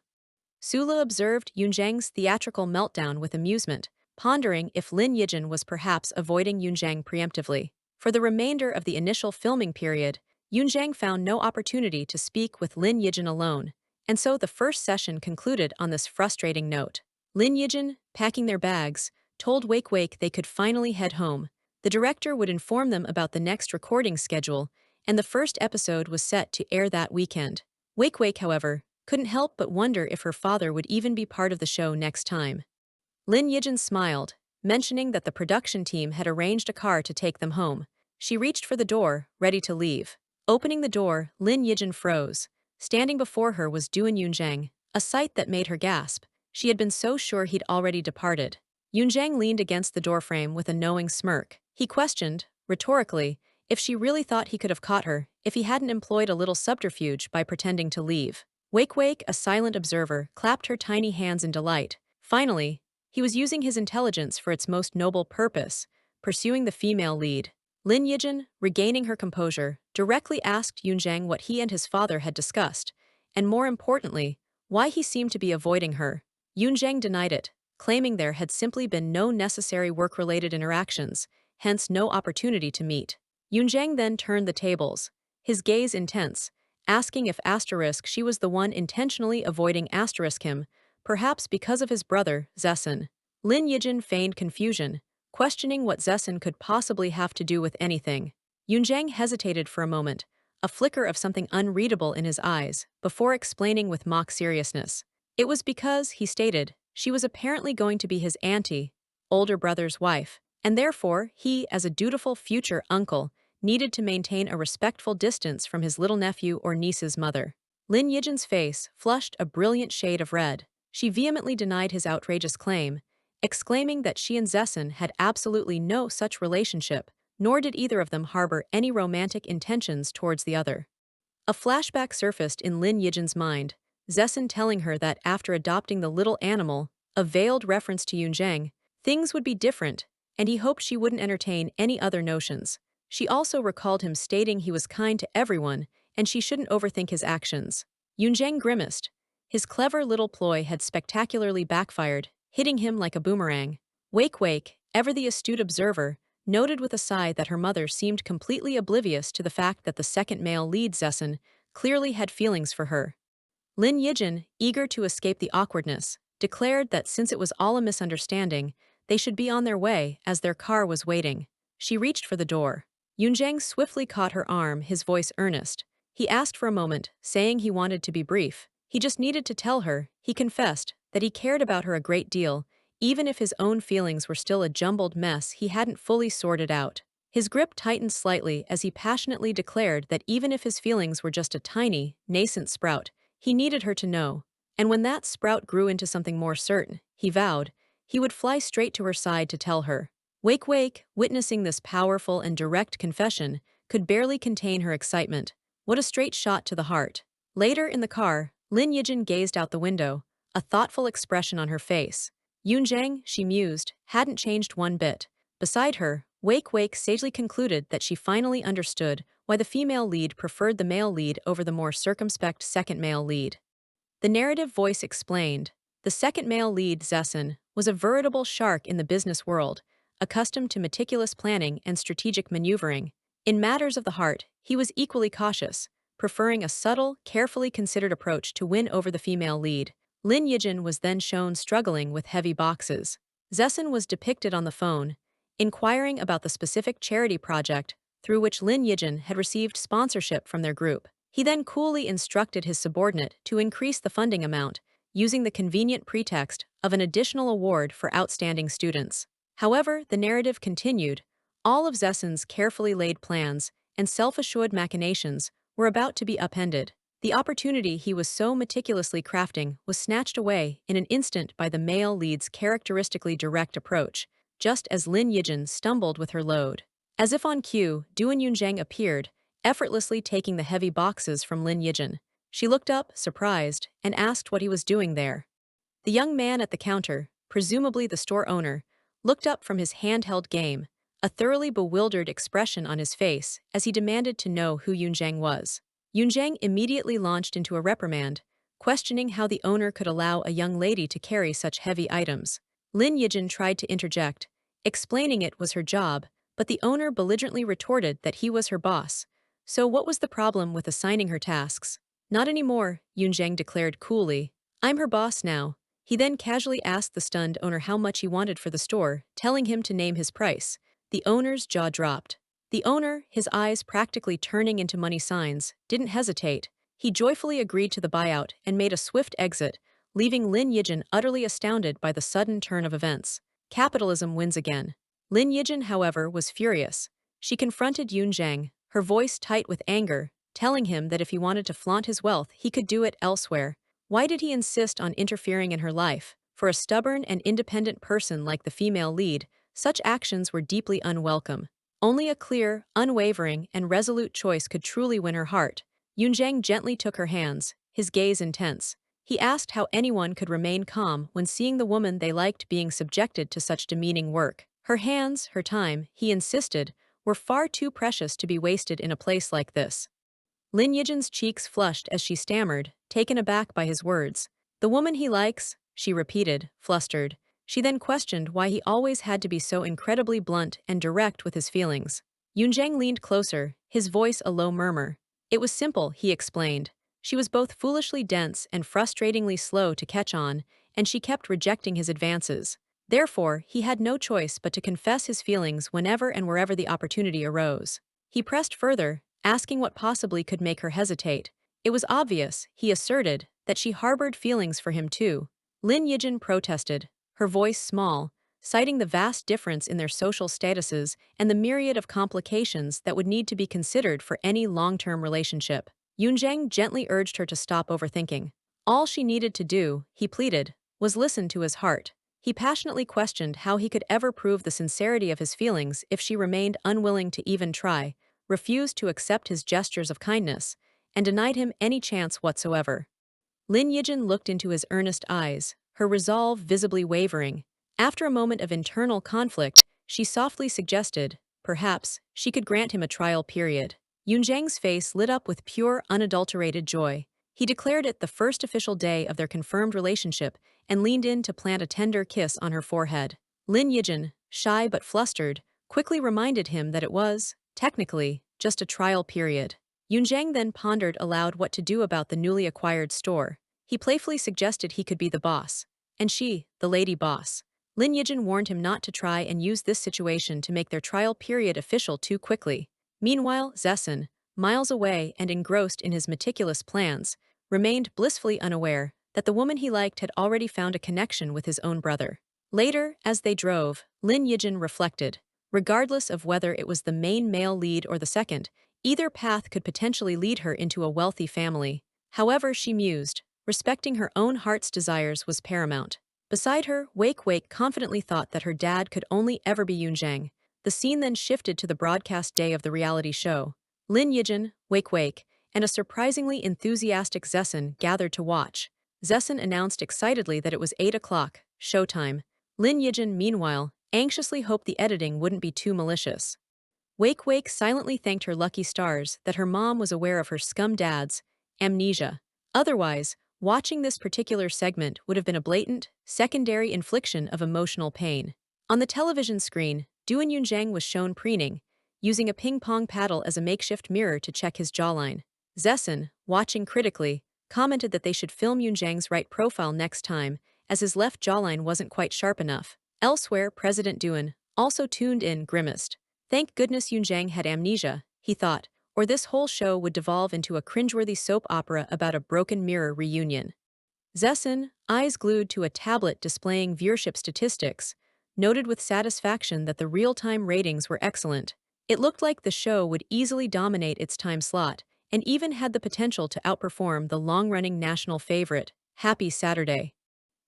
Sula observed Yunzhang's theatrical meltdown with amusement, pondering if Lin Yijin was perhaps avoiding Yunzhang preemptively. For the remainder of the initial filming period, Yunzhang found no opportunity to speak with Lin Yijin alone, and so the first session concluded on this frustrating note. Lin Yijin, packing their bags, told Wake Wake they could finally head home. The director would inform them about the next recording schedule, and the first episode was set to air that weekend. Wake Wake, however, couldn't help but wonder if her father would even be part of the show next time. Lin Yijin smiled, mentioning that the production team had arranged a car to take them home. She reached for the door, ready to leave. Opening the door, Lin Yijin froze. Standing before her was Duan Yunzhang, a sight that made her gasp. She had been so sure he'd already departed. Yunjang leaned against the doorframe with a knowing smirk. He questioned, rhetorically, if she really thought he could have caught her if he hadn't employed a little subterfuge by pretending to leave. Wake, a silent observer, clapped her tiny hands in delight. Finally, he was using his intelligence for its most noble purpose, pursuing the female lead. Lin Yijin, regaining her composure, directly asked Yunjang what he and his father had discussed, and more importantly, why he seemed to be avoiding her. Yunjang denied it, claiming there had simply been no necessary work-related interactions, hence no opportunity to meet. Yunjang then turned the tables, his gaze intense, asking if she was the one intentionally avoiding him, perhaps because of his brother, Zessen. Lin Yijin feigned confusion, questioning what Zessen could possibly have to do with anything. Yunjang hesitated for a moment, a flicker of something unreadable in his eyes, before explaining with mock seriousness. It was because, he stated, she was apparently going to be his auntie, older brother's wife, and therefore he, as a dutiful future uncle, needed to maintain a respectful distance from his little nephew or niece's mother. Lin Yijin's face flushed a brilliant shade of red. She vehemently denied his outrageous claim, exclaiming that she and Zessen had absolutely no such relationship, nor did either of them harbor any romantic intentions towards the other. A flashback surfaced in Lin Yijin's mind, Zessen telling her that after adopting the little animal, a veiled reference to Yunjang, things would be different, and he hoped she wouldn't entertain any other notions. She also recalled him stating he was kind to everyone, and she shouldn't overthink his actions. Yunjang grimaced. His clever little ploy had spectacularly backfired, hitting him like a boomerang. Wake, ever the astute observer, noted with a sigh that her mother seemed completely oblivious to the fact that the second male lead, Zessen, clearly had feelings for her. Lin Yijin, eager to escape the awkwardness, declared that since it was all a misunderstanding, they should be on their way as their car was waiting. She reached for the door. Yunjang swiftly caught her arm, his voice earnest. He asked for a moment, saying he wanted to be brief. He just needed to tell her, he confessed, that he cared about her a great deal, even if his own feelings were still a jumbled mess he hadn't fully sorted out. His grip tightened slightly as he passionately declared that even if his feelings were just a tiny, nascent sprout, he needed her to know. And when that sprout grew into something more certain, he vowed, he would fly straight to her side to tell her. Wake, witnessing this powerful and direct confession, could barely contain her excitement. What a straight shot to the heart. Later in the car, Lin Yijin gazed out the window, a thoughtful expression on her face. Yunjang, she mused, hadn't changed one bit. Beside her, Wake sagely concluded that she finally understood why the female lead preferred the male lead over the more circumspect second male lead. The narrative voice explained. The second male lead, Zessen, was a veritable shark in the business world, accustomed to meticulous planning and strategic maneuvering. In matters of the heart, he was equally cautious, preferring a subtle, carefully considered approach to win over the female lead. Lin Yijin was then shown struggling with heavy boxes. Zessen was depicted on the phone, inquiring about the specific charity project through which Lin Yijin had received sponsorship from their group. He then coolly instructed his subordinate to increase the funding amount, using the convenient pretext of an additional award for outstanding students. However, the narrative continued. All of Zessen's carefully laid plans and self-assured machinations were about to be upended. The opportunity he was so meticulously crafting was snatched away in an instant by the male lead's characteristically direct approach, just as Lin Yijin stumbled with her load. As if on cue, Duan Yunjang appeared, effortlessly taking the heavy boxes from Lin Yijin. She looked up, surprised, and asked what he was doing there. The young man at the counter, presumably the store owner, looked up from his handheld game, a thoroughly bewildered expression on his face as he demanded to know who Yunjang was. Yunjang immediately launched into a reprimand, questioning how the owner could allow a young lady to carry such heavy items. Lin Yijin tried to interject, explaining it was her job, but the owner belligerently retorted that he was her boss. So what was the problem with assigning her tasks? Not anymore, Yunjang declared coolly. I'm her boss now. He then casually asked the stunned owner how much he wanted for the store, telling him to name his price. The owner's jaw dropped. The owner, his eyes practically turning into money signs, didn't hesitate. He joyfully agreed to the buyout and made a swift exit, leaving Lin Yijin utterly astounded by the sudden turn of events. Capitalism wins again. Lin Yijin, however, was furious. She confronted Yunjang, her voice tight with anger, telling him that if he wanted to flaunt his wealth, he could do it elsewhere. Why did he insist on interfering in her life? For a stubborn and independent person like the female lead, such actions were deeply unwelcome. Only a clear, unwavering, and resolute choice could truly win her heart. Yunzhang gently took her hands, his gaze intense. He asked how anyone could remain calm when seeing the woman they liked being subjected to such demeaning work. Her hands, her time, he insisted, were far too precious to be wasted in a place like this. Lin Yijin's cheeks flushed as she stammered, taken aback by his words. The woman he likes, she repeated, flustered. She then questioned why he always had to be so incredibly blunt and direct with his feelings. Yunzhang leaned closer, his voice a low murmur. It was simple, he explained. She was both foolishly dense and frustratingly slow to catch on, and she kept rejecting his advances. Therefore, he had no choice but to confess his feelings whenever and wherever the opportunity arose. He pressed further, asking what possibly could make her hesitate. It was obvious, he asserted, that she harbored feelings for him too. Lin Yijin protested, her voice small, citing the vast difference in their social statuses and the myriad of complications that would need to be considered for any long-term relationship. Yunzhang gently urged her to stop overthinking. All she needed to do, he pleaded, was listen to his heart. He passionately questioned how he could ever prove the sincerity of his feelings if she remained unwilling to even try, refused to accept his gestures of kindness, and denied him any chance whatsoever. Lin Yijin looked into his earnest eyes, her resolve visibly wavering. After a moment of internal conflict, she softly suggested, perhaps, she could grant him a trial period. Yunzhang's face lit up with pure, unadulterated joy. He declared it the first official day of their confirmed relationship and leaned in to plant a tender kiss on her forehead. Lin Yijin, shy but flustered, quickly reminded him that it was, technically, just a trial period. Yunzhang then pondered aloud what to do about the newly acquired store. He playfully suggested he could be the boss, and she, the lady boss. Lin Yijin warned him not to try and use this situation to make their trial period official too quickly. Meanwhile, Zessen, miles away and engrossed in his meticulous plans, remained blissfully unaware that the woman he liked had already found a connection with his own brother. Later, as they drove, Lin Yijin reflected. Regardless of whether it was the main male lead or the second, either path could potentially lead her into a wealthy family. However, she mused, respecting her own heart's desires was paramount. Beside her, Wake confidently thought that her dad could only ever be Yunzhang. The scene then shifted to the broadcast day of the reality show. Lin Yijin, Wake, and a surprisingly enthusiastic Zessen gathered to watch. Zessen announced excitedly that it was 8 o'clock, showtime. Lin Yijin, meanwhile, anxiously hoped the editing wouldn't be too malicious. Wake silently thanked her lucky stars that her mom was aware of her scum dad's amnesia. Otherwise, watching this particular segment would have been a blatant, secondary infliction of emotional pain. On the television screen, Duan Yunzhang was shown preening, using a ping-pong paddle as a makeshift mirror to check his jawline. Zessen, watching critically, commented that they should film Yunzhang's right profile next time, as his left jawline wasn't quite sharp enough. Elsewhere, President Duan, also tuned in, grimaced. Thank goodness Yunzhang had amnesia, he thought, or this whole show would devolve into a cringeworthy soap opera about a broken mirror reunion. Zessen, eyes glued to a tablet displaying viewership statistics, noted with satisfaction that the real-time ratings were excellent. It looked like the show would easily dominate its time slot, and even had the potential to outperform the long-running national favorite, Happy Saturday.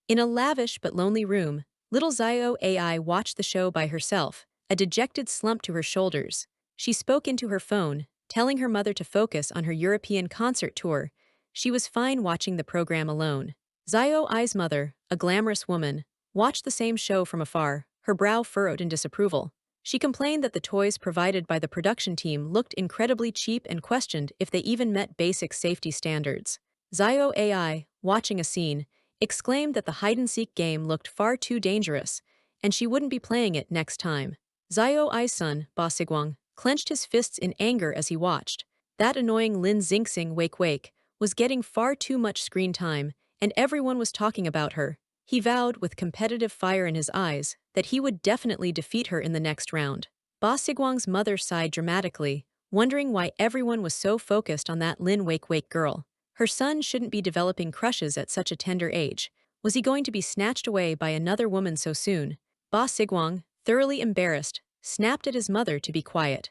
In a lavish but lonely room, little Zio AI watched the show by herself, a dejected slump to her shoulders. She spoke into her phone, telling her mother to focus on her European concert tour. She was fine watching the program alone. Zio Ai's mother, a glamorous woman, watched the same show from afar, her brow furrowed in disapproval. She complained that the toys provided by the production team looked incredibly cheap and questioned if they even met basic safety standards. Zio AI, watching a scene, exclaimed that the hide-and-seek game looked far too dangerous, and she wouldn't be playing it next time. Zio Ai's son, Ba Sigwang, clenched his fists in anger as he watched. That annoying Lin Xingxing Wake was getting far too much screen time, and everyone was talking about her. He vowed, with competitive fire in his eyes, that he would definitely defeat her in the next round. Ba Sigwang's mother sighed dramatically, wondering why everyone was so focused on that Lin Wake girl. Her son shouldn't be developing crushes at such a tender age. Was he going to be snatched away by another woman so soon? Ba Sigwang, thoroughly embarrassed, snapped at his mother to be quiet.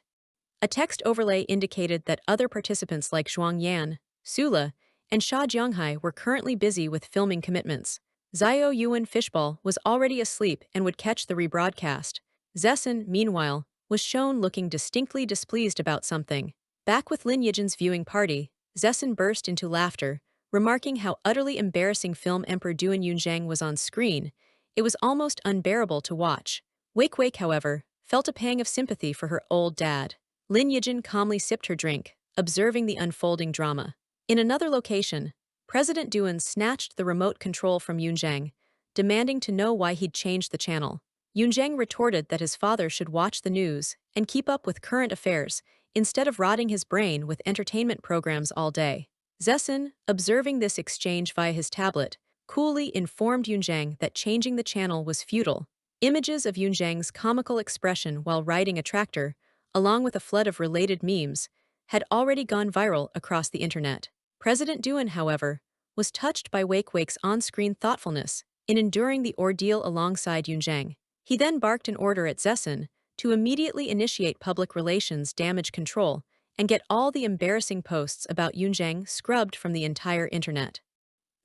A text overlay indicated that other participants like Zhuang Yan, Sula, and Xia Jianghai were currently busy with filming commitments. Zio Yuan Fishball was already asleep and would catch the rebroadcast. Zessen, meanwhile, was shown looking distinctly displeased about something. Back with Lin Yijin's viewing party, Zessen burst into laughter, remarking how utterly embarrassing film Emperor Duan Yunzhang was on screen. It was almost unbearable to watch. Wake, however, felt a pang of sympathy for her old dad. Lin Yijin calmly sipped her drink, observing the unfolding drama. In another location, President Duan snatched the remote control from Yunzhang, demanding to know why he'd changed the channel. Yunzhang retorted that his father should watch the news and keep up with current affairs instead of rotting his brain with entertainment programs all day. Zessen, observing this exchange via his tablet, coolly informed Yunzhang that changing the channel was futile. Images of Yunzhang's comical expression while riding a tractor, along with a flood of related memes, had already gone viral across the internet. President Duan, however, was touched by Wake's on-screen thoughtfulness in enduring the ordeal alongside Yunzhang. He then barked an order at Zessen to immediately initiate public relations damage control and get all the embarrassing posts about Yunzhang scrubbed from the entire internet.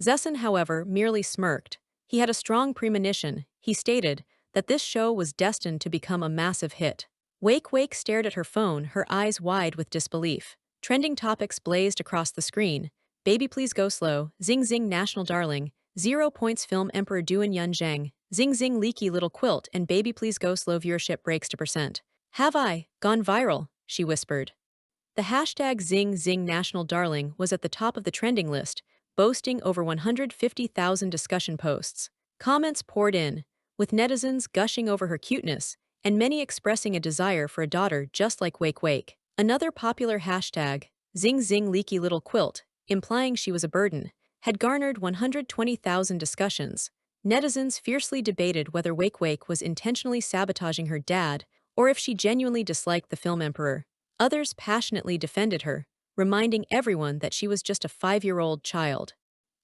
Zessen, however, merely smirked. He had a strong premonition. He stated that this show was destined to become a massive hit. Wake stared at her phone, her eyes wide with disbelief. Trending topics blazed across the screen. Baby please go slow, zing zing national darling, 0 points film Emperor Duan Yunzhang, zing zing leaky little quilt and baby please go slow viewership breaks to percent. Have I gone viral? She whispered. The hashtag zing zing national darling was at the top of the trending list, boasting over 150,000 discussion posts. Comments poured in, with netizens gushing over her cuteness, and many expressing a desire for a daughter just like Wake. Another popular hashtag, zing zing leaky little quilt, implying she was a burden, had garnered 120,000 discussions. Netizens fiercely debated whether Wake was intentionally sabotaging her dad or if she genuinely disliked the film Emperor. Others passionately defended her, reminding everyone that she was just a 5-year-old child.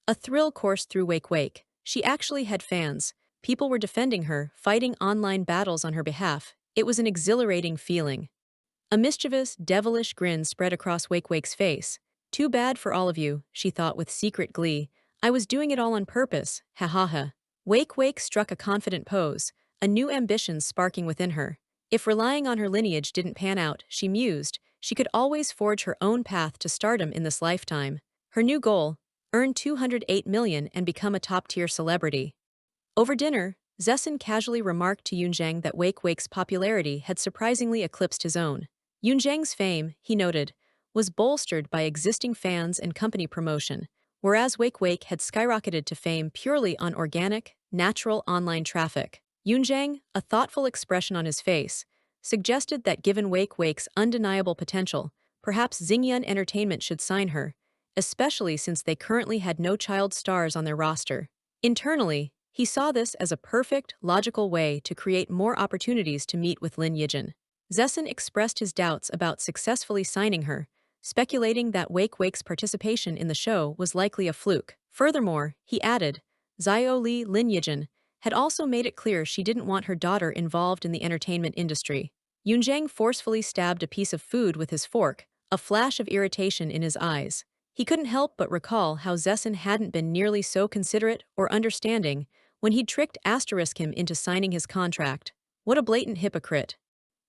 A thrill coursed through Wake. She actually had fans. People were defending her, fighting online battles on her behalf. It was an exhilarating feeling. A mischievous, devilish grin spread across Wake's face. Too bad for all of you, she thought with secret glee. I was doing it all on purpose, ha ha ha. Wake struck a confident pose, a new ambition sparking within her. If relying on her lineage didn't pan out, she mused, she could always forge her own path to stardom in this lifetime. Her new goal, earn 208 million and become a top-tier celebrity. Over dinner, Zessen casually remarked to Yunzhang that Wake's popularity had surprisingly eclipsed his own. Yunzhang's fame, he noted, was bolstered by existing fans and company promotion, whereas Wake had skyrocketed to fame purely on organic, natural online traffic. Yunzhang, a thoughtful expression on his face, suggested that given Wake's undeniable potential, perhaps Xingyun Entertainment should sign her, especially since they currently had no child stars on their roster. Internally, he saw this as a perfect, logical way to create more opportunities to meet with Lin Yijin. Zessen expressed his doubts about successfully signing her, speculating that Wake's participation in the show was likely a fluke. Furthermore, he added, Zio Li Lin Yijin had also made it clear she didn't want her daughter involved in the entertainment industry. Yunzhang forcefully stabbed a piece of food with his fork, a flash of irritation in his eyes. He couldn't help but recall how Zessen hadn't been nearly so considerate or understanding when he'd tricked him into signing his contract. What a blatant hypocrite.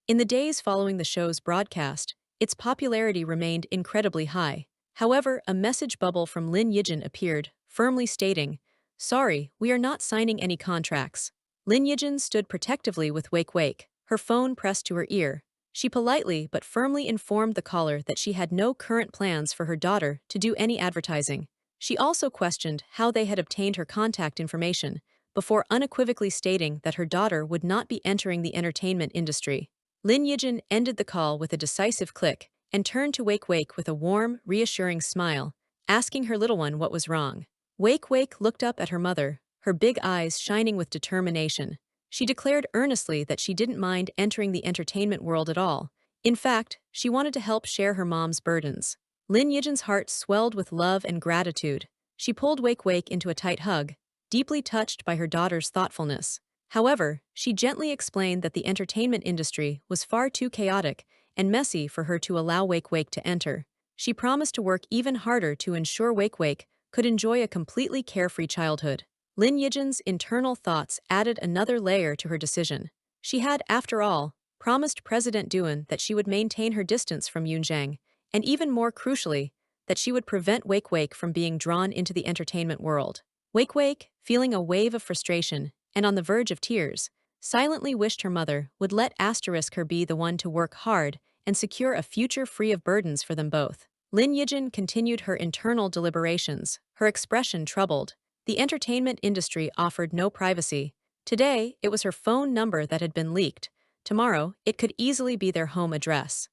In the days following the show's broadcast, its popularity remained incredibly high. However, a message bubble from Lin Yijin appeared, firmly stating, Sorry, we are not signing any contracts. Lin Yijin stood protectively with Wake, her phone pressed to her ear. She politely but firmly informed the caller that she had no current plans for her daughter to do any advertising. She also questioned how they had obtained her contact information, before unequivocally stating that her daughter would not be entering the entertainment industry. Lin Yijin ended the call with a decisive click and turned to Wake with a warm, reassuring smile, asking her little one what was wrong. Wake looked up at her mother, her big eyes shining with determination. She declared earnestly that she didn't mind entering the entertainment world at all. In fact, she wanted to help share her mom's burdens. Lin Yijin's heart swelled with love and gratitude. She pulled Wake into a tight hug, deeply touched by her daughter's thoughtfulness. However, she gently explained that the entertainment industry was far too chaotic and messy for her to allow Wake to enter. She promised to work even harder to ensure Wake could enjoy a completely carefree childhood. Lin Yijin's internal thoughts added another layer to her decision. She had, after all, promised President Duan that she would maintain her distance from Yunzhang, and even more crucially, that she would prevent Wake Wake from being drawn into the entertainment world. Wake Wake, feeling a wave of frustration and on the verge of tears, silently wished her mother would let asterisk her be the one to work hard and secure a future free of burdens for them both. Lin Yijin continued her internal deliberations, her expression troubled. The entertainment industry offered no privacy. Today, it was her phone number that had been leaked. Tomorrow, it could easily be their home address.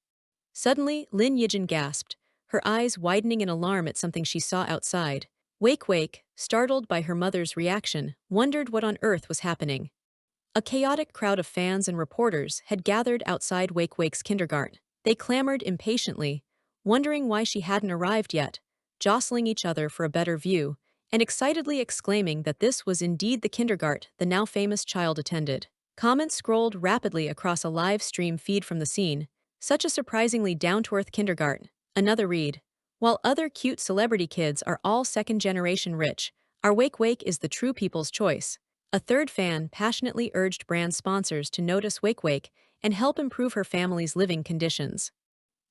Suddenly, Lin Yijin gasped, her eyes widening in alarm at something she saw outside. Wake Wake, startled by her mother's reaction, wondered what on earth was happening. A chaotic crowd of fans and reporters had gathered outside Wake Wake's kindergarten. They clamored impatiently, wondering why she hadn't arrived yet, jostling each other for a better view, and excitedly exclaiming that this was indeed the kindergarten the now famous child attended. Comments scrolled rapidly across a live stream feed from the scene. Such a surprisingly down-to-earth kindergarten. Another read. While other cute celebrity kids are all second-generation rich, our Wake Wake is the true people's choice. A third fan passionately urged brand sponsors to notice Wake Wake and help improve her family's living conditions.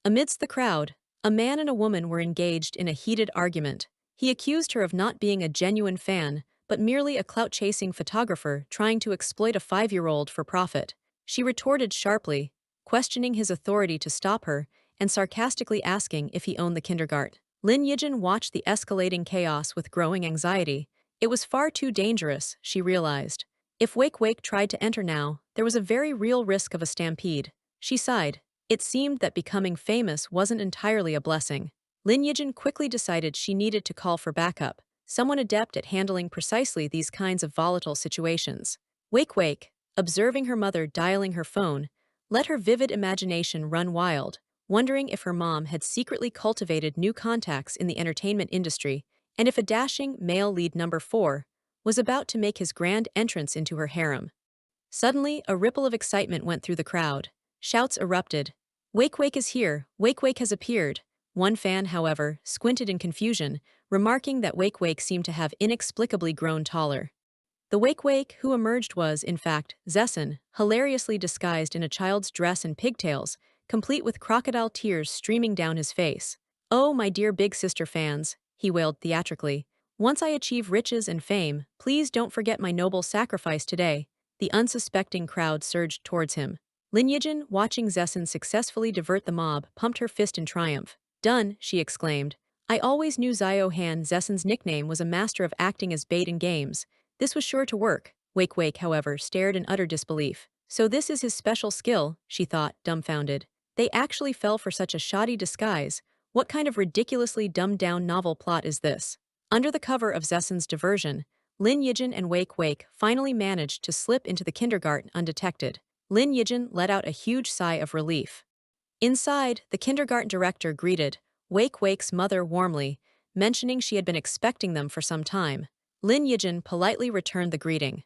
Amidst the crowd, a man and a woman were engaged in a heated argument. He accused her of not being a genuine fan, but merely a clout-chasing photographer trying to exploit a 5-year-old for profit. She retorted sharply, questioning his authority to stop her and sarcastically asking if he owned the kindergarten. Lin Yijin watched the escalating chaos with growing anxiety. It was far too dangerous, she realized. If Wake Wake tried to enter now, there was a very real risk of a stampede. She sighed. It seemed that becoming famous wasn't entirely a blessing. Lin Yijin quickly decided she needed to call for backup, someone adept at handling precisely these kinds of volatile situations. Wake Wake, observing her mother dialing her phone, let her vivid imagination run wild, wondering if her mom had secretly cultivated new contacts in the entertainment industry, and if a dashing male lead number 4 was about to make his grand entrance into her harem. Suddenly, a ripple of excitement went through the crowd. Shouts erupted. Wake Wake is here! Wake Wake has appeared! One fan, however, squinted in confusion, remarking that Wake Wake seemed to have inexplicably grown taller. The Wake Wake who emerged was, in fact, Zessen, hilariously disguised in a child's dress and pigtails, complete with crocodile tears streaming down his face. "Oh, my dear big sister fans," he wailed theatrically. "Once I achieve riches and fame, please don't forget my noble sacrifice today." The unsuspecting crowd surged towards him. Lin Yijin, watching Zessen successfully divert the mob, pumped her fist in triumph. "Done," she exclaimed. "I always knew Zio Han Zessen's nickname was a master of acting as bait in games. This was sure to work." Wake Wake, however, stared in utter disbelief. So this is his special skill, she thought, dumbfounded. They actually fell for such a shoddy disguise. What kind of ridiculously dumbed-down novel plot is this? Under the cover of Zessen's diversion, Lin Yijin and Wake Wake finally managed to slip into the kindergarten undetected. Lin Yijin let out a huge sigh of relief. Inside, the kindergarten director greeted Wake Wake's mother warmly, mentioning she had been expecting them for some time. Lin Yijin politely returned the greeting.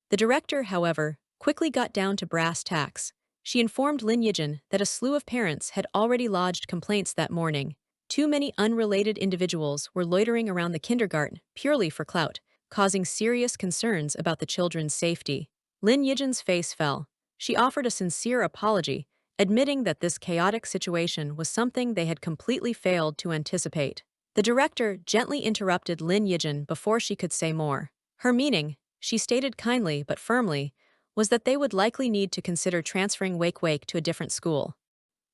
The director, however, quickly got down to brass tacks. She informed Lin Yijin that a slew of parents had already lodged complaints that morning. Too many unrelated individuals were loitering around the kindergarten purely for clout, causing serious concerns about the children's safety. Lin Yijin's face fell. She offered a sincere apology, admitting that this chaotic situation was something they had completely failed to anticipate. The director gently interrupted Lin Yijin before she could say more. Her meaning, she stated kindly but firmly, was that they would likely need to consider transferring Wake Wake to a different school.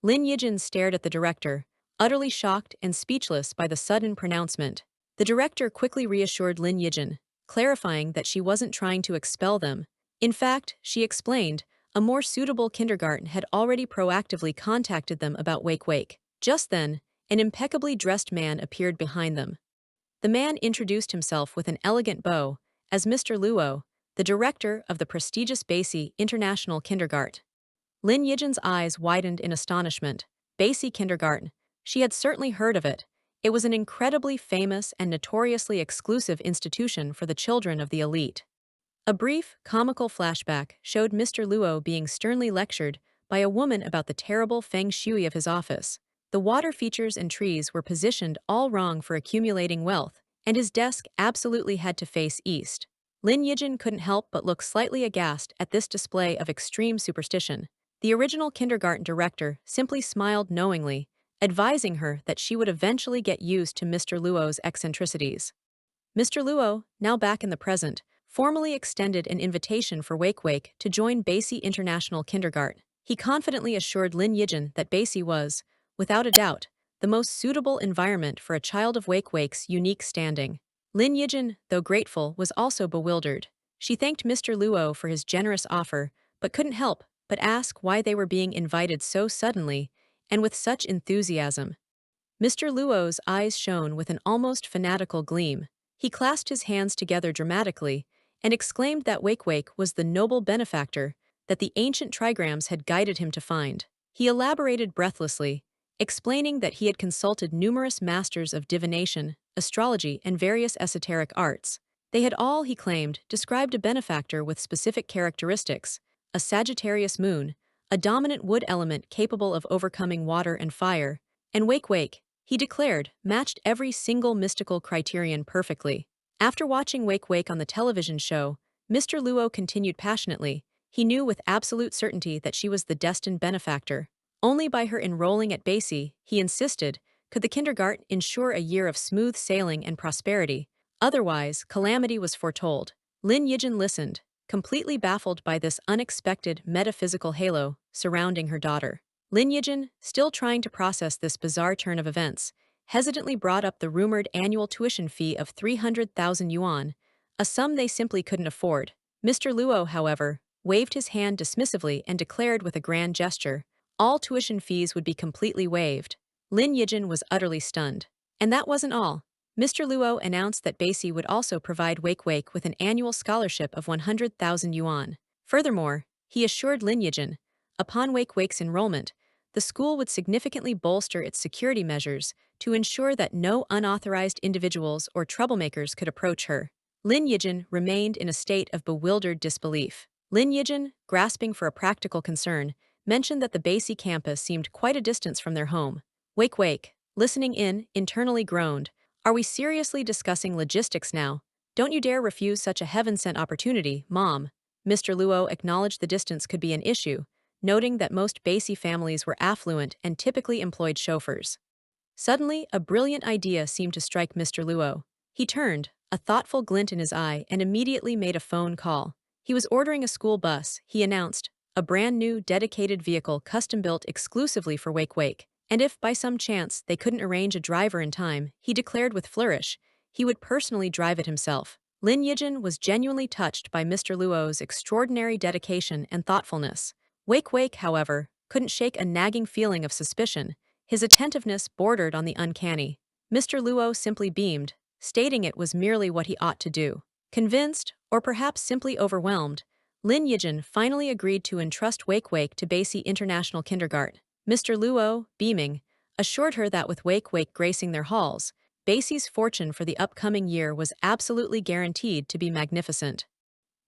Lin Yijin stared at the director, utterly shocked and speechless by the sudden pronouncement. The director quickly reassured Lin Yijin, clarifying that she wasn't trying to expel them. In fact, she explained, a more suitable kindergarten had already proactively contacted them about Wake Wake. Just then, an impeccably dressed man appeared behind them. The man introduced himself with an elegant bow as Mr. Luo, the director of the prestigious Basie International Kindergarten. Lin Yijin's eyes widened in astonishment. Basie Kindergarten. She had certainly heard of it. It was an incredibly famous and notoriously exclusive institution for the children of the elite. A brief, comical flashback showed Mr. Luo being sternly lectured by a woman about the terrible feng shui of his office. The water features and trees were positioned all wrong for accumulating wealth, and his desk absolutely had to face east. Lin Yijin couldn't help but look slightly aghast at this display of extreme superstition. The original kindergarten director simply smiled knowingly, advising her that she would eventually get used to Mr. Luo's eccentricities. Mr. Luo, now back in the present, formally extended an invitation for Wake Wake to join Basie International Kindergarten. He confidently assured Lin Yijin that Basie was, without a doubt, the most suitable environment for a child of Wake Wake's unique standing. Lin Yijin, though grateful, was also bewildered. She thanked Mr. Luo for his generous offer, but couldn't help but ask why they were being invited so suddenly and with such enthusiasm. Mr. Luo's eyes shone with an almost fanatical gleam. He clasped his hands together dramatically and exclaimed that Wake Wake was the noble benefactor that the ancient trigrams had guided him to find. He elaborated breathlessly, explaining that he had consulted numerous masters of divination, astrology, and various esoteric arts. They had all, he claimed, described a benefactor with specific characteristics: a Sagittarius moon, a dominant wood element capable of overcoming water and fire, and Wake Wake, he declared, matched every single mystical criterion perfectly. After watching Wake Wake on the television show, Mr. Luo continued passionately. He knew with absolute certainty that she was the destined benefactor. Only by her enrolling at Basie, he insisted, could the kindergarten ensure a year of smooth sailing and prosperity. Otherwise, calamity was foretold. Lin Yijin listened, completely baffled by this unexpected metaphysical halo surrounding her daughter. Lin Yijin, still trying to process this bizarre turn of events, hesitantly brought up the rumored annual tuition fee of 300,000 yuan, a sum they simply couldn't afford. Mr. Luo, however, waved his hand dismissively and declared with a grand gesture, all tuition fees would be completely waived. Lin Yijin was utterly stunned. And that wasn't all. Mr. Luo announced that Basie would also provide Wake Wake with an annual scholarship of 100,000 yuan. Furthermore, he assured Lin Yijin, upon Wake Wake's enrollment, the school would significantly bolster its security measures to ensure that no unauthorized individuals or troublemakers could approach her. Lin Yijin remained in a state of bewildered disbelief. Lin Yijin, grasping for a practical concern, mentioned that the Basie campus seemed quite a distance from their home. Wake Wake, listening in, internally groaned, "Are we seriously discussing logistics now? Don't you dare refuse such a heaven-sent opportunity, Mom." Mr. Luo acknowledged the distance could be an issue, noting that most Basie families were affluent and typically employed chauffeurs. Suddenly, a brilliant idea seemed to strike Mr. Luo. He turned, a thoughtful glint in his eye, and immediately made a phone call. He was ordering a school bus, he announced, a brand new, dedicated vehicle custom-built exclusively for Wake Wake. And if, by some chance, they couldn't arrange a driver in time, he declared with flourish, he would personally drive it himself. Lin Yijin was genuinely touched by Mr. Luo's extraordinary dedication and thoughtfulness. Wake Wake, however, couldn't shake a nagging feeling of suspicion. His attentiveness bordered on the uncanny. Mr. Luo simply beamed, stating it was merely what he ought to do. Convinced, or perhaps simply overwhelmed, Lin Yijin finally agreed to entrust Wake Wake to Basie International Kindergarten. Mr. Luo, beaming, assured her that with Wake Wake gracing their halls, Basie's fortune for the upcoming year was absolutely guaranteed to be magnificent.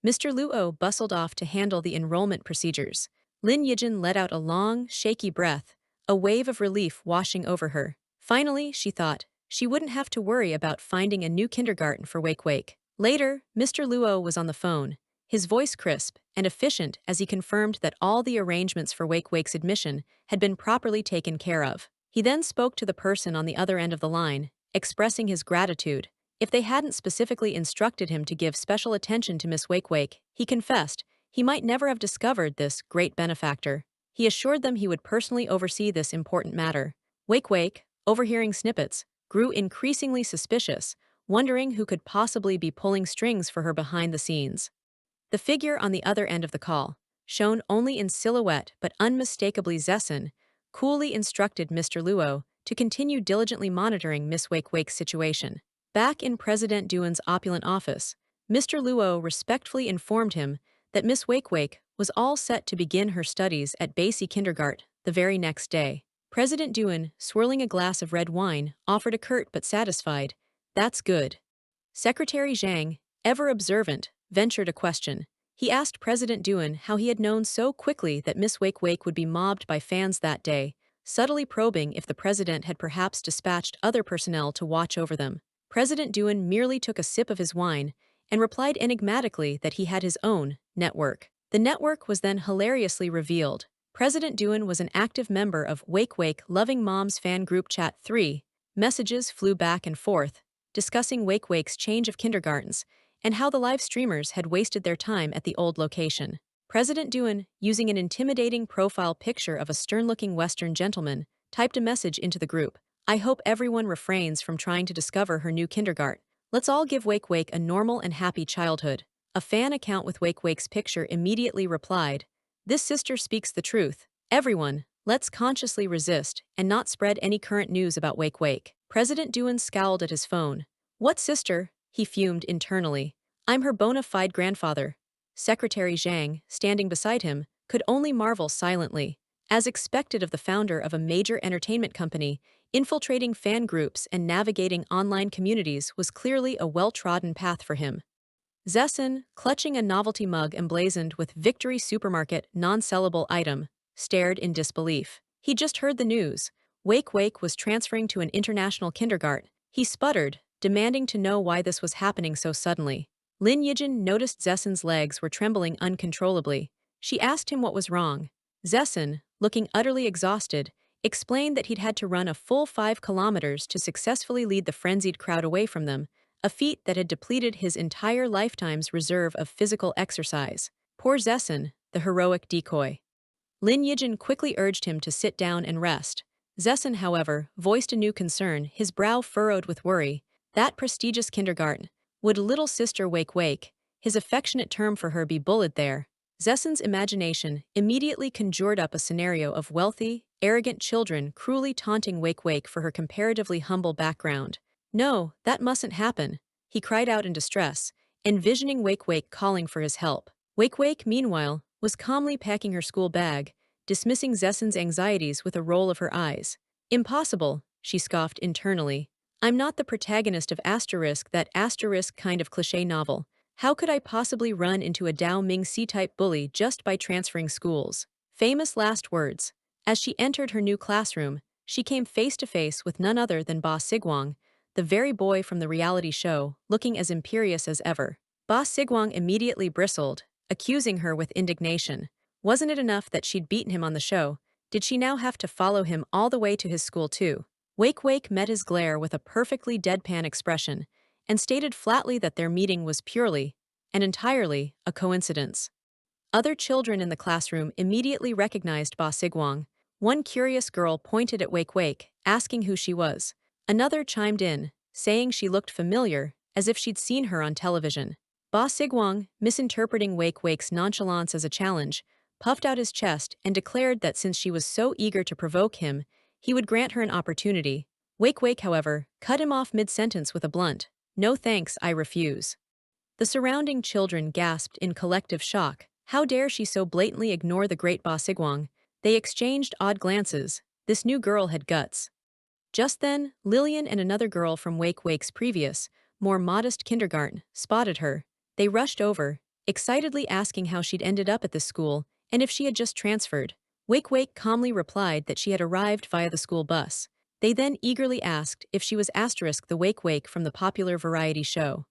Mr. Luo bustled off to handle the enrollment procedures. Lin Yijin let out a long, shaky breath, a wave of relief washing over her. Finally, she thought, she wouldn't have to worry about finding a new kindergarten for Wake Wake. Later, Mr. Luo was on the phone, his voice crisp and efficient as he confirmed that all the arrangements for Wake Wake's admission had been properly taken care of. He then spoke to the person on the other end of the line, expressing his gratitude. If they hadn't specifically instructed him to give special attention to Miss Wake Wake, he confessed, he might never have discovered this great benefactor. He assured them he would personally oversee this important matter. Wake Wake, overhearing snippets, grew increasingly suspicious, wondering who could possibly be pulling strings for her behind the scenes. The figure on the other end of the call, shown only in silhouette but unmistakably Zessen, coolly instructed Mr. Luo to continue diligently monitoring Miss Wake Wake's situation. Back in President Duan's opulent office, Mr. Luo respectfully informed him that Miss Wake Wake was all set to begin her studies at Basie Kindergarten the very next day. President Duan, swirling a glass of red wine, offered a curt but satisfied, "That's good." Secretary Zhang, ever observant, ventured a question. He asked President Duan how he had known so quickly that Miss Wake Wake would be mobbed by fans that day, subtly probing if the president had perhaps dispatched other personnel to watch over them. President Duan merely took a sip of his wine and replied enigmatically that he had his own network. The network was then hilariously revealed. President Dewan was an active member of Wake Wake Loving Moms fan group chat 3. Messages flew back and forth, discussing Wake Wake's change of kindergartens and how the live streamers had wasted their time at the old location. President Dewan, using an intimidating profile picture of a stern-looking Western gentleman, typed a message into the group. I hope everyone refrains from trying to discover her new kindergarten. Let's all give Wake Wake a normal and happy childhood. A fan account with Wake Wake's picture immediately replied, this sister speaks the truth. Everyone, let's consciously resist and not spread any current news about Wake Wake. President Dewan scowled at his phone. What sister? He fumed internally. I'm her bona fide grandfather. Secretary Zhang, standing beside him, could only marvel silently. As expected of the founder of a major entertainment company, infiltrating fan groups and navigating online communities was clearly a well-trodden path for him. Zessin, clutching a novelty mug emblazoned with Victory Supermarket non-sellable item, stared in disbelief. He just heard the news. Wake Wake was transferring to an international kindergarten. He sputtered, demanding to know why this was happening so suddenly. Lin Yijin noticed Zessin's legs were trembling uncontrollably. She asked him what was wrong. Zessin, looking utterly exhausted, explained that he'd had to run a full 5 kilometers to successfully lead the frenzied crowd away from them, a feat that had depleted his entire lifetime's reserve of physical exercise. Poor Zessin, the heroic decoy. Lin Yijin quickly urged him to sit down and rest. Zessin, however, voiced a new concern, his brow furrowed with worry. That prestigious kindergarten. Would little sister Wake Wake, his affectionate term for her, be bullied there? Zessin's imagination immediately conjured up a scenario of wealthy, arrogant children cruelly taunting Wake Wake for her comparatively humble background. No, that mustn't happen, he cried out in distress, envisioning Wake Wake calling for his help. Wake Wake, meanwhile, was calmly packing her school bag, dismissing Zessin's anxieties with a roll of her eyes. Impossible, she scoffed internally. I'm not the protagonist of Asterisk, that asterisk kind of cliché novel. How could I possibly run into a Dao Ming C-type bully just by transferring schools? Famous last words. As she entered her new classroom, she came face to face with none other than Ba Sigwang, the very boy from the reality show, looking as imperious as ever. Ba Sigwang immediately bristled, accusing her with indignation. Wasn't it enough that she'd beaten him on the show? Did she now have to follow him all the way to his school too? Wake Wake met his glare with a perfectly deadpan expression and stated flatly that their meeting was purely and entirely a coincidence. Other children in the classroom immediately recognized Ba Sigwang. One curious girl pointed at Wake Wake, asking who she was. Another chimed in, saying she looked familiar, as if she'd seen her on television. Ba Sigwang, misinterpreting Wake Wake's nonchalance as a challenge, puffed out his chest and declared that since she was so eager to provoke him, he would grant her an opportunity. Wake Wake, however, cut him off mid-sentence with a blunt, "No thanks, I refuse." The surrounding children gasped in collective shock. How dare she so blatantly ignore the great Ba Sigwang? They exchanged odd glances. This new girl had guts. Just then, Lillian and another girl from Wake Wake's previous, more modest kindergarten, spotted her. They rushed over, excitedly asking how she'd ended up at this school and if she had just transferred. Wake Wake calmly replied that she had arrived via the school bus. They then eagerly asked if she was Asterisk, the Wake Wake from the popular variety show.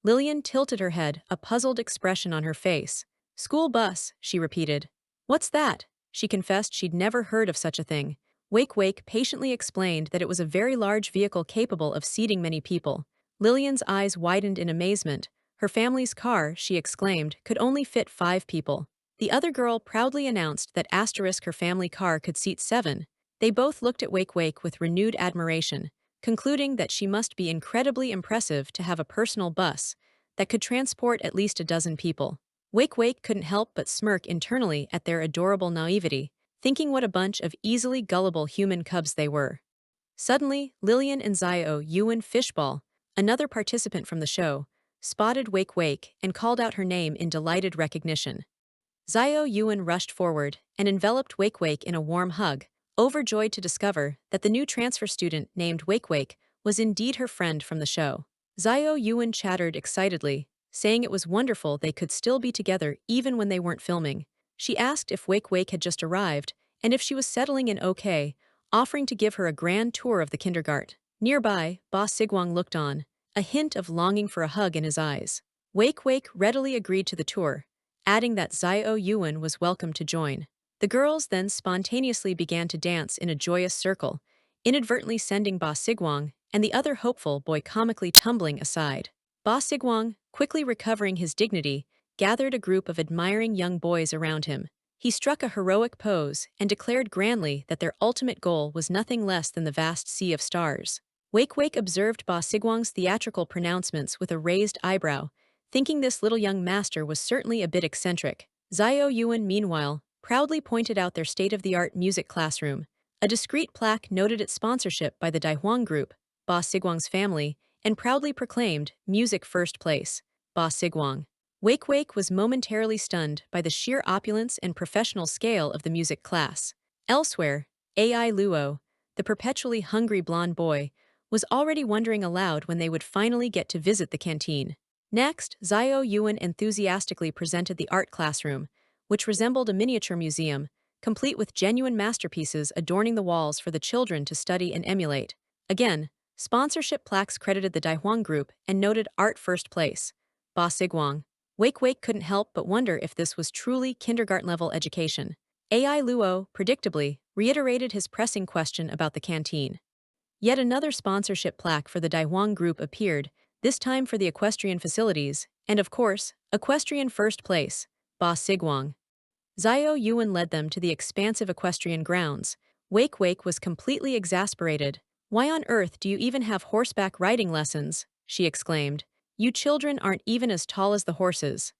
Lillian tilted her head, a puzzled expression on her face. School bus, she repeated. What's that? She confessed she'd never heard of such a thing. Wake Wake patiently explained that it was a very large vehicle capable of seating many people. Lillian's eyes widened in amazement. Her family's car, she exclaimed, could only fit 5 people. The other girl proudly announced that Asterisk, her family car, could seat 7. They both looked at Wake Wake with renewed admiration, concluding that she must be incredibly impressive to have a personal bus that could transport at least a dozen people. Wake Wake couldn't help but smirk internally at their adorable naivety, thinking what a bunch of easily gullible human cubs they were. Suddenly, Lillian and Zio Yuan Fishball, another participant from the show, spotted Wake Wake and called out her name in delighted recognition. Zio Yuan rushed forward and enveloped Wake Wake in a warm hug, overjoyed to discover that the new transfer student named Wake Wake was indeed her friend from the show. Zio Yuan chattered excitedly, saying it was wonderful they could still be together even when they weren't filming. She asked if Wake Wake had just arrived and if she was settling in okay, offering to give her a grand tour of the kindergarten. Nearby, Ba Sigwang looked on, a hint of longing for a hug in his eyes. Wake Wake readily agreed to the tour, adding that Xiao Yuan was welcome to join. The girls then spontaneously began to dance in a joyous circle, inadvertently sending Ba Sigwang and the other hopeful boy comically tumbling aside. Ba Sigwang, quickly recovering his dignity, gathered a group of admiring young boys around him. He struck a heroic pose and declared grandly that their ultimate goal was nothing less than the vast sea of stars. Wake Wake observed Ba Sigwang's theatrical pronouncements with a raised eyebrow, thinking this little young master was certainly a bit eccentric. Xiao Yuan, meanwhile, proudly pointed out their state-of-the-art music classroom. A discreet plaque noted its sponsorship by the Daihuang Group, Ba Sigwang's family, and proudly proclaimed Music First Place, Ba Sigwang. Wake Wake was momentarily stunned by the sheer opulence and professional scale of the music class. Elsewhere, Ai Luo, the perpetually hungry blonde boy, was already wondering aloud when they would finally get to visit the canteen. Next, Xiao Yuan enthusiastically presented the art classroom, which resembled a miniature museum, complete with genuine masterpieces adorning the walls for the children to study and emulate. Again, sponsorship plaques credited the Daihuang Group and noted art first place, Ba Sigwang. Wake Wake couldn't help but wonder if this was truly kindergarten-level education. Ai Luo, predictably, reiterated his pressing question about the canteen. Yet another sponsorship plaque for the Daihuang Group appeared, this time for the equestrian facilities, and of course, equestrian first place, Ba Sigwang. Xiao Yuan led them to the expansive equestrian grounds. Wake Wake was completely exasperated. "Why on earth do you even have horseback riding lessons?" she exclaimed. "You children aren't even as tall as the horses."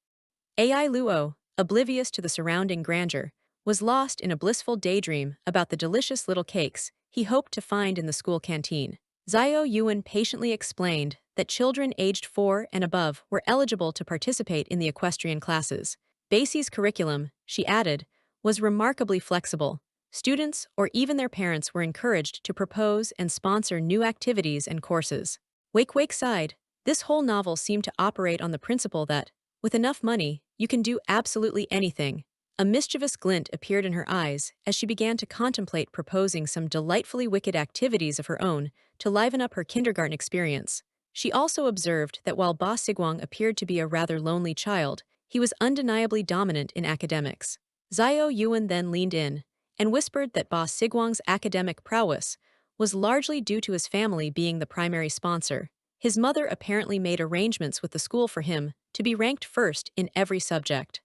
Ai Luo, oblivious to the surrounding grandeur, was lost in a blissful daydream about the delicious little cakes he hoped to find in the school canteen. Xiao Yuan patiently explained that children aged 4 and above were eligible to participate in the equestrian classes. Basie's curriculum, she added, was remarkably flexible. Students, or even their parents, were encouraged to propose and sponsor new activities and courses. Wake Wake sighed. This whole novel seemed to operate on the principle that, with enough money, you can do absolutely anything. A mischievous glint appeared in her eyes as she began to contemplate proposing some delightfully wicked activities of her own to liven up her kindergarten experience. She also observed that while Ba Sigwang appeared to be a rather lonely child, he was undeniably dominant in academics. Xiao Yuan then leaned in and whispered that Ba Sigwang's academic prowess was largely due to his family being the primary sponsor. His mother apparently made arrangements with the school for him to be ranked first in every subject.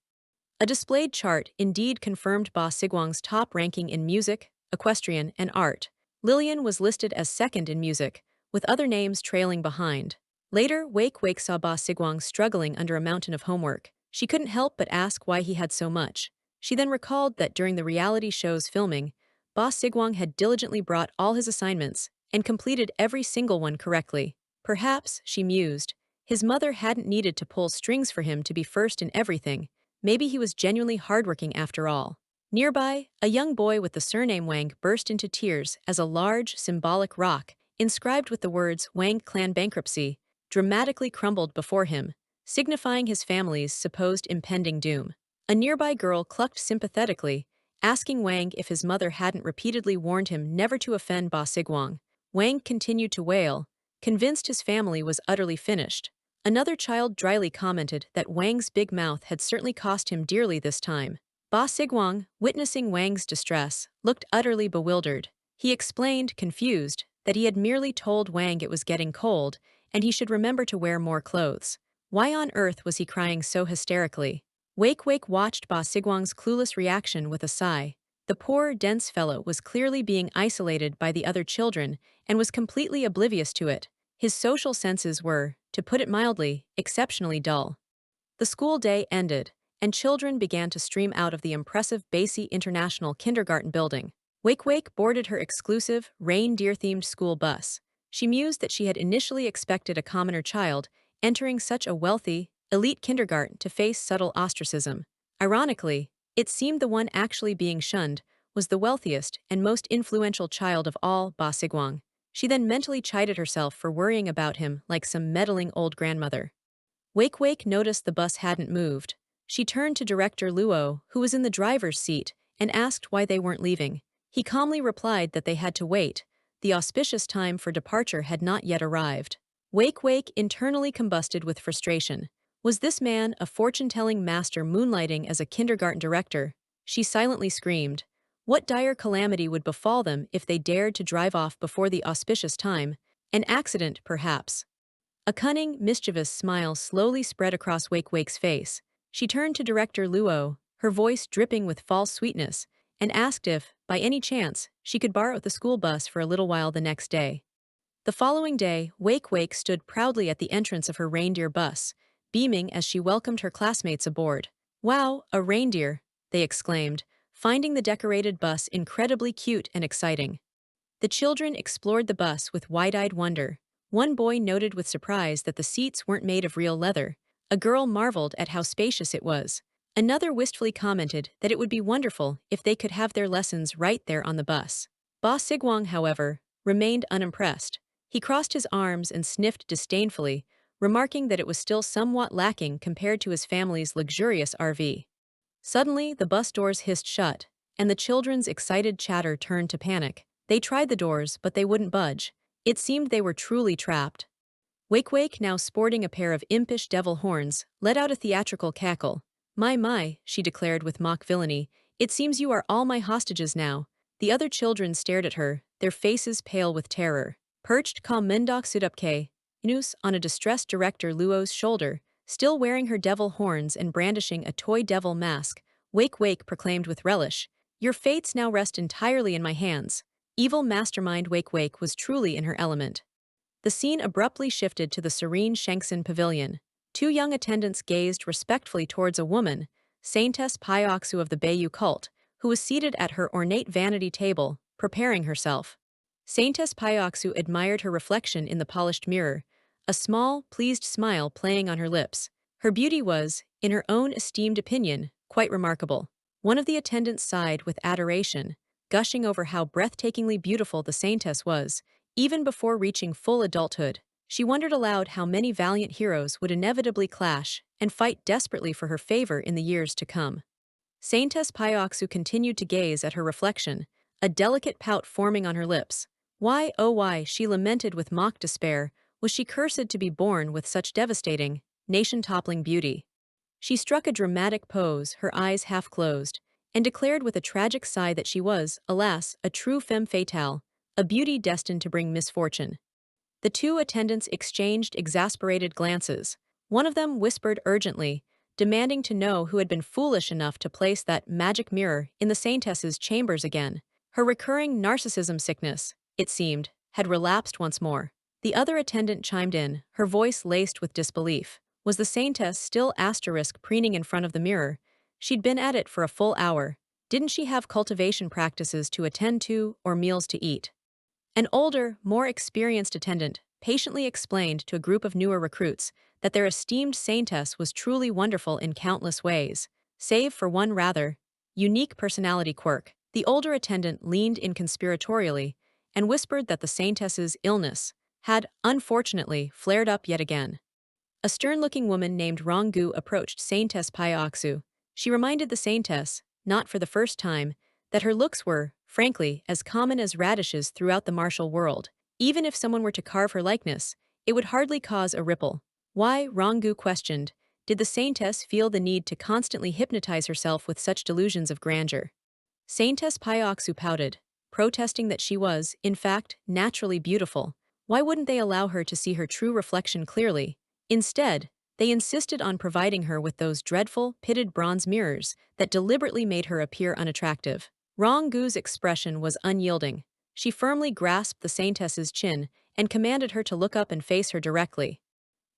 A displayed chart indeed confirmed Ba Sigwang's top ranking in music, equestrian, and art. Lillian was listed as second in music, with other names trailing behind. Later, Wake Wake saw Ba Sigwang struggling under a mountain of homework. She couldn't help but ask why he had so much. She then recalled that during the reality show's filming, Ba Sigwang had diligently brought all his assignments and completed every single one correctly. Perhaps, she mused, his mother hadn't needed to pull strings for him to be first in everything. Maybe he was genuinely hardworking after all. Nearby, a young boy with the surname Wang burst into tears as a large, symbolic rock, inscribed with the words Wang clan bankruptcy, dramatically crumbled before him, signifying his family's supposed impending doom. A nearby girl clucked sympathetically, asking Wang if his mother hadn't repeatedly warned him never to offend Ba Sigwang. Wang continued to wail, convinced his family was utterly finished. Another child dryly commented that Wang's big mouth had certainly cost him dearly this time. Ba Sigwang, witnessing Wang's distress, looked utterly bewildered. He explained, confused, that he had merely told Wang it was getting cold and he should remember to wear more clothes. Why on earth was he crying so hysterically? Wake Wake watched Ba Sigwang's clueless reaction with a sigh. The poor, dense fellow was clearly being isolated by the other children and was completely oblivious to it. His social senses were, to put it mildly, exceptionally dull. The school day ended, and children began to stream out of the impressive Basie International Kindergarten building. Wake Wake boarded her exclusive, reindeer-themed school bus. She mused that she had initially expected a commoner child entering such a wealthy, elite kindergarten to face subtle ostracism. Ironically, it seemed the one actually being shunned was the wealthiest and most influential child of all, Ba Sigwang. She then mentally chided herself for worrying about him like some meddling old grandmother. Wake Wake noticed the bus hadn't moved. She turned to Director Luo, who was in the driver's seat, and asked why they weren't leaving. He calmly replied that they had to wait. The auspicious time for departure had not yet arrived. Wake Wake internally combusted with frustration. Was this man a fortune-telling master moonlighting as a kindergarten director? She silently screamed. What dire calamity would befall them if they dared to drive off before the auspicious time? An accident, perhaps. A cunning, mischievous smile slowly spread across Wake Wake's face. She turned to director Luo, her voice dripping with false sweetness, and asked if, by any chance, she could borrow the school bus for a little while the next day. The following day, Wake Wake stood proudly at the entrance of her reindeer bus, beaming as she welcomed her classmates aboard. Wow, a reindeer, they exclaimed, finding the decorated bus incredibly cute and exciting. The children explored the bus with wide-eyed wonder. One boy noted with surprise that the seats weren't made of real leather. A girl marveled at how spacious it was. Another wistfully commented that it would be wonderful if they could have their lessons right there on the bus. Ba Sigwang, however, remained unimpressed. He crossed his arms and sniffed disdainfully, remarking that it was still somewhat lacking compared to his family's luxurious RV. Suddenly, the bus doors hissed shut, and the children's excited chatter turned to panic. They tried the doors, but they wouldn't budge. It seemed they were truly trapped. Wake Wake, now sporting a pair of impish devil horns, let out a theatrical cackle. My, she declared with mock villainy, it seems you are all my hostages now. The other children stared at her, their faces pale with terror. Perched calm Mendok Sudupke, Inus on a distressed director Luo's shoulder, still wearing her devil horns and brandishing a toy devil mask, Wake Wake proclaimed with relish, your fates now rest entirely in my hands. Evil mastermind Wake Wake was truly in her element. The scene abruptly shifted to the serene Shengsen Pavilion. Two young attendants gazed respectfully towards a woman, Saintess Pyoksu of the Bayu cult, who was seated at her ornate vanity table, preparing herself. Saintess Pyoksu admired her reflection in the polished mirror, a small, pleased smile playing on her lips. Her beauty was, in her own esteemed opinion, quite remarkable. One of the attendants sighed with adoration, gushing over how breathtakingly beautiful the saintess was. Even before reaching full adulthood, she wondered aloud how many valiant heroes would inevitably clash and fight desperately for her favor in the years to come. Saintess Pyoksu continued to gaze at her reflection, a delicate pout forming on her lips. Why, oh why, she lamented with mock despair, was she cursed to be born with such devastating, nation-toppling beauty? She struck a dramatic pose, her eyes half closed, and declared with a tragic sigh that she was, alas, a true femme fatale, a beauty destined to bring misfortune. The two attendants exchanged exasperated glances. One of them whispered urgently, demanding to know who had been foolish enough to place that magic mirror in the saintess's chambers again. Her recurring narcissism sickness, it seemed, had relapsed once more. The other attendant chimed in, her voice laced with disbelief. Was the saintess still preening in front of the mirror? She'd been at it for a full hour. Didn't she have cultivation practices to attend to or meals to eat? An older, more experienced attendant patiently explained to a group of newer recruits that their esteemed saintess was truly wonderful in countless ways, save for one rather unique personality quirk. The older attendant leaned in conspiratorially and whispered that the saintess's illness had, unfortunately, flared up yet again. A stern-looking woman named Rongu approached Saintess Pyoksu. She reminded the saintess, not for the first time, that her looks were, frankly, as common as radishes throughout the martial world. Even if someone were to carve her likeness, it would hardly cause a ripple. Why, Rongu questioned, did the saintess feel the need to constantly hypnotize herself with such delusions of grandeur? Saintess Pyoksu pouted, protesting that she was, in fact, naturally beautiful. Why wouldn't they allow her to see her true reflection clearly? Instead, they insisted on providing her with those dreadful, pitted bronze mirrors that deliberately made her appear unattractive. Rongu's expression was unyielding. She firmly grasped the saintess's chin and commanded her to look up and face her directly.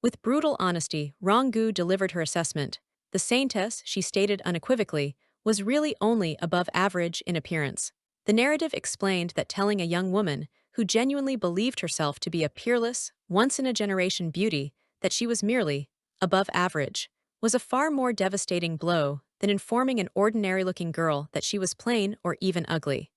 With brutal honesty, Rongu delivered her assessment. The saintess, she stated unequivocally, was really only above average in appearance. The narrative explained that telling a young woman, who genuinely believed herself to be a peerless, once-in-a-generation beauty, that she was merely above average, was a far more devastating blow than informing an ordinary-looking girl that she was plain or even ugly.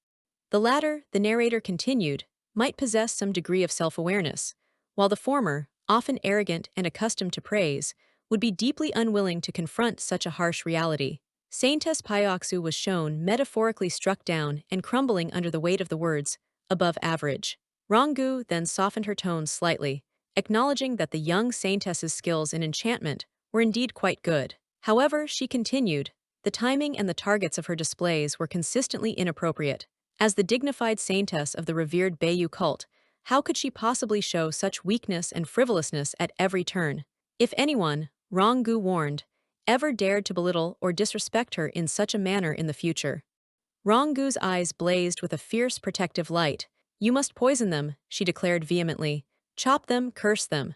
The latter, the narrator continued, might possess some degree of self-awareness, while the former, often arrogant and accustomed to praise, would be deeply unwilling to confront such a harsh reality. Saintess Pyoksu was shown metaphorically struck down and crumbling under the weight of the words, above average. Rongu then softened her tones slightly, acknowledging that the young saintess's skills in enchantment were indeed quite good. However, she continued, the timing and the targets of her displays were consistently inappropriate. As the dignified saintess of the revered Beiyu cult, how could she possibly show such weakness and frivolousness at every turn? If anyone, Ronggu warned, ever dared to belittle or disrespect her in such a manner in the future. Ronggu's eyes blazed with a fierce protective light. You must poison them, she declared vehemently. Chop them, curse them,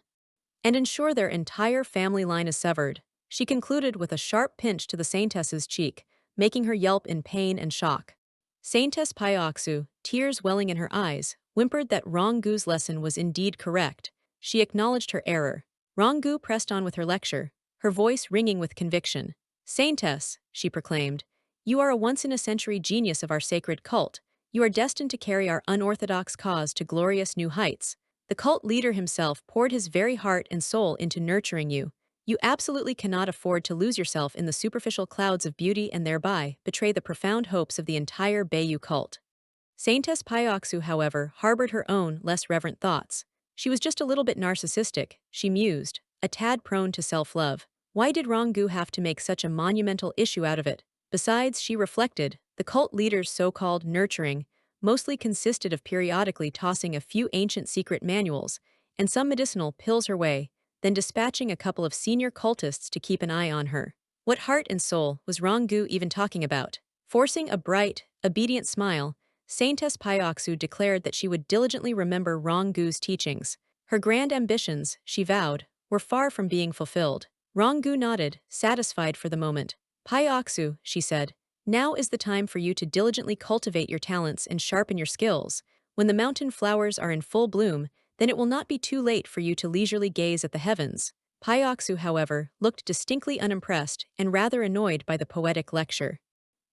and ensure their entire family line is severed. She concluded with a sharp pinch to the saintess's cheek, making her yelp in pain and shock. Saintess Pyoxu, tears welling in her eyes, whimpered that Ronggu's lesson was indeed correct. She acknowledged her error. Ronggu pressed on with her lecture, her voice ringing with conviction. Saintess, she proclaimed, you are a once-in-a-century genius of our sacred cult. You are destined to carry our unorthodox cause to glorious new heights. The cult leader himself poured his very heart and soul into nurturing you. You absolutely cannot afford to lose yourself in the superficial clouds of beauty and thereby betray the profound hopes of the entire Beiyu cult. Saintess Pyoxu, however, harbored her own, less reverent thoughts. She was just a little bit narcissistic, she mused, a tad prone to self-love. Why did Ronggu have to make such a monumental issue out of it? Besides, she reflected, the cult leader's so-called nurturing mostly consisted of periodically tossing a few ancient secret manuals and some medicinal pills her way, then dispatching a couple of senior cultists to keep an eye on her. What heart and soul was Ronggu even talking about? Forcing a bright, obedient smile, Saintess Pyoxu declared that she would diligently remember Ronggu's teachings. Her grand ambitions, she vowed, were far from being fulfilled. Ronggu nodded, satisfied for the moment. Pyoxu, she said, now is the time for you to diligently cultivate your talents and sharpen your skills. When the mountain flowers are in full bloom, then it will not be too late for you to leisurely gaze at the heavens. Pyoxu, however, looked distinctly unimpressed and rather annoyed by the poetic lecture.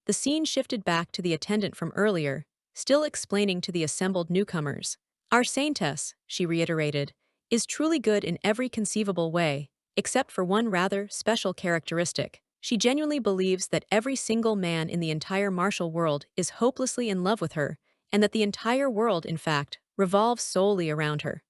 The scene shifted back to the attendant from earlier, still explaining to the assembled newcomers. Our saintess, she reiterated, is truly good in every conceivable way, except for one rather special characteristic. She genuinely believes that every single man in the entire martial world is hopelessly in love with her, and that the entire world, in fact, revolves solely around her.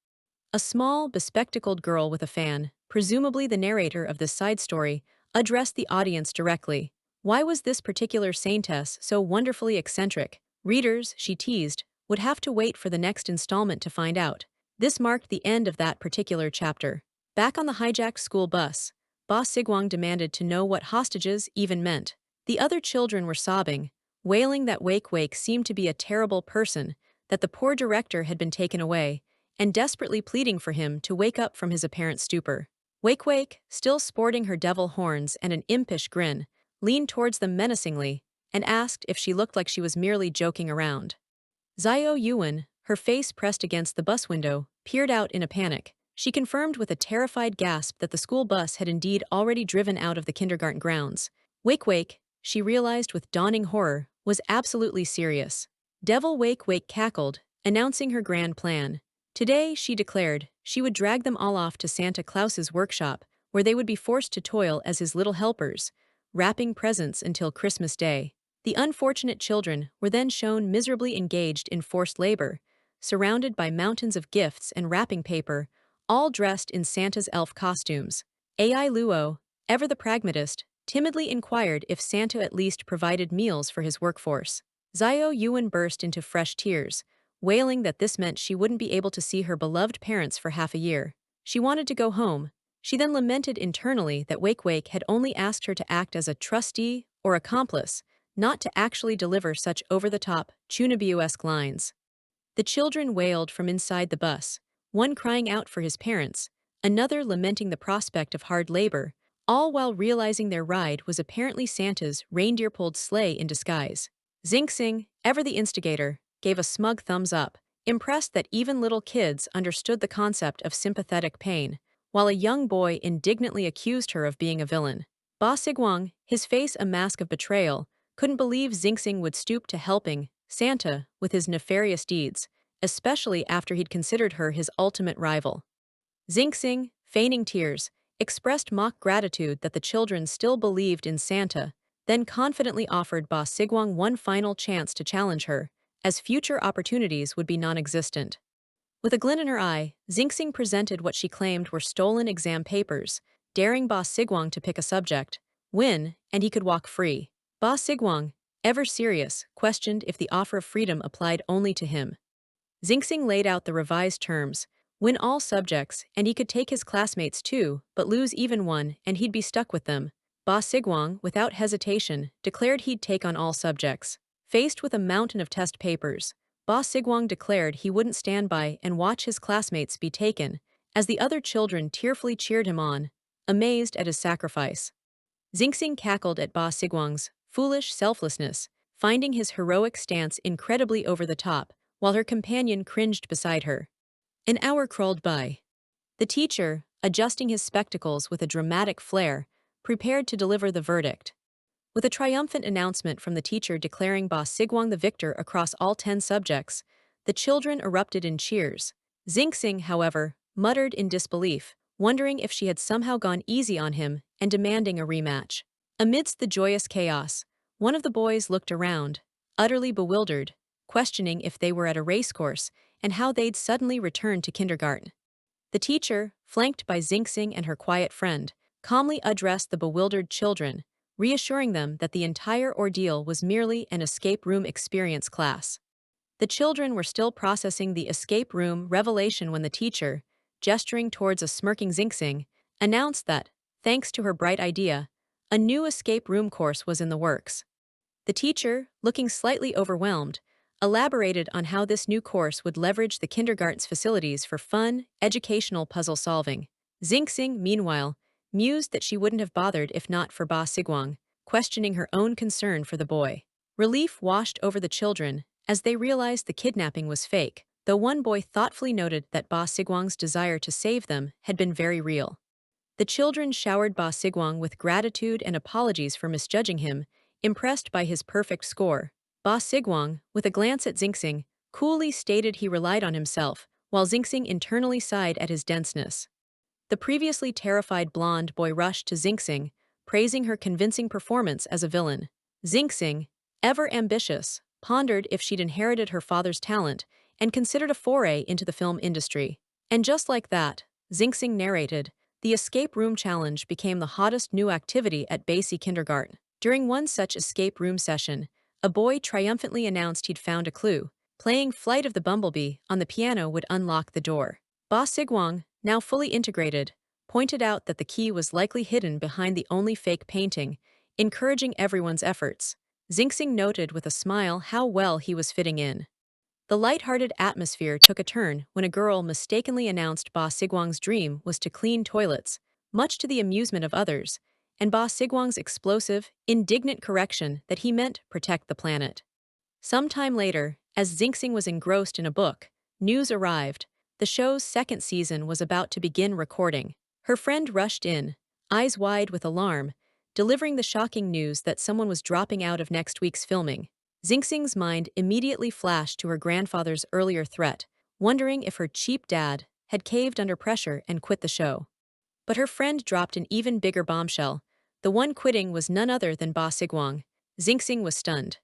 A small, bespectacled girl with a fan, presumably the narrator of this side story, addressed the audience directly. Why was this particular saintess so wonderfully eccentric? Readers, she teased, would have to wait for the next installment to find out. This marked the end of that particular chapter. Back on the hijacked school bus, Ba Sigwang demanded to know what hostages even meant. The other children were sobbing, wailing that Wake Wake seemed to be a terrible person, that the poor director had been taken away, and desperately pleading for him to wake up from his apparent stupor. Wake Wake, still sporting her devil horns and an impish grin, leaned towards them menacingly and asked if she looked like she was merely joking around. Xiao Yuan, her face pressed against the bus window, peered out in a panic. She confirmed with a terrified gasp that the school bus had indeed already driven out of the kindergarten grounds. Wake Wake, she realized with dawning horror, was absolutely serious. Devil Wake Wake cackled, announcing her grand plan. Today, she declared, she would drag them all off to Santa Claus's workshop, where they would be forced to toil as his little helpers, wrapping presents until Christmas Day. The unfortunate children were then shown miserably engaged in forced labor, surrounded by mountains of gifts and wrapping paper, all dressed in Santa's elf costumes. Ai Luo, ever the pragmatist, timidly inquired if Santa at least provided meals for his workforce. Xiao Yuan burst into fresh tears, wailing that this meant she wouldn't be able to see her beloved parents for half a year. She wanted to go home. She then lamented internally that Wake Wake had only asked her to act as a trustee or accomplice, not to actually deliver such over-the-top, Chunabiu-esque lines. The children wailed from inside the bus, one crying out for his parents, another lamenting the prospect of hard labor, all while realizing their ride was apparently Santa's reindeer-pulled sleigh in disguise. Xingxing, ever the instigator, gave a smug thumbs up, impressed that even little kids understood the concept of sympathetic pain, while a young boy indignantly accused her of being a villain. Ba Sigwang, his face a mask of betrayal, couldn't believe Xingxing would stoop to helping Santa with his nefarious deeds, especially after he'd considered her his ultimate rival. Xingxing, feigning tears, expressed mock gratitude that the children still believed in Santa, then confidently offered Ba Sigwang one final chance to challenge her, as future opportunities would be non-existent. With a glint in her eye, Xingxing presented what she claimed were stolen exam papers, daring Ba Sigwang to pick a subject, win, and he could walk free. Ba Sigwang, ever serious, questioned if the offer of freedom applied only to him. Xingxing laid out the revised terms: win all subjects, and he could take his classmates too, but lose even one, and he'd be stuck with them. Ba Sigwang, without hesitation, declared he'd take on all subjects. Faced with a mountain of test papers, Ba Sigwang declared he wouldn't stand by and watch his classmates be taken, as the other children tearfully cheered him on, amazed at his sacrifice. Xingxing cackled at Ba Sigwang's foolish selflessness, finding his heroic stance incredibly over the top, while her companion cringed beside her. An hour crawled by. The teacher, adjusting his spectacles with a dramatic flair, prepared to deliver the verdict. With a triumphant announcement from the teacher declaring Ba Sigwang the victor across all 10 subjects, the children erupted in cheers. Xingxing, however, muttered in disbelief, wondering if she had somehow gone easy on him and demanding a rematch. Amidst the joyous chaos, one of the boys looked around, utterly bewildered, questioning if they were at a racecourse and how they'd suddenly returned to kindergarten. The teacher, flanked by Xingxing and her quiet friend, calmly addressed the bewildered children, reassuring them that the entire ordeal was merely an escape room experience class. The children were still processing the escape room revelation when the teacher, gesturing towards a smirking Xingxing, announced that, thanks to her bright idea, a new escape room course was in the works. The teacher, looking slightly overwhelmed, elaborated on how this new course would leverage the kindergarten's facilities for fun, educational puzzle solving. Xingxing, meanwhile, mused that she wouldn't have bothered if not for Ba Sigwang, questioning her own concern for the boy. Relief washed over the children as they realized the kidnapping was fake, though one boy thoughtfully noted that Ba Sigwang's desire to save them had been very real. The children showered Ba Sigwang with gratitude and apologies for misjudging him, impressed by his perfect score. Ba Sigwang, with a glance at Xingxing, coolly stated he relied on himself, while Xingxing internally sighed at his denseness. The previously terrified blonde boy rushed to Xingxing, praising her convincing performance as a villain. Xingxing, ever ambitious, pondered if she'd inherited her father's talent and considered a foray into the film industry. And just like that, Xingxing narrated, the escape room challenge became the hottest new activity at Basie Kindergarten. During one such escape room session, a boy triumphantly announced he'd found a clue. Playing Flight of the Bumblebee on the piano would unlock the door. Ba Sigwang, now fully integrated, pointed out that the key was likely hidden behind the only fake painting, encouraging everyone's efforts. Xingxing noted with a smile how well he was fitting in. The light-hearted atmosphere took a turn when a girl mistakenly announced Ba Sigwang's dream was to clean toilets, much to the amusement of others, and Ba Sigwang's explosive, indignant correction that he meant protect the planet. Sometime later, as Xingxing was engrossed in a book, news arrived. The show's second season was about to begin recording. Her friend rushed in, eyes wide with alarm, delivering the shocking news that someone was dropping out of next week's filming. Xingxing's mind immediately flashed to her grandfather's earlier threat, wondering if her cheap dad had caved under pressure and quit the show. But her friend dropped an even bigger bombshell. The one quitting was none other than Ba Sigwang. Xingxing was stunned.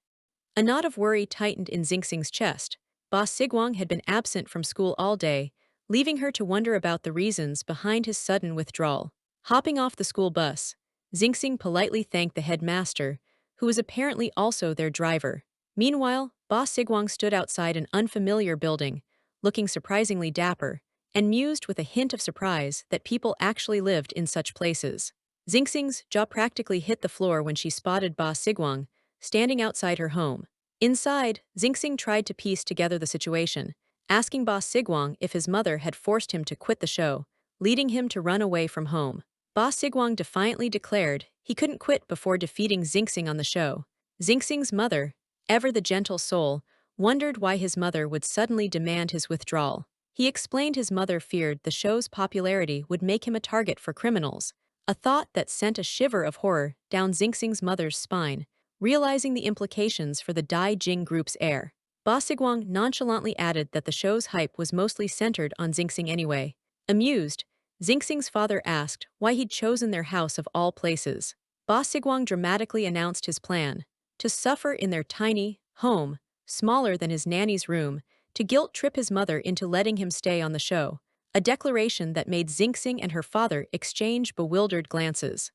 A knot of worry tightened in Xingxing's chest. Ba Sigwang had been absent from school all day, leaving her to wonder about the reasons behind his sudden withdrawal. Hopping off the school bus, Xingxing politely thanked the headmaster, who was apparently also their driver. Meanwhile, Ba Sigwang stood outside an unfamiliar building, looking surprisingly dapper, and mused with a hint of surprise that people actually lived in such places. Xingxing's jaw practically hit the floor when she spotted Ba Sigwang, standing outside her home. Inside, Xingxing tried to piece together the situation, asking Ba Sigwang if his mother had forced him to quit the show, leading him to run away from home. Ba Sigwang defiantly declared he couldn't quit before defeating Xingxing on the show. Xingxing's mother, ever the gentle soul, wondered why his mother would suddenly demand his withdrawal. He explained his mother feared the show's popularity would make him a target for criminals, a thought that sent a shiver of horror down Xingxing's mother's spine, realizing the implications for the Dai Jing group's heir. Ba Sigwang nonchalantly added that the show's hype was mostly centered on Xingxing anyway. Amused, Xingxing's father asked why he'd chosen their house of all places. Ba Sigwang dramatically announced his plan: to suffer in their tiny home, smaller than his nanny's room, to guilt-trip his mother into letting him stay on the show, a declaration that made Xingxing and her father exchange bewildered glances.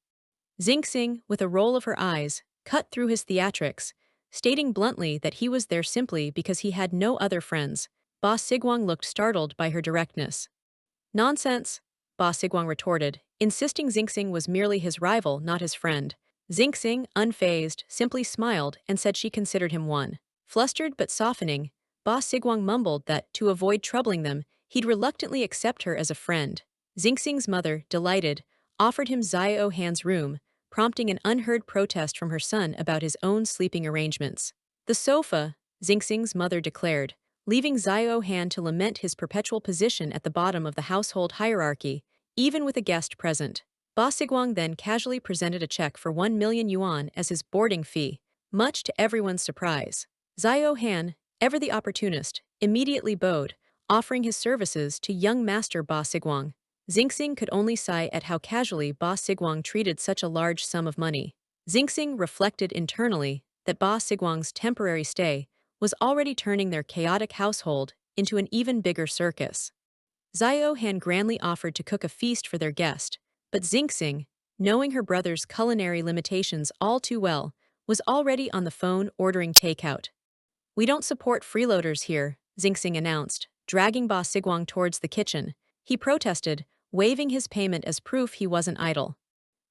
Xingxing, with a roll of her eyes, cut through his theatrics, stating bluntly that he was there simply because he had no other friends. Ba Sigwang looked startled by her directness. Nonsense, Ba Sigwang retorted, insisting Xingxing was merely his rival, not his friend. Xingxing, unfazed, simply smiled and said she considered him one. Flustered but softening, Ba Sigwang mumbled that, to avoid troubling them, he'd reluctantly accept her as a friend. Xingxing's mother, delighted, offered him Xiao Han's room, prompting an unheard protest from her son about his own sleeping arrangements. The sofa, Xingxing's mother declared, leaving Xiao Han to lament his perpetual position at the bottom of the household hierarchy, even with a guest present. Ba Sigwang then casually presented a check for 1 million yuan as his boarding fee, much to everyone's surprise. Xiao Han, ever the opportunist, immediately bowed, offering his services to young master Ba Sigwang. Xingxing could only sigh at how casually Ba Sigwang treated such a large sum of money. Xingxing reflected internally that Ba Sigwang's temporary stay was already turning their chaotic household into an even bigger circus. Xiao Han grandly offered to cook a feast for their guest, but Xingxing, knowing her brother's culinary limitations all too well, was already on the phone ordering takeout. "We don't support freeloaders here," Xingxing announced, dragging Ba Sigwang towards the kitchen. He protested, waving his payment as proof he wasn't idle.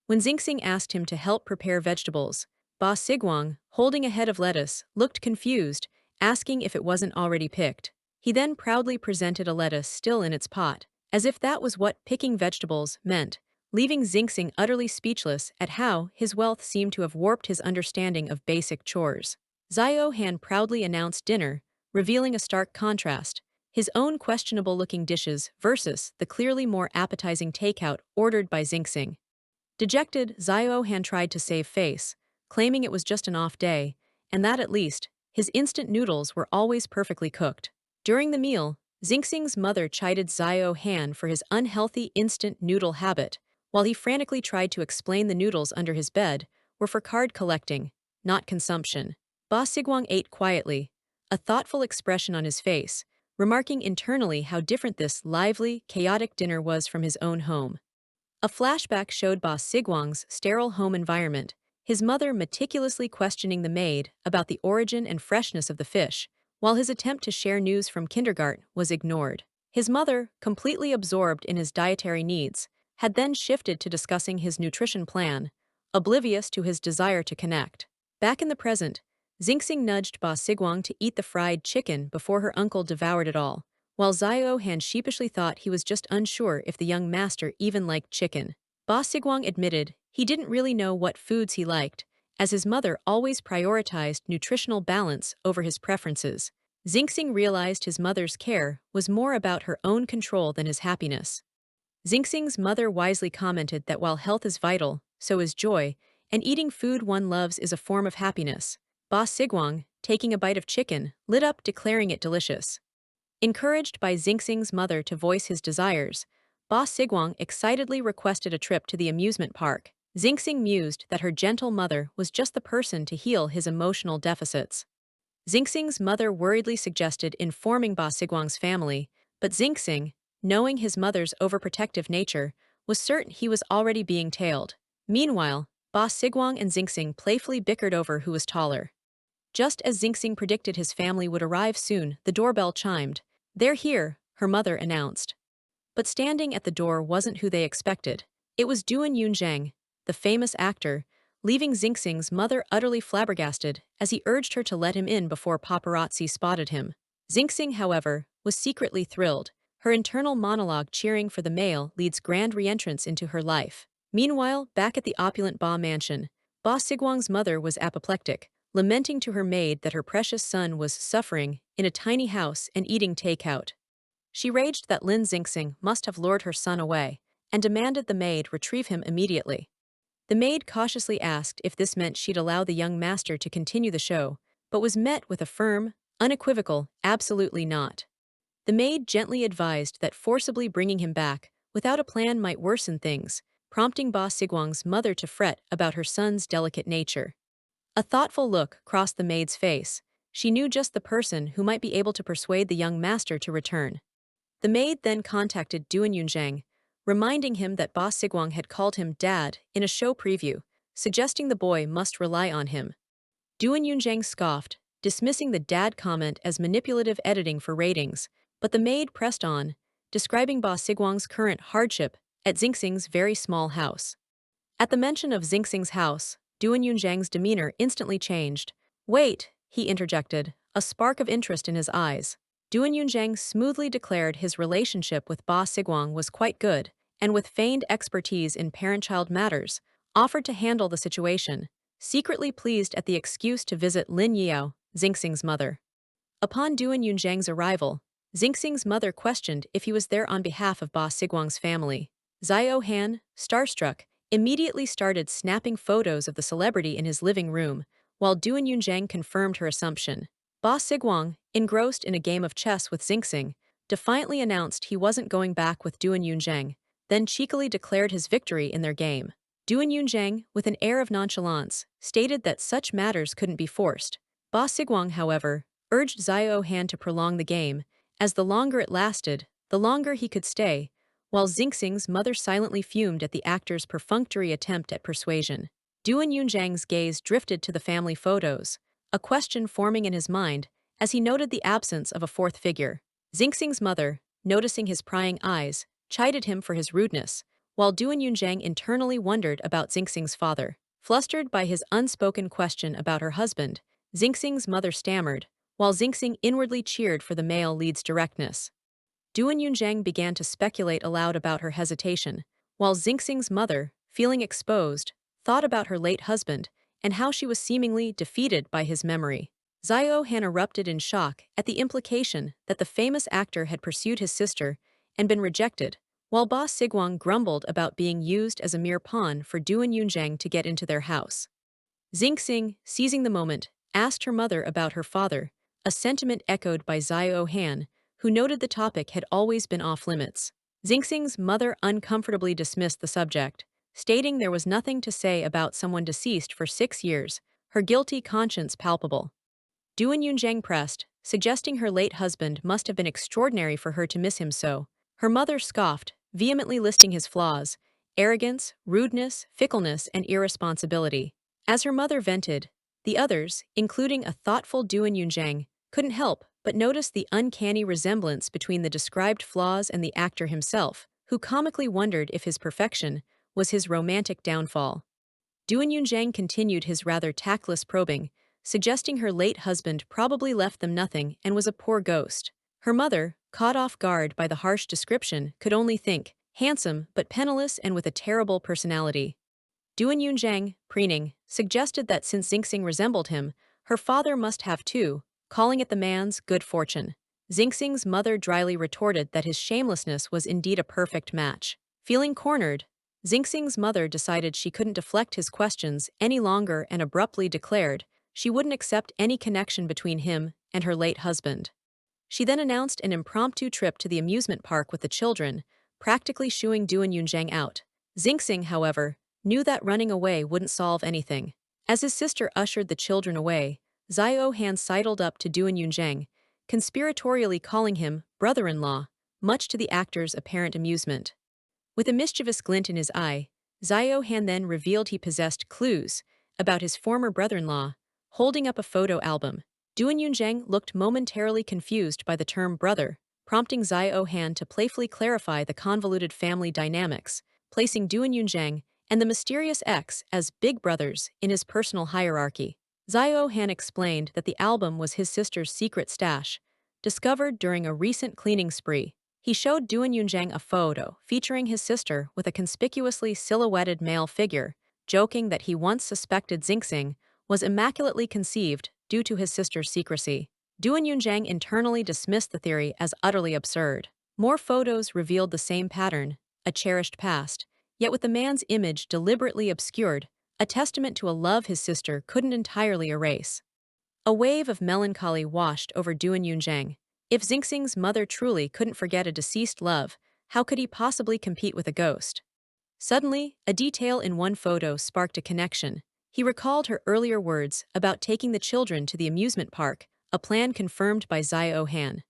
When Xingxing asked him to help prepare vegetables, Ba Sigwang, holding a head of lettuce, looked confused, asking if it wasn't already picked. He then proudly presented a lettuce still in its pot, as if that was what picking vegetables meant, leaving Xingxing utterly speechless at how his wealth seemed to have warped his understanding of basic chores. Xiao Han proudly announced dinner, revealing a stark contrast: his own questionable-looking dishes versus the clearly more appetizing takeout ordered by Xingxing. Dejected, Xiao Han tried to save face, claiming it was just an off day, and that at least, his instant noodles were always perfectly cooked. During the meal, Xingxing's mother chided Xiao Han for his unhealthy instant noodle habit, while he frantically tried to explain the noodles under his bed were for card collecting, not consumption. Ba Sigwang ate quietly, a thoughtful expression on his face, remarking internally how different this lively, chaotic dinner was from his own home. A flashback showed Ba Sigwang's sterile home environment, his mother meticulously questioning the maid about the origin and freshness of the fish, while his attempt to share news from kindergarten was ignored. His mother, completely absorbed in his dietary needs, had then shifted to discussing his nutrition plan, oblivious to his desire to connect. Back in the present, Xingxing nudged Ba Sigwang to eat the fried chicken before her uncle devoured it all, while Xiao Han sheepishly thought he was just unsure if the young master even liked chicken. Ba Sigwang admitted he didn't really know what foods he liked, as his mother always prioritized nutritional balance over his preferences. Xingxing realized his mother's care was more about her own control than his happiness. Xingxing's mother wisely commented that while health is vital, so is joy, and eating food one loves is a form of happiness. Ba Sigwang, taking a bite of chicken, lit up, declaring it delicious. Encouraged by Xingxing's mother to voice his desires, Ba Sigwang excitedly requested a trip to the amusement park. Xingxing mused that her gentle mother was just the person to heal his emotional deficits. Xingxing's mother worriedly suggested informing Ba Sigwang's family, but Xingxing, knowing his mother's overprotective nature, was certain he was already being tailed. Meanwhile, Ba Sigwang and Xingxing playfully bickered over who was taller. Just as Xingxing predicted his family would arrive soon, the doorbell chimed. "They're here," her mother announced. But standing at the door wasn't who they expected. It was Duan Yunzhang, the famous actor, leaving Xingxing's mother utterly flabbergasted as he urged her to let him in before paparazzi spotted him. Xingxing, however, was secretly thrilled, her internal monologue cheering for the male lead's grand re-entrance into her life. Meanwhile, back at the opulent Ba mansion, Ba Sigwang's mother was apoplectic, lamenting to her maid that her precious son was suffering in a tiny house and eating takeout. She raged that Lin Xingxing must have lured her son away, and demanded the maid retrieve him immediately. The maid cautiously asked if this meant she'd allow the young master to continue the show, but was met with a firm, unequivocal, absolutely not. The maid gently advised that forcibly bringing him back without a plan might worsen things, prompting Ba Sigwang's mother to fret about her son's delicate nature. A thoughtful look crossed the maid's face. She knew just the person who might be able to persuade the young master to return. The maid then contacted Duan Yunzhang, reminding him that Ba Sigwang had called him dad in a show preview, suggesting the boy must rely on him. Duan Yunzhang scoffed, dismissing the dad comment as manipulative editing for ratings, but the maid pressed on, describing Ba Sigwang's current hardship at Xingxing's very small house. At the mention of Xingxing's house, Duan Yunzhang's demeanor instantly changed. Wait, he interjected, a spark of interest in his eyes. Duan Yunzhang smoothly declared his relationship with Ba Sigwang was quite good, and with feigned expertise in parent-child matters, offered to handle the situation, secretly pleased at the excuse to visit Lin Yao, Xingxing's mother. Upon Duan Yunzhang's arrival, Xingxing's mother questioned if he was there on behalf of Ba Sigwang's family. Xiao Han, starstruck, immediately started snapping photos of the celebrity in his living room, while Duan Yunzhang confirmed her assumption. Ba Sigwang, engrossed in a game of chess with Xingxing, defiantly announced he wasn't going back with Duan Yunzhang, then cheekily declared his victory in their game. Duan Yunzhang, with an air of nonchalance, stated that such matters couldn't be forced. Ba Sigwang, however, urged Xiao Han to prolong the game, as the longer it lasted, the longer he could stay, while Xingxing's mother silently fumed at the actor's perfunctory attempt at persuasion. Duan Yunzhang's gaze drifted to the family photos, a question forming in his mind as he noted the absence of a fourth figure. Xingxing's mother, noticing his prying eyes, chided him for his rudeness, while Duan Yunzhang internally wondered about Xingxing's father. Flustered by his unspoken question about her husband, Xingxing's mother stammered, while Xingxing inwardly cheered for the male lead's directness. Duan Yunzhang began to speculate aloud about her hesitation, while Xingxing's mother, feeling exposed, thought about her late husband and how she was seemingly defeated by his memory. Xiao Han erupted in shock at the implication that the famous actor had pursued his sister and been rejected, while Ba Sigwang grumbled about being used as a mere pawn for Duan Yunzhang to get into their house. Xingxing, seizing the moment, asked her mother about her father, a sentiment echoed by Xiao Han, who noted the topic had always been off-limits. Xingxing's mother uncomfortably dismissed the subject, stating there was nothing to say about someone deceased for 6 years, her guilty conscience palpable. Duan Yunzhang pressed, suggesting her late husband must have been extraordinary for her to miss him so. Her mother scoffed, vehemently listing his flaws: arrogance, rudeness, fickleness, and irresponsibility. As her mother vented, the others, including a thoughtful Duan Yunzhang, couldn't help but notice the uncanny resemblance between the described flaws and the actor himself, who comically wondered if his perfection was his romantic downfall. Duan Yunzhang continued his rather tactless probing, suggesting her late husband probably left them nothing and was a poor ghost. Her mother, caught off guard by the harsh description, could only think, handsome but penniless and with a terrible personality. Duan Yunzhang, preening, suggested that since Xingxing resembled him, her father must have too, calling it the man's good fortune. Xingxing's mother dryly retorted that his shamelessness was indeed a perfect match. Feeling cornered, Xingxing's mother decided she couldn't deflect his questions any longer and abruptly declared she wouldn't accept any connection between him and her late husband. She then announced an impromptu trip to the amusement park with the children, practically shooing Duan Yunzhang out. Xingxing, however, knew that running away wouldn't solve anything. As his sister ushered the children away, Xiao Han sidled up to Duan Yunzhang, conspiratorially calling him brother-in-law, much to the actor's apparent amusement. With a mischievous glint in his eye, Xiao Han then revealed he possessed clues about his former brother-in-law, holding up a photo album. Duan Yunzhang looked momentarily confused by the term brother, prompting Xiao Han to playfully clarify the convoluted family dynamics, placing Duan Yunzhang and the mysterious X as big brothers in his personal hierarchy. Xiao Han explained that the album was his sister's secret stash, discovered during a recent cleaning spree. He showed Duan Yunzhang a photo featuring his sister with a conspicuously silhouetted male figure, joking that he once suspected Xingxing was immaculately conceived due to his sister's secrecy. Duan Yunzhang internally dismissed the theory as utterly absurd. More photos revealed the same pattern, a cherished past, yet with the man's image deliberately obscured, a testament to a love his sister couldn't entirely erase. A wave of melancholy washed over Duan Yunzhang. If Xingxing's mother truly couldn't forget a deceased love, how could he possibly compete with a ghost? Suddenly, a detail in one photo sparked a connection. He recalled her earlier words about taking the children to the amusement park, a plan confirmed by Xiao Han.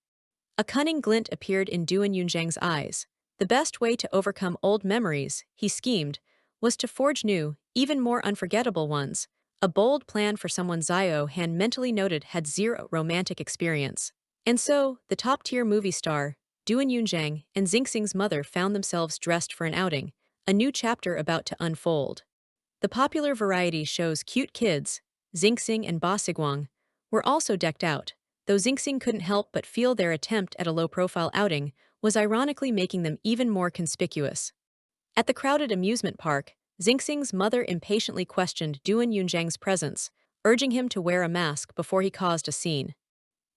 A cunning glint appeared in Duan Yunzhang's eyes. The best way to overcome old memories, he schemed, was to forge new, even more unforgettable ones. A bold plan for someone Zio Han mentally noted had zero romantic experience. And so, the top-tier movie star, Duan Yunzhang, and Xingxing's mother found themselves dressed for an outing, a new chapter about to unfold. The popular variety show's cute kids, Xingxing and Ba Siguang, were also decked out, though Xingxing couldn't help but feel their attempt at a low-profile outing was ironically making them even more conspicuous. At the crowded amusement park, Xingxing's mother impatiently questioned Duan Yunzhang's presence, urging him to wear a mask before he caused a scene.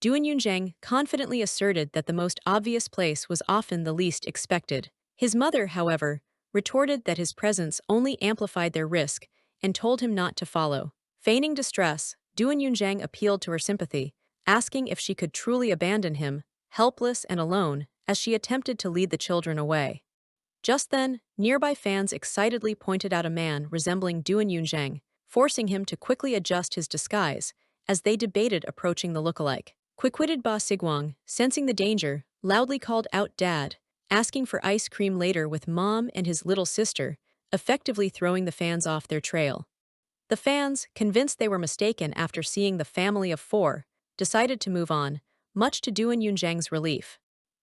Duan Yunzhang confidently asserted that the most obvious place was often the least expected. His mother, however, retorted that his presence only amplified their risk and told him not to follow. Feigning distress, Duan Yunzhang appealed to her sympathy, asking if she could truly abandon him, helpless and alone, as she attempted to lead the children away. Just then, nearby fans excitedly pointed out a man resembling Duan Yunzhang, forcing him to quickly adjust his disguise as they debated approaching the lookalike. Quick-witted Ba Siguang, sensing the danger, loudly called out Dad, asking for ice cream later with Mom and his little sister, effectively throwing the fans off their trail. The fans, convinced they were mistaken after seeing the family of four, decided to move on, much to Duan Yunzhang's relief.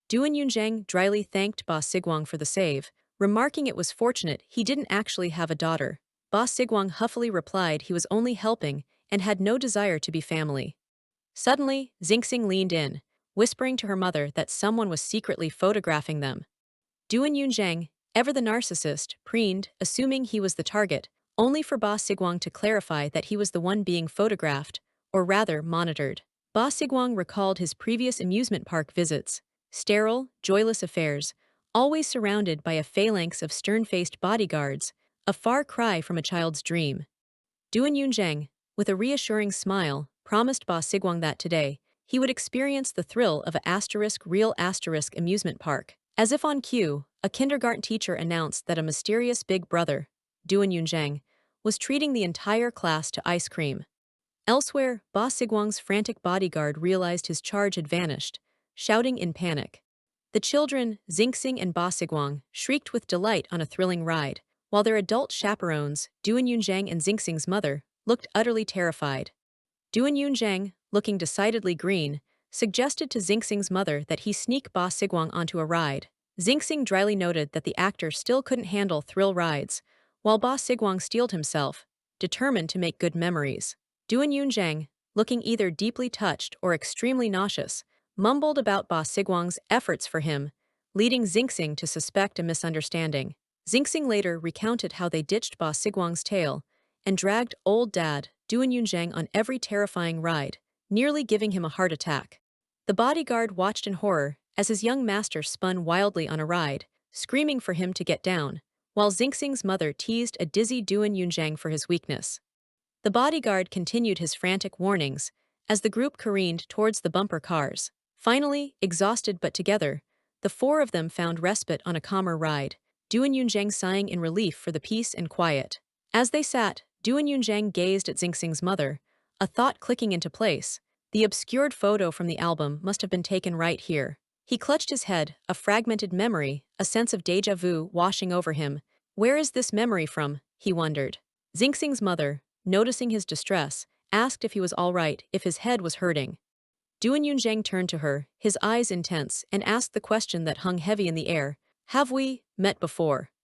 Duan Yunzhang dryly thanked Ba Siguang for the save, remarking it was fortunate he didn't actually have a daughter. Ba Siguang huffily replied he was only helping and had no desire to be family. Suddenly, Xingxing leaned in, whispering to her mother that someone was secretly photographing them. Duan Yunzhang, ever the narcissist, preened, assuming he was the target, only for Ba Siguang to clarify that he was the one being photographed, or rather monitored. Ba Siguang recalled his previous amusement park visits, sterile, joyless affairs, always surrounded by a phalanx of stern-faced bodyguards, a far cry from a child's dream. Duan Yunzhang, with a reassuring smile, promised Ba Siguang that today, he would experience the thrill of a real amusement park. As if on cue, a kindergarten teacher announced that a mysterious big brother, Duan Yunzhang, was treating the entire class to ice cream. Elsewhere, Ba Siguang's frantic bodyguard realized his charge had vanished, shouting in panic. The children, Xingxing and Ba Siguang, shrieked with delight on a thrilling ride, while their adult chaperones, Duan Yunzhang and Xingxing's mother, looked utterly terrified. Duan Yunzhang, looking decidedly green, suggested to Xingxing's mother that he sneak Ba Siguang onto a ride. Xingxing dryly noted that the actor still couldn't handle thrill rides, while Ba Siguang steeled himself, determined to make good memories. Duan Yunzhang, looking either deeply touched or extremely nauseous, mumbled about Ba Siguang's efforts for him, leading Xingxing to suspect a misunderstanding. Xingxing later recounted how they ditched Ba Siguang's tail and dragged old dad, Duan Yunzhang, on every terrifying ride, nearly giving him a heart attack. The bodyguard watched in horror as his young master spun wildly on a ride, screaming for him to get down, while Xingxing's mother teased a dizzy Duan Yunzhang for his weakness. The bodyguard continued his frantic warnings as the group careened towards the bumper cars. Finally, exhausted but together, the four of them found respite on a calmer ride, Duan Yunzhang sighing in relief for the peace and quiet. As they sat, Duan Yunzhang gazed at Xingxing's mother, a thought clicking into place. The obscured photo from the album must have been taken right here. He clutched his head, a fragmented memory, a sense of déjà vu washing over him. Where is this memory from? He wondered. Xingxing's mother, noticing his distress, asked if he was all right, if his head was hurting. Duan Yunzhang turned to her, his eyes intense, and asked the question that hung heavy in the air. Have we met before?